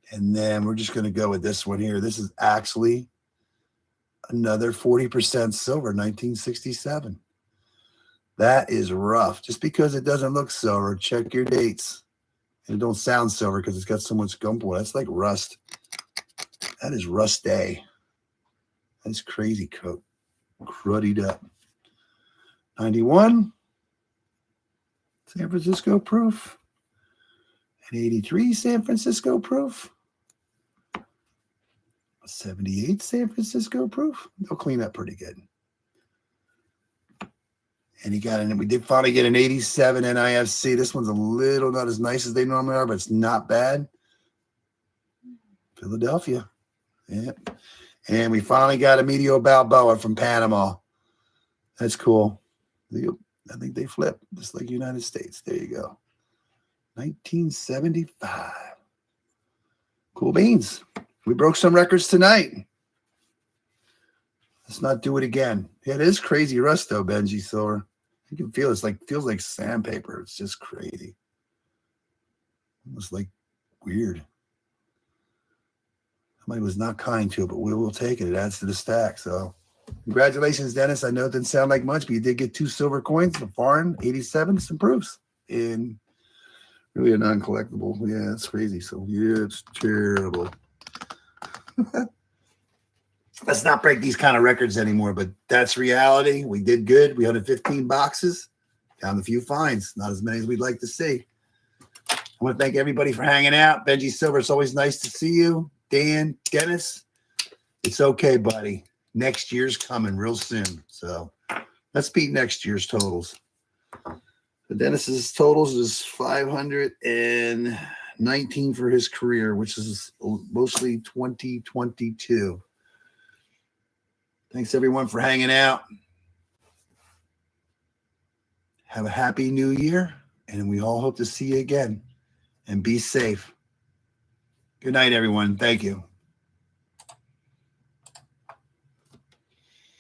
And then we're just going to go with this one here. This is actually another 40% silver, 1967. That is rough. Just because it doesn't look silver, check your dates. And it don't sound silver because it's got so much gumbo. That's like rust. That is rust day. That's crazy coat. Cruddied up. 91. San Francisco proof. And 83 San Francisco proof. 78 San Francisco proof. They'll clean up pretty good. And he got in. We did finally get an 87 NIFC. This one's a little not as nice as they normally are, but it's not bad. Philadelphia. Yeah. And we finally got a Medio Balboa from Panama. That's cool. I think they flip, just like United States. There you go. 1975. Cool beans. We broke some records tonight. Let's not do it again. Yeah, it is crazy rust though, Benji Silver. You can feel it's like feels like sandpaper. It's just crazy. Almost like weird. Somebody was not kind to it, but we will take it. It adds to the stack. So congratulations, Dennis. I know it didn't sound like much, but you did get 2 silver coins, a foreign 87, some proofs. And really a non-collectible. Yeah, it's crazy. So yeah, it's terrible. Let's not break these kind of records anymore, but that's reality. We did good. We had 15 boxes, found a few finds, not as many as we'd like to see. I want to thank everybody for hanging out. Benji Silver, it's always nice to see you. Dan, Dennis, it's okay, buddy. Next year's coming real soon. So let's beat next year's totals. So Dennis's totals is 519 for his career, which is mostly 2022. Thanks, everyone, for hanging out. Have a happy new year, and we all hope to see you again. And be safe. Good night, everyone. Thank you.